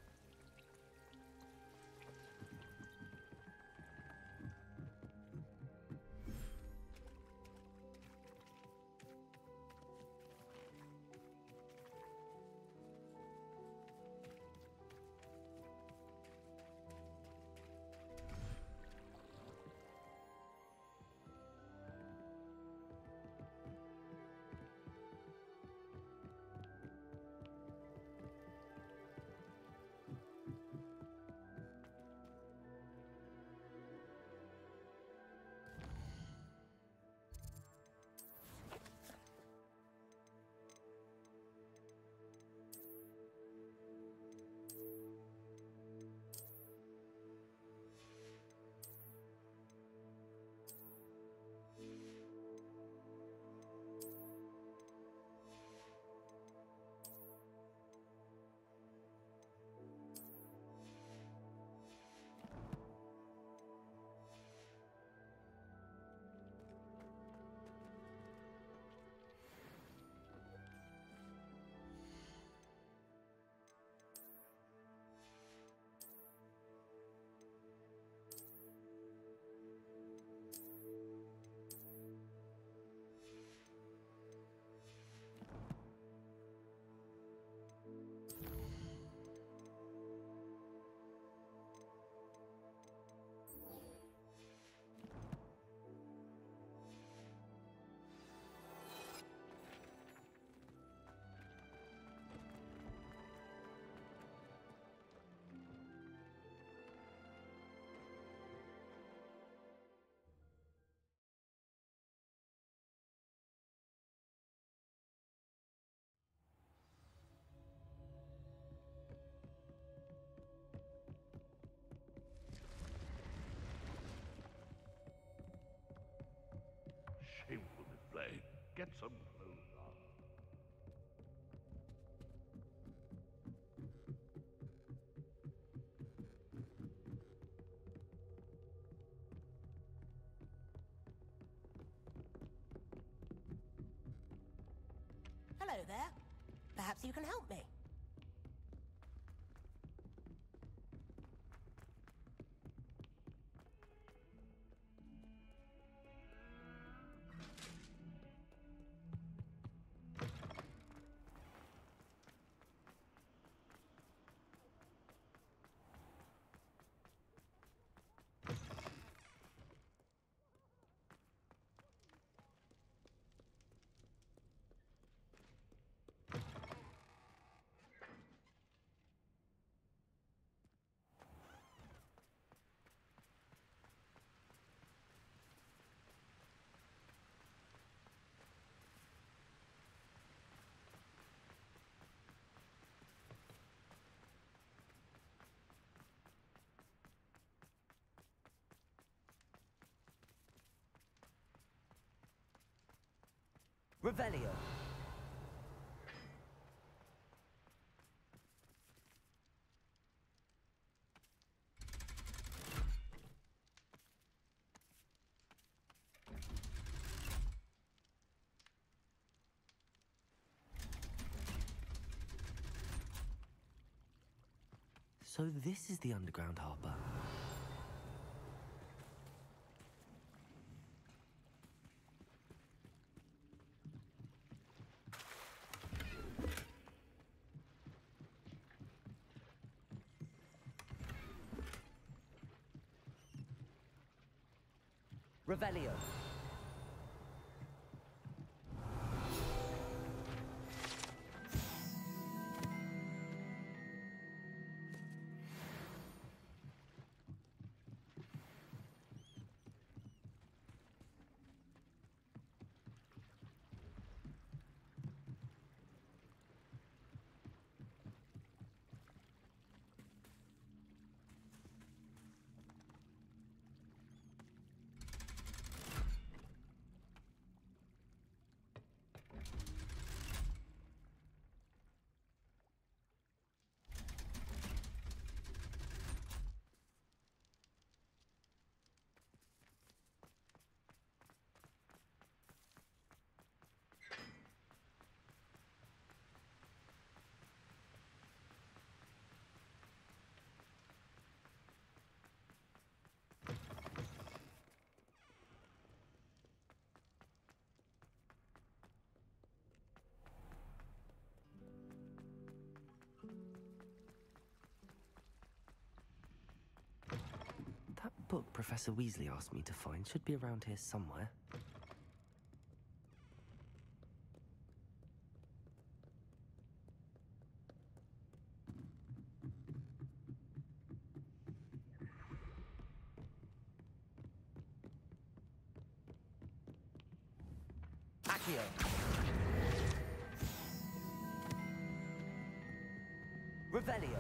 play. Get some clothes on. Hello there. Perhaps you can help me. Revelio. So this is the underground harbor. Revelio. That book Professor Weasley asked me to find should be around here somewhere. Accio. Revelio.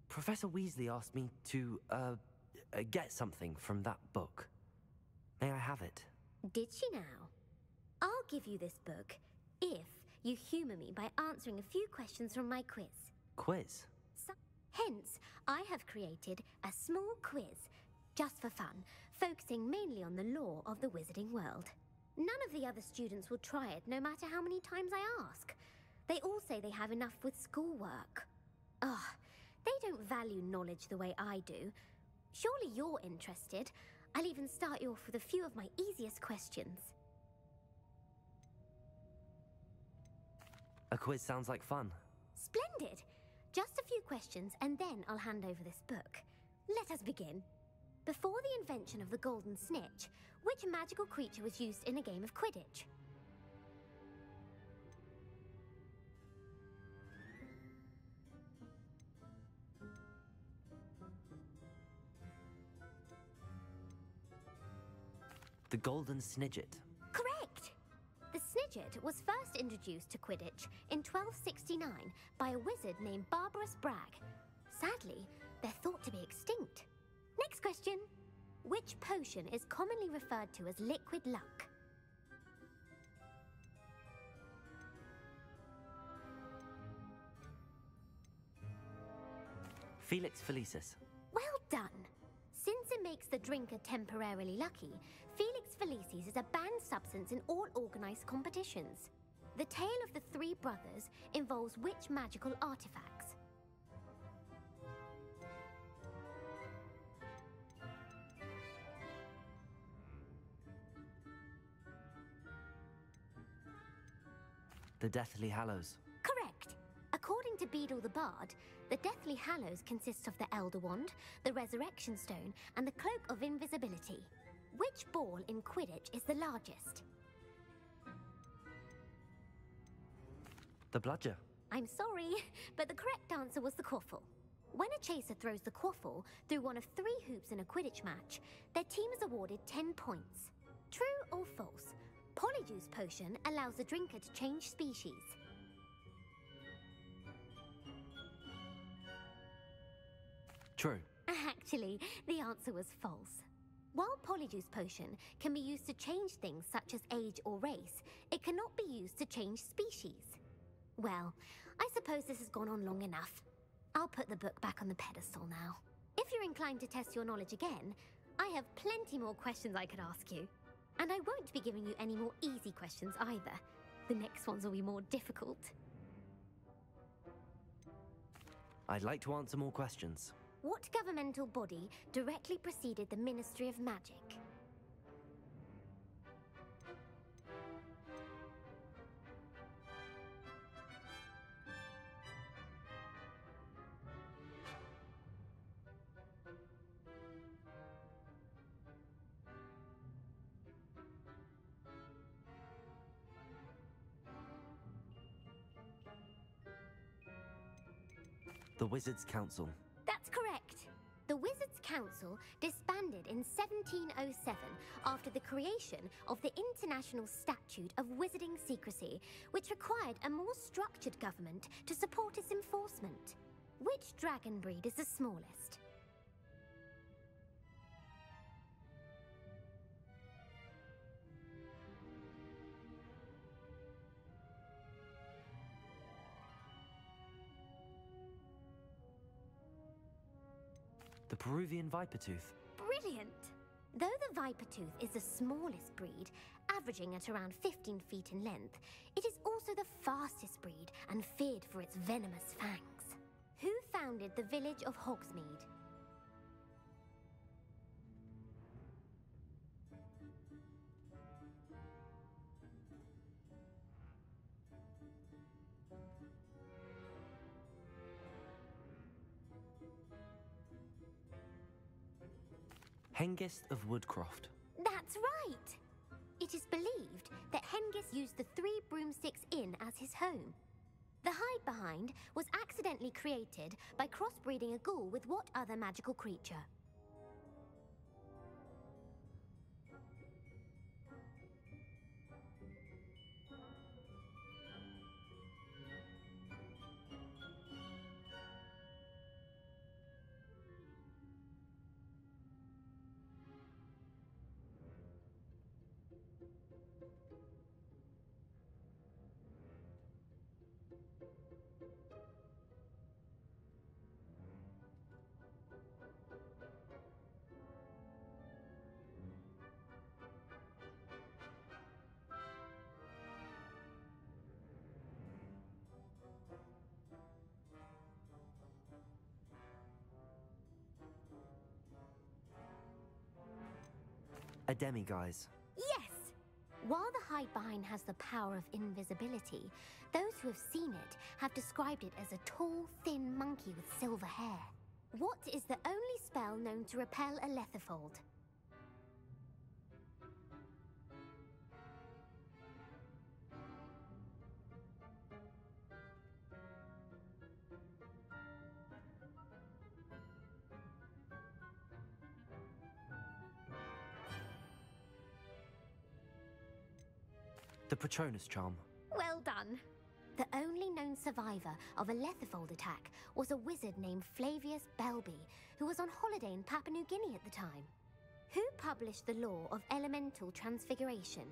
Professor Weasley asked me to, get something from that book. May I have it? Did she now? I'll give you this book if you humour me by answering a few questions from my quiz. Quiz? Hence, I have created a small quiz, just for fun, focusing mainly on the lore of the wizarding world. None of the other students will try it, no matter how many times I ask. They all say they have enough with schoolwork. Ugh, they don't value knowledge the way I do. Surely you're interested. I'll even start you off with a few of my easiest questions. A quiz sounds like fun. Splendid! Just a few questions, and then I'll hand over this book. Let us begin. Before the invention of the golden snitch, which magical creature was used in a game of Quidditch? The golden snidget. Correct! The snidget was first introduced to Quidditch in 1269 by a wizard named Barbarous Bragg. Sadly, they're thought to be extinct. Next question. Which potion is commonly referred to as liquid luck? Felix Felicis. Well done! Since it makes the drinker temporarily lucky, Felix Felicis is a banned substance in all organized competitions. The tale of the three brothers involves which magical artifacts? The Deathly Hallows. Correct! According to Beadle the Bard, the Deathly Hallows consists of the Elder Wand, the Resurrection Stone, and the Cloak of Invisibility. Which ball in Quidditch is the largest? The Bludger. I'm sorry, but the correct answer was the quaffle. When a chaser throws the quaffle through one of 3 hoops in a Quidditch match, their team is awarded 10 points. True or false? Polyjuice potion allows the drinker to change species. True. Actually, the answer was false. While Polyjuice potion can be used to change things such as age or race, it cannot be used to change species. Well, I suppose this has gone on long enough. I'll put the book back on the pedestal now. If you're inclined to test your knowledge again, I have plenty more questions I could ask you. And I won't be giving you any more easy questions either. The next ones will be more difficult. I'd like to answer more questions. What governmental body directly preceded the Ministry of Magic? The Wizards' Council. That's correct. The Wizards' Council disbanded in 1707 after the creation of the International Statute of Wizarding Secrecy, which required a more structured government to support its enforcement. Which dragon breed is the smallest? The Peruvian Vipertooth. Brilliant! Though the Vipertooth is the smallest breed, averaging at around 15 feet in length, it is also the fastest breed and feared for its venomous fangs. Who founded the village of Hogsmeade? Hengist of Woodcroft. That's right! It is believed that Hengist used the 3 Broomsticks Inn as his home. The hide behind was accidentally created by crossbreeding a ghoul with what other magical creature? A demiguise. Yes! While the hide behind has the power of invisibility, those who have seen it have described it as a tall, thin monkey with silver hair. What is the only spell known to repel a letherfold? The Patronus charm. Well done. The only known survivor of a Letherfold attack was a wizard named Flavius Belby, who was on holiday in Papua New Guinea at the time. Who published the law of elemental transfiguration?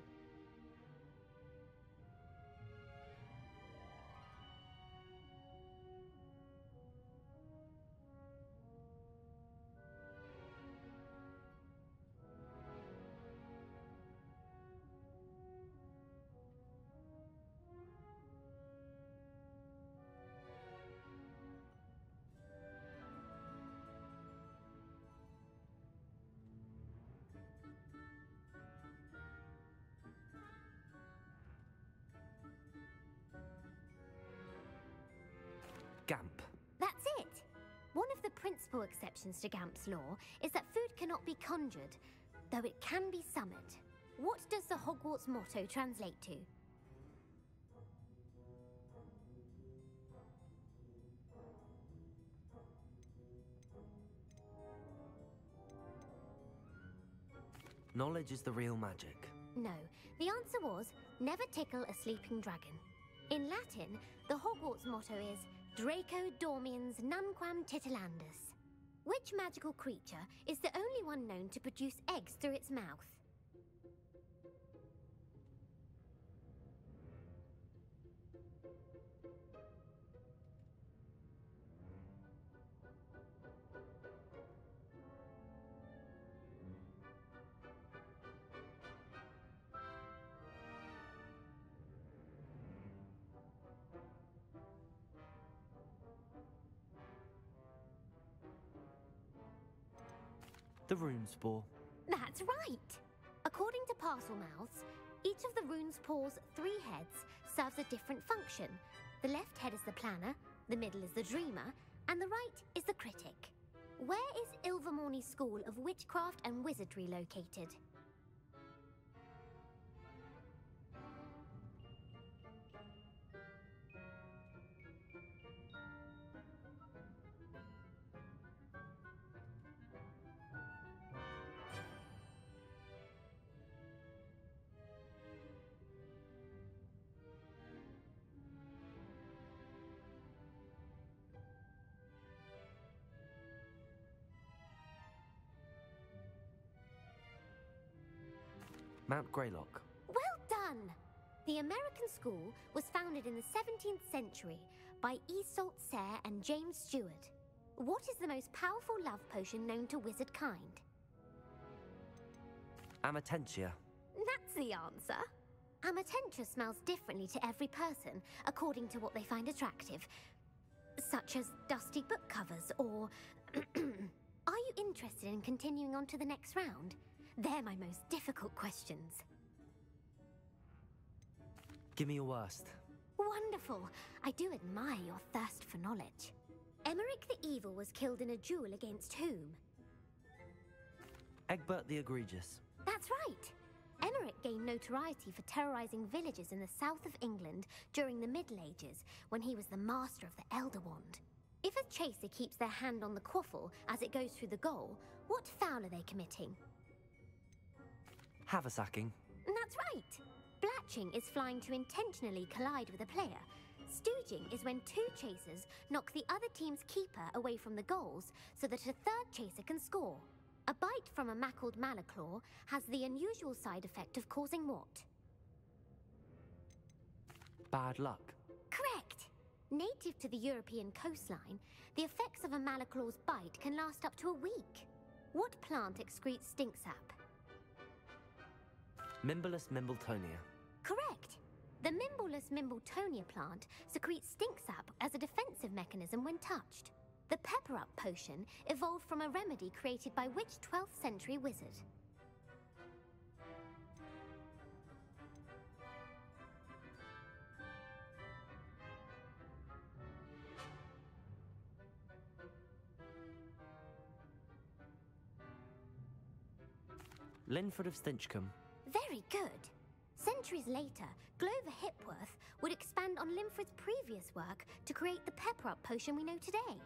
Gamp. That's it! One of the principal exceptions to Gamp's law is that food cannot be conjured, though it can be summoned. What does the Hogwarts motto translate to? Knowledge is the real magic. No, the answer was, never tickle a sleeping dragon. In Latin, the Hogwarts motto is Draco dormiens nunquam titilandus. Which magical creature is the only one known to produce eggs through its mouth? The rune spore. That's right! According to Parselmouths, each of the rune's paws' 3 heads serves a different function. The left head is the planner, the middle is the dreamer, and the right is the critic. Where is Ilvermorny's School of Witchcraft and Wizardry located? Mount Greylock. Well done! The American school was founded in the 17th century by Iseult Sayre and James Stewart. What is the most powerful love potion known to wizard kind? Amatentia. That's the answer. Amatentia smells differently to every person, according to what they find attractive, such as dusty book covers or... Are you interested in continuing on to the next round? They're my most difficult questions. Give me your worst. Wonderful. I do admire your thirst for knowledge. Emeric the Evil was killed in a duel against whom? Egbert the Egregious. That's right. Emeric gained notoriety for terrorizing villages in the south of England during the Middle Ages, when he was the master of the Elder Wand. If a chaser keeps their hand on the quaffle as it goes through the goal, what foul are they committing? Haversacking. That's right. Blatching is flying to intentionally collide with a player. Stooging is when 2 chasers knock the other team's keeper away from the goals so that a 3rd chaser can score. A bite from a mackled malaclaw has the unusual side effect of causing what? Bad luck. Correct. Native to the European coastline, the effects of a malaclaw's bite can last up to a week. What plant excretes stink sap? Mimbolus Mimbletonia. Correct. The Mimbolus Mimbletonia plant secretes stink sap as a defensive mechanism when touched. The Pepper Up potion evolved from a remedy created by which 12th century wizard? Linford of Stinchcombe. Very good. Centuries later, Glover Hipworth would expand on Linford's previous work to create the Pepper Up potion we know today.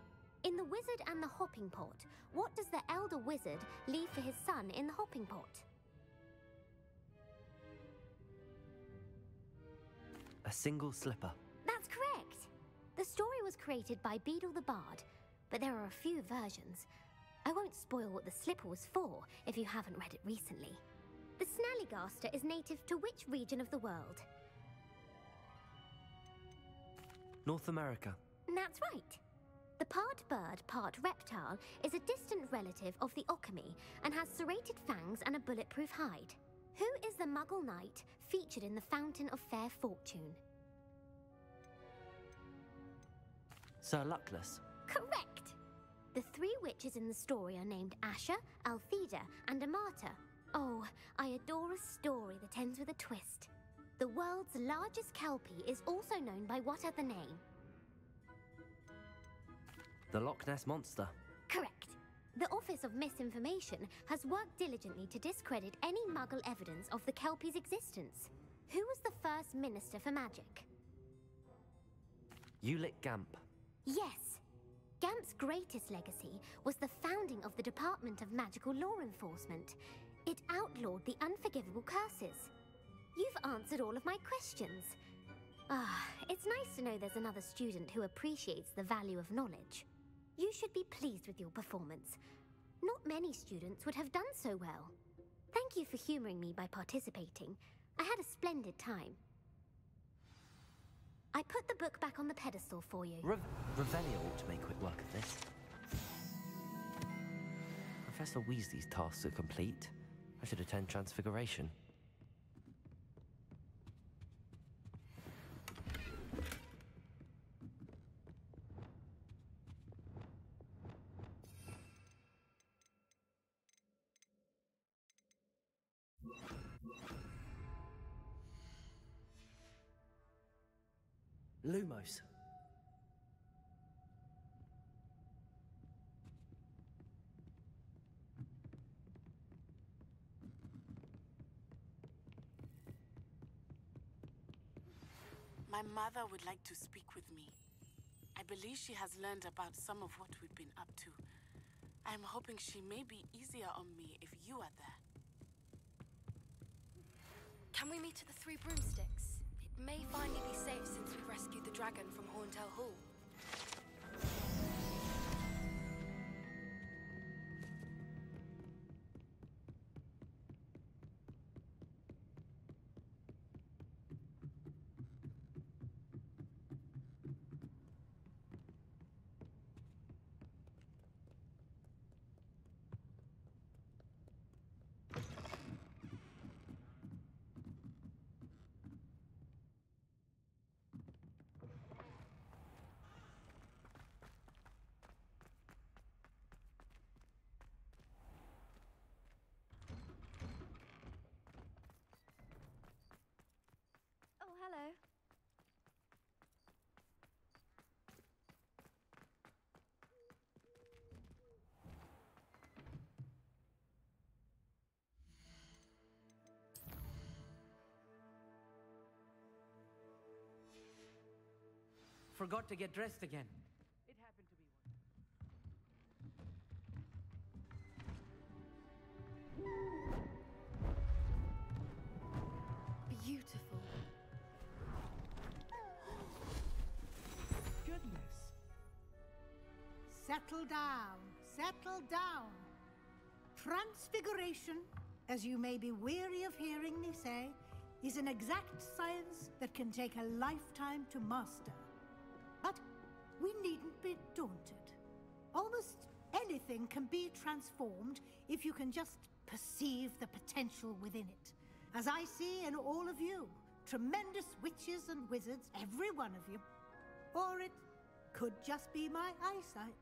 In The Wizard and the Hopping Pot, what does the elder wizard leave for his son in the hopping pot? A single slipper. That's correct. The story was created by Beadle the Bard, but there are a few versions. I won't spoil what the slipper was for if you haven't read it recently. The Snallygaster is native to which region of the world? North America. That's right. The part bird, part reptile is a distant relative of the Occamy and has serrated fangs and a bulletproof hide. Who is the Muggle knight featured in the Fountain of Fair Fortune? Sir Luckless. Correct! The three witches in the story are named Asher, Altheda, and Amata. Oh, I adore a story that ends with a twist. The world's largest kelpie is also known by what other name? The Loch Ness Monster. Correct. The Office of Misinformation has worked diligently to discredit any Muggle evidence of the kelpie's existence. Who was the first Minister for Magic? Ulick Gamp. Yes. Gamp's greatest legacy was the founding of the Department of Magical Law Enforcement. It outlawed the unforgivable curses. You've answered all of my questions. It's nice to know there's another student who appreciates the value of knowledge. You should be pleased with your performance. Not many students would have done so well. Thank you for humoring me by participating. I had a splendid time. I put the book back on the pedestal for you. Revelio ought to make quick work of this. Professor Weasley's tasks are complete. I should attend Transfiguration. Lumos. My mother would like to speak with me. I believe she has learned about some of what we've been up to. I'm hoping she may be easier on me if you are there. Can we meet at the Three Broomsticks? It may finally be safe since we rescued the dragon from Horntail Hall. Hello. Forgot to get dressed again. It happened to be one. Beautiful. Goodness. Settle down. Settle down. Transfiguration, as you may be weary of hearing me say, is an exact science that can take a lifetime to master. But we needn't be daunted. Almost anything can be transformed if you can just perceive the potential within it. As I see in all of you, tremendous witches and wizards, every one of you. Or it could just be my eyesight.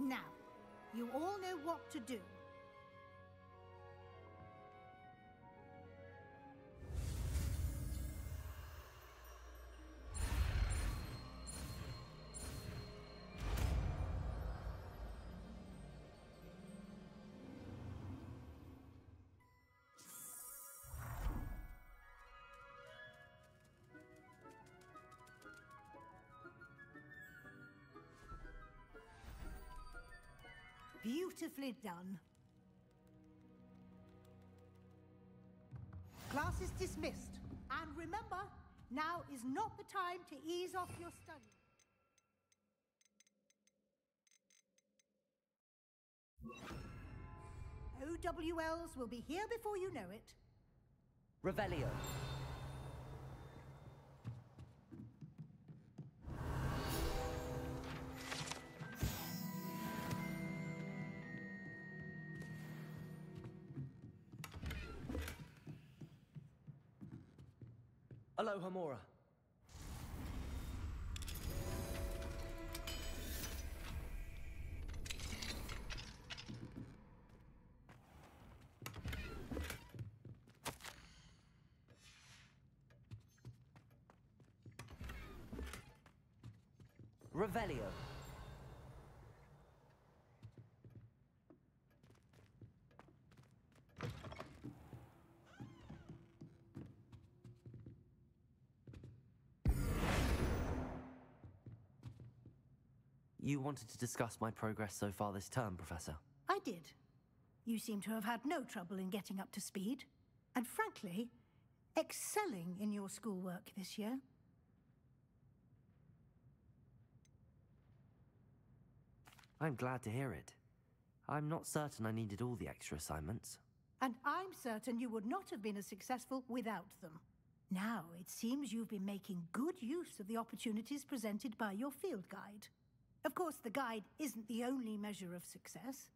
Now, you all know what to do. Beautifully done. Class dismissed. And remember, now is not the time to ease off your study. OWLs will be here before you know it. Revelio. Aloha Mora. Revelio. You wanted to discuss my progress so far this term, Professor? I did. You seem to have had no trouble in getting up to speed, and frankly, excelling in your schoolwork this year. I'm glad to hear it. I'm not certain I needed all the extra assignments. And I'm certain you would not have been as successful without them. Now, it seems you've been making good use of the opportunities presented by your field guide. Of course, the guide isn't the only measure of success.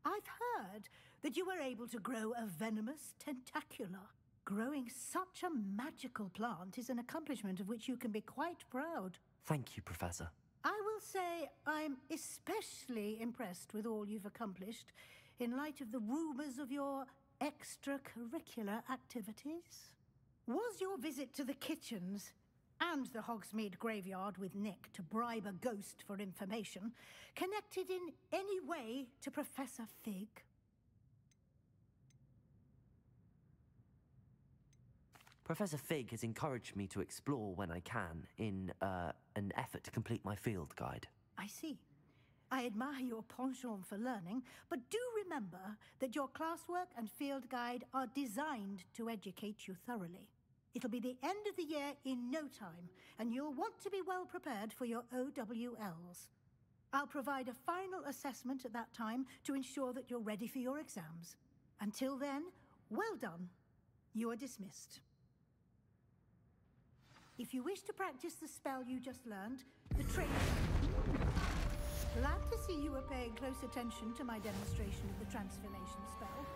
I've heard that you were able to grow a venomous tentacula. Growing such a magical plant is an accomplishment of which you can be quite proud. Thank you, Professor. I will say I'm especially impressed with all you've accomplished in light of the rumors of your extracurricular activities. Was your visit to the kitchens and the Hogsmeade graveyard with Nick to bribe a ghost for information connected in any way to Professor Fig? Professor Fig has encouraged me to explore when I can in an effort to complete my field guide. I see. I admire your penchant for learning, but do remember that your classwork and field guide are designed to educate you thoroughly. It'll be the end of the year in no time, and you'll want to be well prepared for your OWLs. I'll provide a final assessment at that time to ensure that you're ready for your exams. Until then, well done. You are dismissed. If you wish to practice the spell you just learned, the trainer... Glad to see you were paying close attention to my demonstration of the transformation spell.